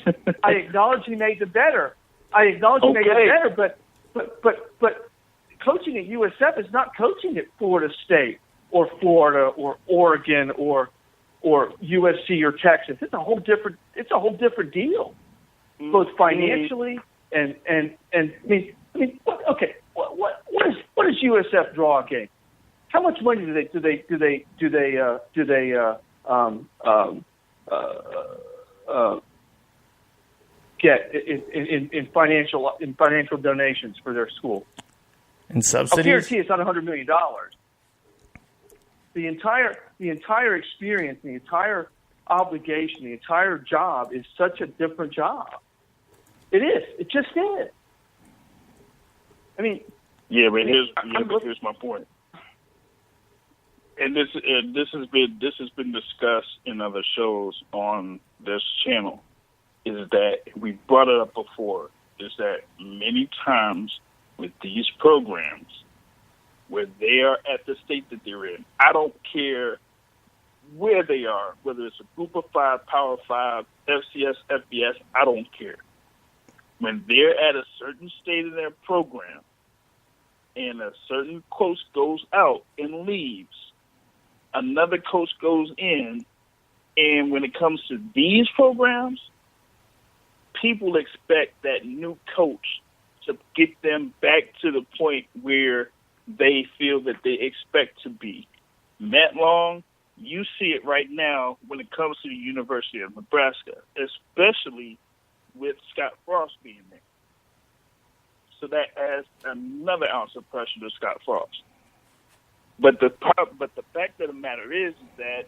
Speaker 6: he made them better. I acknowledge he made them better. But coaching at USF is not coaching at Florida State or Florida or Oregon or USC or Texas. It's a whole different deal, both financially and I mean, okay. What does USF draw a game? How much money do they get in financial donations for their school?
Speaker 5: And subsidies?
Speaker 6: I guarantee it's not $100 million. The entire experience, the entire obligation, the entire job is such a different job. It is. It just is. I mean,
Speaker 7: but here's my point. And this has been discussed in other shows on this channel. Is that we brought it up before? Is that many times with these programs, where they are at the state that they're in, I don't care where they are, whether it's a Group of 5, Power 5, FCS, FBS, I don't care. When they're at a certain state in their program and a certain coach goes out and leaves, another coach goes in, and when it comes to these programs, people expect that new coach to get them back to the point where they feel that they expect to be. Matt Long, you see it right now when it comes to the University of Nebraska, especially with Scott Frost being there. So that adds another ounce of pressure to Scott Frost. But the fact of the matter is that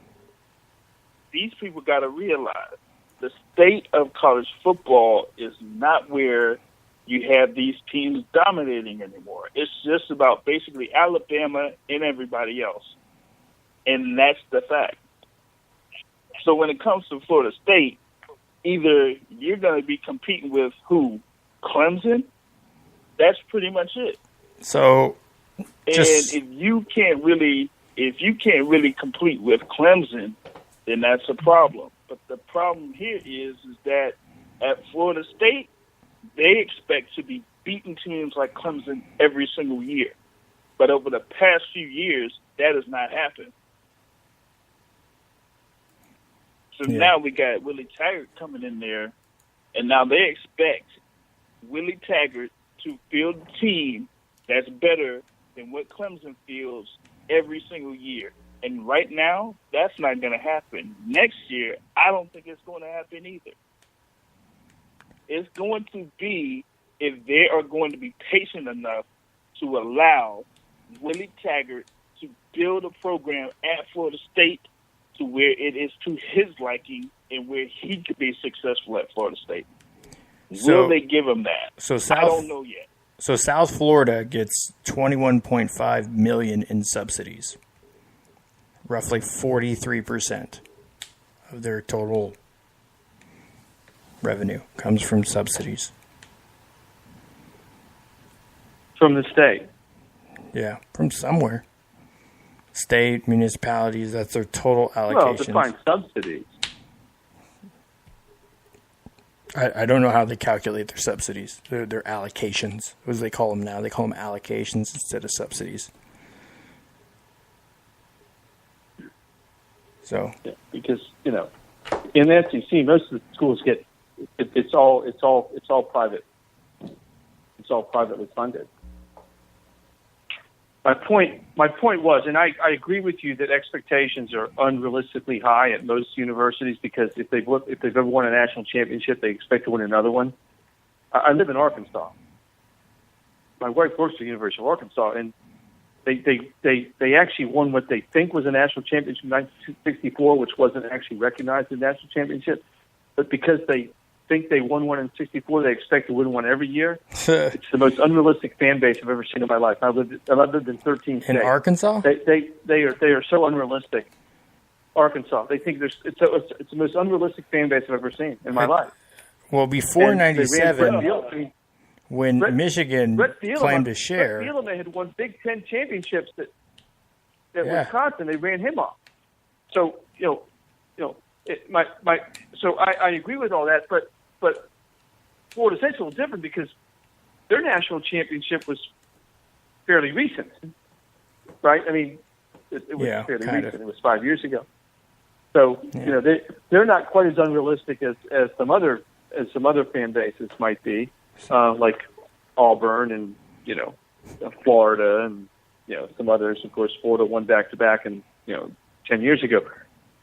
Speaker 7: these people got to realize the state of college football is not where you have these teams dominating anymore. It's just about basically Alabama and everybody else. And that's the fact. So when it comes to Florida State, either you're going to be competing with who? Clemson? That's pretty much it.
Speaker 5: So,
Speaker 7: and if you can't really compete with Clemson, then that's a problem. But the problem here is that at Florida State, they expect to be beating teams like Clemson every single year. But over the past few years, that has not happened. So now we got Willie Taggart coming in there, and now they expect Willie Taggart to field a team that's better than what Clemson fields every single year. And right now, that's not going to happen. Next year, I don't think it's going to happen either. It's going to be if they are going to be patient enough to allow Willie Taggart to build a program at Florida State to where it is to his liking and where he could be successful at Florida State. Will they give him that? I don't know yet.
Speaker 5: So South Florida gets $21.5 million in subsidies. Roughly 43% of their total revenue comes from subsidies.
Speaker 6: From the state?
Speaker 5: Yeah, from somewhere. State, municipalities, that's their total allocations.
Speaker 6: Well, define subsidies.
Speaker 5: I don't know how they calculate their subsidies. Their allocations. What do they call them now? They call them allocations instead of subsidies. So,
Speaker 6: yeah, because in the SEC, most of the schools get it's all private. It's all privately funded. My point was, and I agree with you that expectations are unrealistically high at most universities because if they've ever won a national championship, they expect to win another one. I live in Arkansas. My wife works at the University of Arkansas, and they actually won what they think was a national championship in 1964, which wasn't actually recognized as a national championship. But because they think they won one in '64. They expect to win one every year. It's the most unrealistic fan base I've ever seen in my life. I've lived in 13 states.
Speaker 5: In Arkansas?
Speaker 6: They are so unrealistic. Arkansas. They think it's the most unrealistic fan base I've ever seen in my life.
Speaker 5: Well, before '97, when Michigan
Speaker 6: Thielen,
Speaker 5: claimed a share,
Speaker 6: Brett Thielen, they had won Big Ten championships at Wisconsin. They ran him off. So I agree with all that, but Florida State's a little different because their national championship was fairly recent, right? I mean, it was fairly recent. It was 5 years ago. So they're not quite as unrealistic as some other fan bases might be, like Auburn and Florida and some others. Of course, Florida won back-to-back and 10 years ago.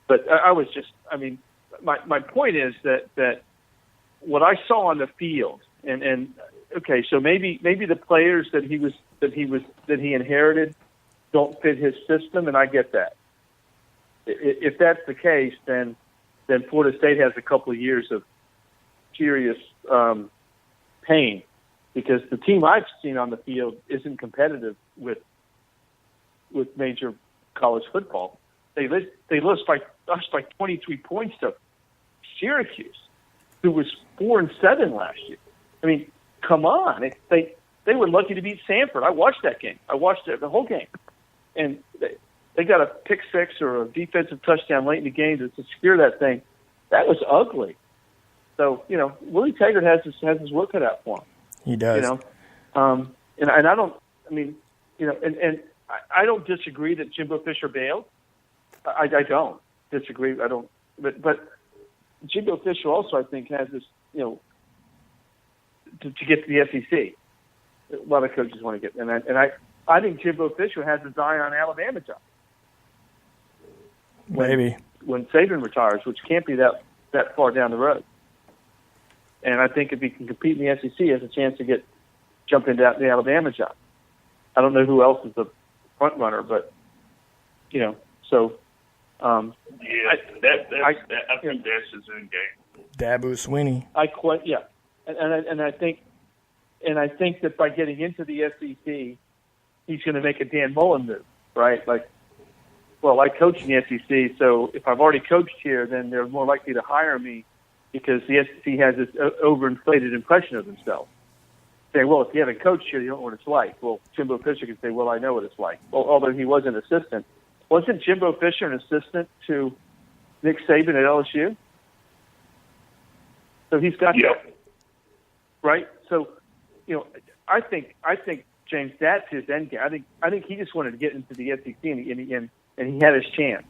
Speaker 6: But my point is that what I saw on the field, and okay, so maybe the players that he inherited don't fit his system, and I get that. If that's the case, then Florida State has a couple of years of serious pain because the team I've seen on the field isn't competitive with major college football. They lost by 23 points to Syracuse, who was 4-7 last year. I mean, come on! They were lucky to beat Samford. I watched that game. I watched the whole game, and they got a pick six or a defensive touchdown late in the game to secure that thing. That was ugly. So Willie Taggart has his work cut out for him.
Speaker 5: He does.
Speaker 6: And I don't. I mean, and I don't disagree that Jimbo Fisher bailed. I don't disagree. I don't. But Jimbo Fisher also, I think, has this. To get to the SEC, a lot of coaches want to get, and I think Jimbo Fisher has his eye on Alabama job.
Speaker 5: Maybe
Speaker 6: when Saban retires, which can't be that far down the road. And I think if he can compete in the SEC, he has a chance to jump into the Alabama job. I don't know who else is the front runner, but so.
Speaker 7: I think that's his end game.
Speaker 5: Dabo Swinney.
Speaker 6: And I think that by getting into the SEC, he's going to make a Dan Mullen move, right? Like, well, I coach in the SEC, so if I've already coached here, then they're more likely to hire me because the SEC has this overinflated impression of themselves. Saying, well, if you haven't coached here, you don't know what it's like. Well, Jimbo Fisher can say, well, I know what it's like. Well, although he was an assistant. Wasn't Jimbo Fisher an assistant to Nick Saban at LSU? So he's got that, right? So, I think James, that's his end game. I think he just wanted to get into the SEC, and he had his chance.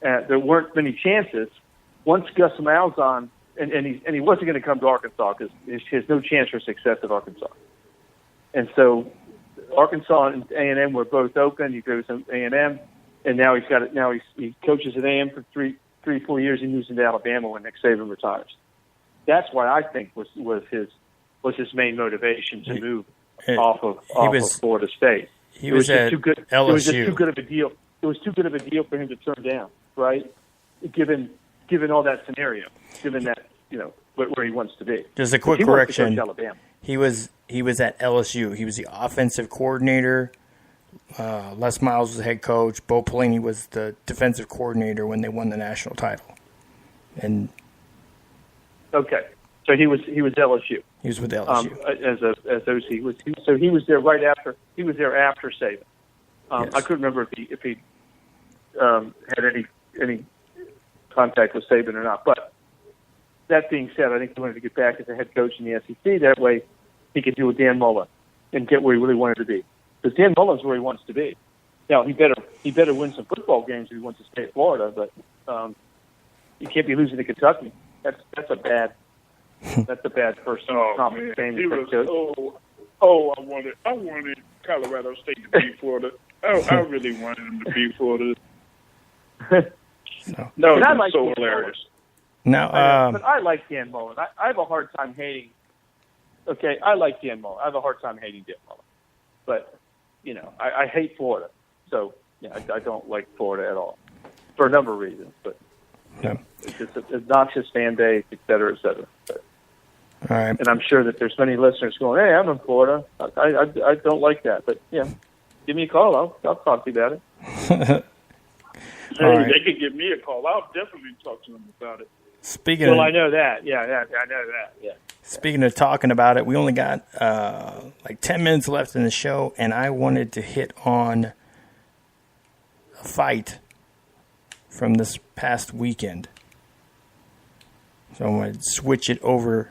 Speaker 6: There weren't many chances. Once Gus Malzahn, and he wasn't going to come to Arkansas because he has no chance for success at Arkansas. And so Arkansas and A&M were both open. He goes to A&M, and now he's got it. Now he coaches at A&M for 4 years. He moves into Alabama when Nick Saban retires. That's why I think was his main motivation to move off of Florida State.
Speaker 5: He was at LSU.
Speaker 6: It was just too good of a deal. It was too good of a deal for him to turn down, right? Given all that scenario, given that where he wants to be.
Speaker 5: Just a quick correction. He was at LSU. He was the offensive coordinator. Les Miles was the head coach. Bo Pelini was the defensive coordinator when they won the national title. And
Speaker 6: okay, so he was LSU.
Speaker 5: He was with LSU
Speaker 6: as OC. So he was there right after. He was there after Saban.
Speaker 5: Yes.
Speaker 6: I couldn't remember if he had any contact with Saban or not. But that being said, I think he wanted to get back as a head coach in the SEC. That way, he could deal with Dan Mullen and get where he really wanted to be. Because Dan Mullen's where he wants to be. Now he better win some football games if he wants to stay at Florida. But you can't be losing to Kentucky. That's a bad first conference game.
Speaker 7: I wanted Colorado State to beat Florida. I really wanted them to beat Florida. No, it's so hilarious.
Speaker 5: Now,
Speaker 6: but I like Dan Mullen. I have a hard time hating. Okay, I like Dan Mullen. I have a hard time hating Dan Mullen. But, I hate Florida. So, I don't like Florida at all for a number of reasons. But it's just an obnoxious fan base, et cetera, et cetera. But,
Speaker 5: All right.
Speaker 6: And I'm sure that there's many listeners going, "Hey, I'm in Florida. I don't like that." But yeah, give me a call. I'll talk to you about it.
Speaker 7: Hey,
Speaker 5: right.
Speaker 7: They could give me a call. I'll definitely talk to them about it.
Speaker 5: Speaking
Speaker 6: Well,
Speaker 5: of,
Speaker 6: I know that. Yeah, I know that. Yeah.
Speaker 5: Speaking of talking about it, we only got like 10 minutes left in the show, and I wanted to hit on a fight from this past weekend. So I'm going to switch it over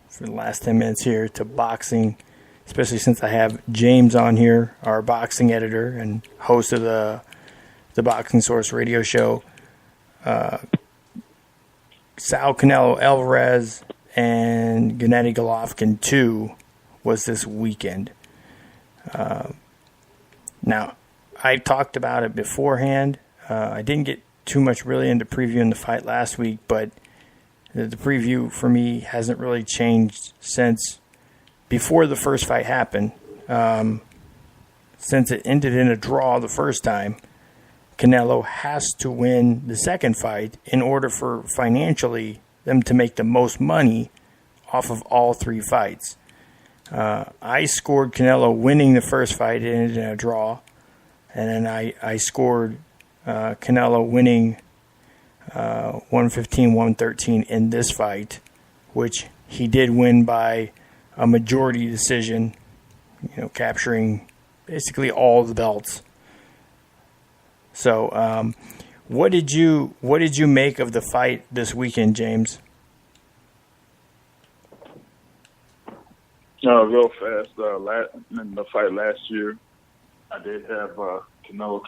Speaker 5: for the last 10 minutes here to boxing, especially since I have James on here, our boxing editor and host of the Boxing Source radio show. Sal Canelo Alvarez and Gennady Golovkin 2 was this weekend. Now, I talked about it beforehand. I didn't get too much really into previewing the fight last week, but the preview for me hasn't really changed since before the first fight happened. Since it ended in a draw the first time, Canelo has to win the second fight in order for financially them to make the most money off of all three fights. I scored Canelo winning the first fight. It ended in a draw. And then I scored Canelo winning 115-113 in this fight, which he did win by a majority decision, capturing basically all the belts. So, what did you make of the fight this weekend, James?
Speaker 7: Real fast. In the fight last year, I did have Canelo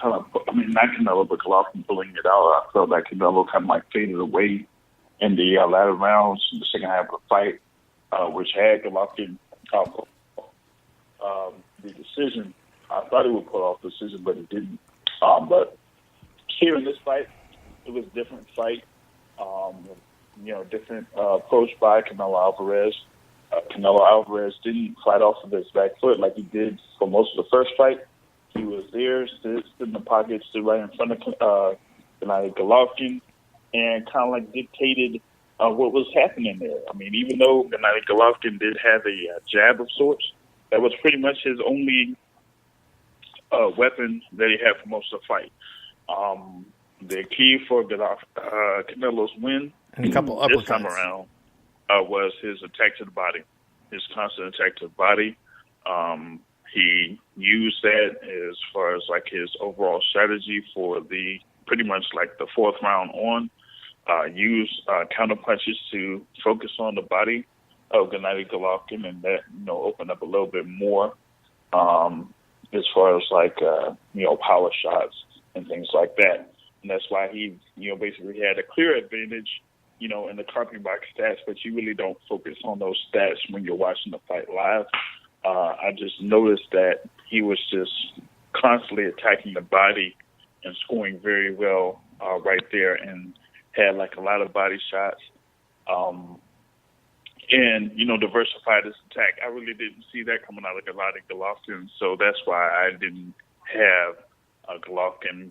Speaker 7: not Canelo, but Golovkin pulling it out. I felt like Canelo kind of like faded away in the latter rounds, in the second half of the fight, which had Golovkin the decision. I thought he would pull off the decision, but it didn't. But here in this fight, it was a different fight. Different approach by Canelo Alvarez. Canelo Alvarez didn't fight off of his back foot like he did for most of the first fight. He was there, stood in the pocket, stood right in front of Gennady Golovkin, and kind of like dictated what was happening there. I mean, even though Gennady Golovkin did have a jab of sorts, that was pretty much his only weapon that he had for most of the fight. The key for Canelo's win
Speaker 5: And a couple
Speaker 7: this time
Speaker 5: uppercuts.
Speaker 7: around was his attack to the body, his constant attack to the body. He used that as far as like his overall strategy for the pretty much like the fourth round on. Used counter punches to focus on the body of Gennady Golovkin, and that opened up a little bit more as far as like power shots and things like that. And that's why he basically had a clear advantage in the carpet box stats, but you really don't focus on those stats when you're watching the fight live. I just noticed that he was just constantly attacking the body and scoring very well right there, and had like a lot of body shots, and diversified his attack. I really didn't see that coming out of Gennady Golovkin, so that's why I didn't have Golovkin,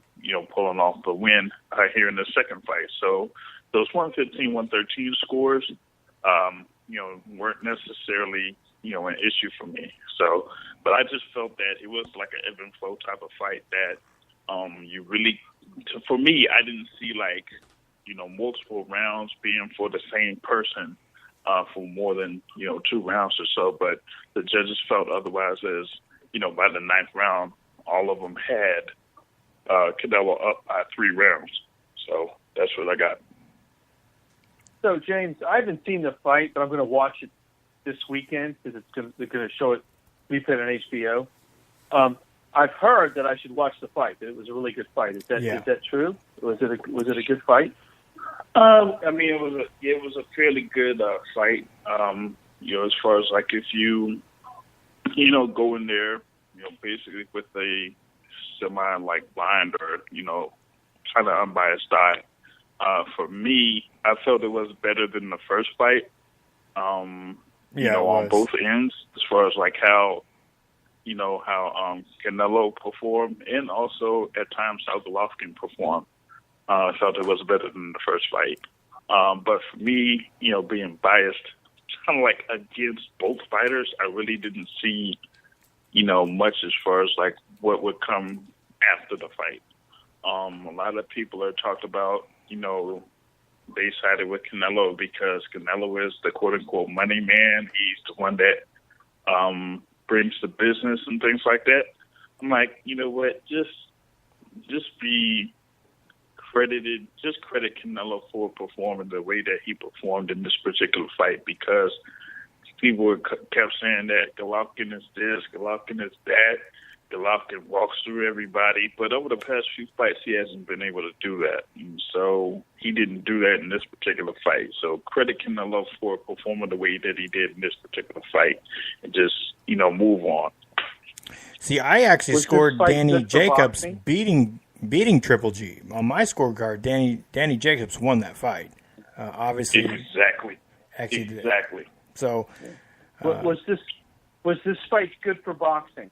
Speaker 7: pulling off the win here in the second fight. So those 115-113 scores, weren't necessarily, an issue for me. So, but I just felt that it was like an ebb and flow type of fight that you really, for me, I didn't see like, multiple rounds being for the same person for more than, 2 rounds or so. But the judges felt otherwise as, by the 9th round, all of them had Canelo up by 3 rounds. So that's what I got.
Speaker 6: So, James, I haven't seen the fight, but I'm going to watch it this weekend because they're going to show it replay on HBO. I've heard that I should watch the fight. That it was a really good fight. Is that true? Was it a good fight?
Speaker 7: I mean, it was a fairly good fight. As far as like if you go in there, basically with a semi like blind or kind of unbiased eye. For me, I felt it was better than the first fight. On both ends, as far as like how Canelo performed, and also at times how Golovkin performed. I felt it was better than the first fight. But for me, being biased kind of like against both fighters. I really didn't see, much as far as like what would come after the fight. A lot of people are talked about, they sided with Canelo because Canelo is the quote unquote money man. He's the one that brings the business and things like that. I'm like, you know what? Just be credited. Just credit Canelo for performing the way that he performed in this particular fight, because people kept saying that Golovkin is this, Golovkin is that. Golovkin walks through everybody, but over the past few fights, he hasn't been able to do that. And so he didn't do that in this particular fight. So credit Canelo for performing the way that he did in this particular fight, and just move on.
Speaker 5: See, I actually scored Danny Jacobs beating Triple G on my scorecard. Danny Jacobs won that fight. Obviously,
Speaker 7: exactly.
Speaker 5: So,
Speaker 6: was this fight good for boxing?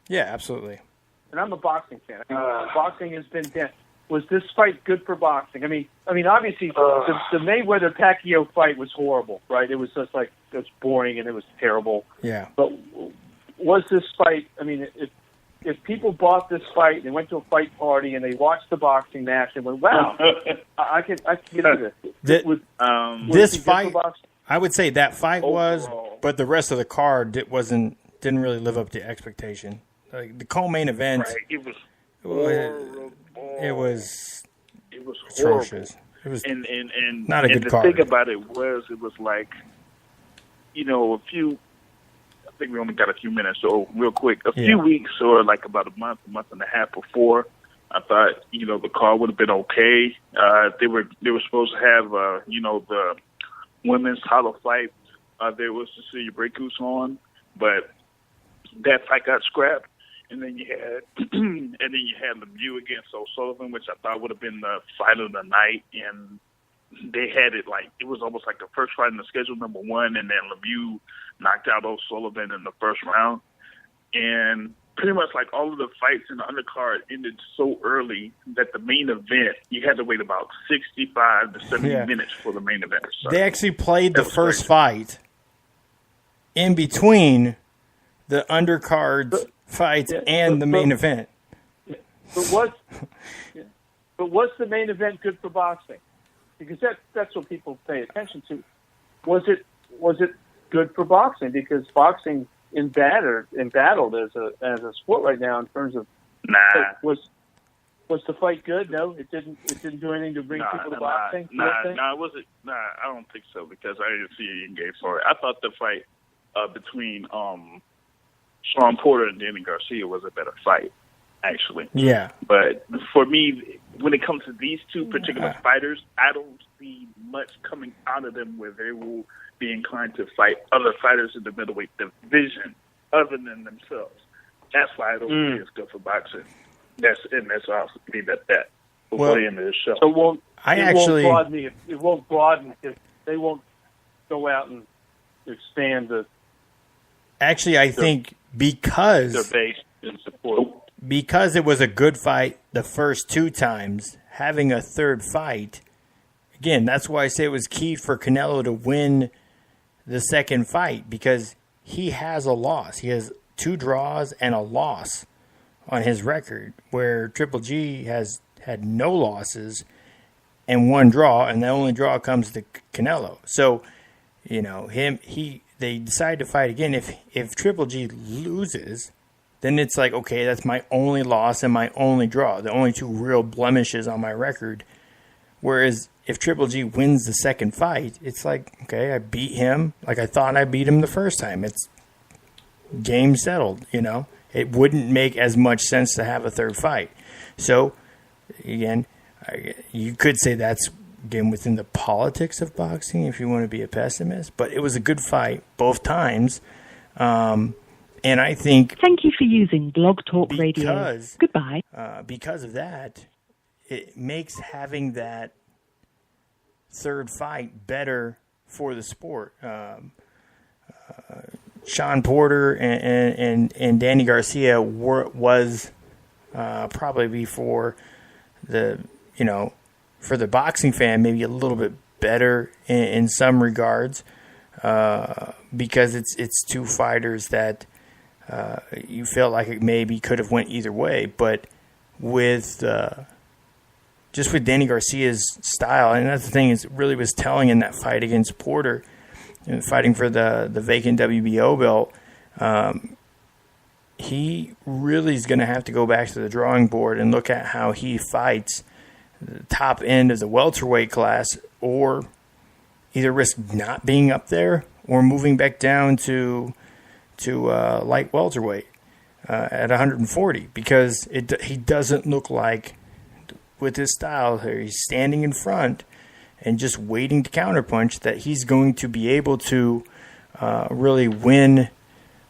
Speaker 5: Yeah, absolutely.
Speaker 6: And I'm a boxing fan. Boxing has been dead. Was this fight good for boxing? I mean, obviously, the Mayweather-Pacquiao fight was horrible, right? It was just like, it was boring and it was terrible.
Speaker 5: Yeah.
Speaker 6: But was this fight, if people bought this fight, they went to a fight party and they watched the boxing match and went, wow, I can get into this.
Speaker 5: This fight, I would say that fight was, but the rest of the card didn't really live up to expectation. Like the co-main event,
Speaker 7: right. It was horrible.
Speaker 5: It was
Speaker 7: atrocious.
Speaker 5: Horrible. It was
Speaker 7: and
Speaker 5: not a good
Speaker 7: the
Speaker 5: card.
Speaker 7: The thing about it was like, I think we only got a few minutes, so real quick, few weeks or like about a month and a half before, I thought, the card would have been okay. They were supposed to have, the women's title fight. There was Cecilia Braekhus on, but that fight got scrapped. And then you had Lemieux against O'Sullivan, which I thought would have been the fight of the night. And they had it like, it was almost like the first fight in the schedule, number one, and then Lemieux knocked out O'Sullivan in the first round. And pretty much like all of the fights in the undercard ended so early that the main event, you had to wait about 65 to 70 minutes for the main event. So
Speaker 5: they actually played the first fight in between the undercard fights and the main event.
Speaker 6: But was the main event good for boxing? Because that's what people pay attention to. Was it good for boxing? Because boxing embattled as a sport right now in terms of was the fight good? No, it didn't do anything to bring people to boxing.
Speaker 7: I don't think so, because I didn't see it in game for it. I thought the fight between Sean Porter and Danny Garcia was a better fight, actually.
Speaker 5: Yeah.
Speaker 7: But for me, when it comes to these two particular fighters, I don't see much coming out of them where they will be inclined to fight other fighters in the middleweight division other than themselves. That's why I don't think it's good for boxing. That's why I'll leave it at that before the end of the show.
Speaker 6: So it won't broaden if they won't go out and expand the.
Speaker 5: Actually, I think because
Speaker 7: their base and support.
Speaker 5: Because it was a good fight the first two times, having a third fight, again, that's why I say it was key for Canelo to win the second fight, because he has a loss. He has 2 draws and a loss on his record, where Triple G has had no losses and 1 draw, and the only draw comes to Canelo. So, they decide to fight again. If Triple G loses, then it's like, okay, that's my only loss and my only draw, the only 2 real blemishes on my record. Whereas if Triple G wins the second fight, it's like, okay, I beat him like I thought I beat him the first time. It's game settled, It wouldn't make as much sense to have a third fight. So, again, you could say that's, again, within the politics of boxing, if you want to be a pessimist. But it was a good fight both times. And I think...
Speaker 1: Thank you for using Blog Talk Radio. Goodbye.
Speaker 5: Because of that, it makes having that third fight better for the sport. Sean Porter and Danny Garcia was probably before the, for the boxing fan, maybe a little bit better in some regards. because it's two fighters that you feel like it maybe could have went either way. But with just with Danny Garcia's style, and that's the thing, is it really was telling in that fight against Porter, fighting for the vacant WBO belt. He really is going to have to go back to the drawing board and look at how he fights the top end of the welterweight class, or either risk not being up there or moving back down to light welterweight at 140, because he doesn't look like, with his style, he's standing in front and just waiting to counterpunch, that he's going to be able to really win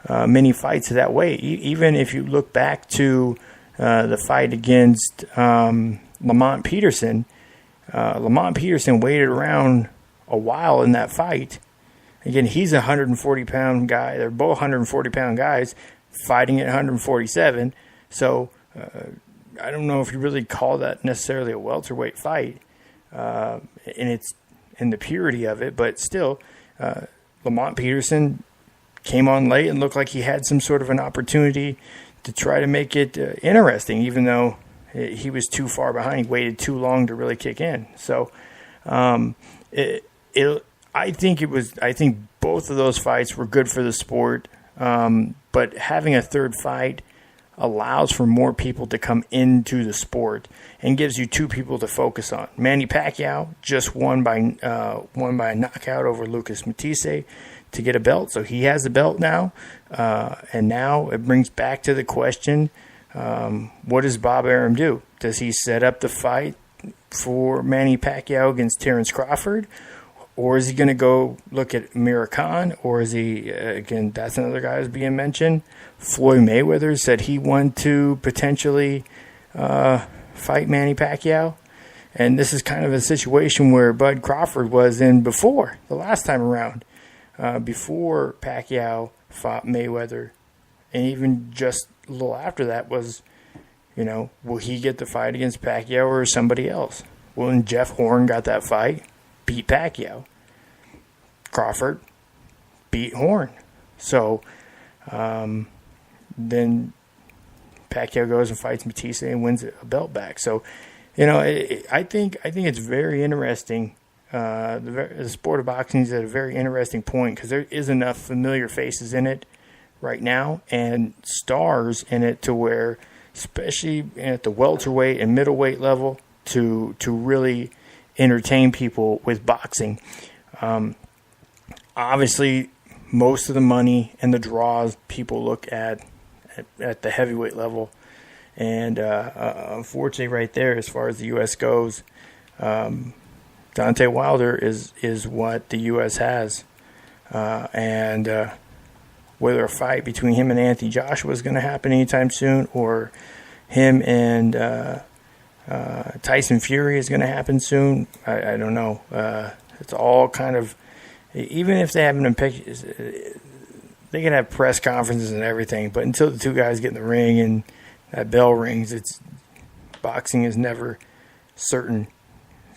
Speaker 5: many fights that way. Even if you look back to the fight against Lamont Peterson, Lamont Peterson waited around a while in that fight. Again, he's a 140-pound guy. They're both 140-pound guys fighting at 147. So I don't know if you really call that necessarily a welterweight fight in the purity of it, but still, Lamont Peterson came on late and looked like he had some sort of an opportunity to try to make it interesting, even though he was too far behind. He waited too long to really kick in. So I think both of those fights were good for the sport, but having a third fight allows for more people to come into the sport and gives you two people to focus on. Manny Pacquiao just won by a knockout over Lucas Matisse to get a belt, so he has a belt now. And now it brings back to the question, what does Bob Arum do? Does he set up the fight for Manny Pacquiao against Terrence Crawford? Or is he going to go look at Amir Khan? Or is he, again, that's another guy who's being mentioned. Floyd Mayweather said he wanted to potentially fight Manny Pacquiao. And this is kind of a situation where Bud Crawford was in before, the last time around, before Pacquiao fought Mayweather. And even just a little after that was, will he get the fight against Pacquiao or somebody else? Well, and Jeff Horn got that fight. Beat Pacquiao. Crawford beat Horn. So then Pacquiao goes and fights Matisse and wins a belt back. So, I think it's very interesting. The sport of boxing is at a very interesting point because there is enough familiar faces in it right now and stars in it to where, especially at the welterweight and middleweight level, to really entertain people with boxing. Obviously, most of the money and the draws people look at the heavyweight level. And unfortunately, right there, as far as the U.S. goes, Deontay Wilder is what the U.S. has. And whether a fight between him and Anthony Joshua is going to happen anytime soon, or him and Tyson Fury is going to happen soon, I don't know. It's all kind of, even if they haven't picked, they can have press conferences and everything, but until the two guys get in the ring and that bell rings, boxing is never certain.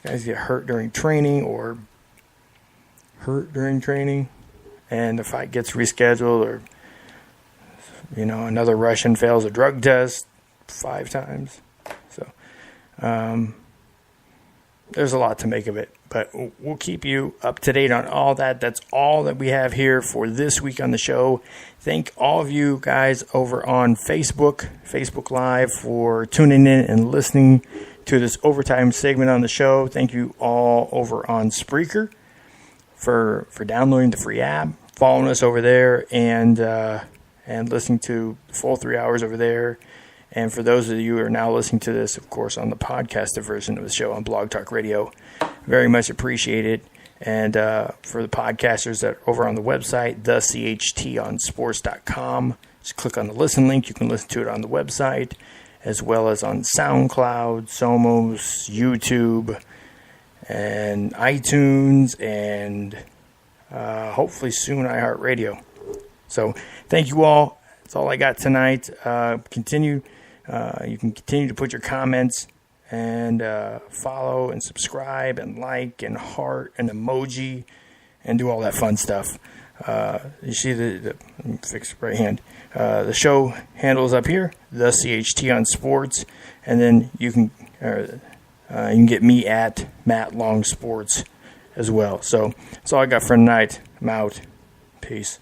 Speaker 5: Guys get hurt during training and the fight gets rescheduled, or another Russian fails a drug test 5 times. So there's a lot to make of it, but we'll keep you up to date on all that. That's all that we have here for this week on the show. Thank all of you guys over on Facebook Live, for tuning in and listening to this overtime segment on the show. Thank you all over on Spreaker for downloading the free app, following us over there, and listening to the full 3 hours over there. And for those of you who are now listening to this, of course, on the podcasted version of the show on Blog Talk Radio, very much appreciated. And for the podcasters that are over on the website, thechtonsports.com, just click on the listen link. You can listen to it on the website, as well as on SoundCloud, Somos, YouTube, and iTunes, and hopefully soon iHeartRadio. So thank you all. That's all I got tonight. You can continue to put your comments and follow and subscribe and like and heart and emoji and do all that fun stuff. You see let me fix the right hand. The show handle is up here, the CHT on sports, and then you can get me at Matt Long Sports as well. So that's all I got for tonight. I'm out. Peace.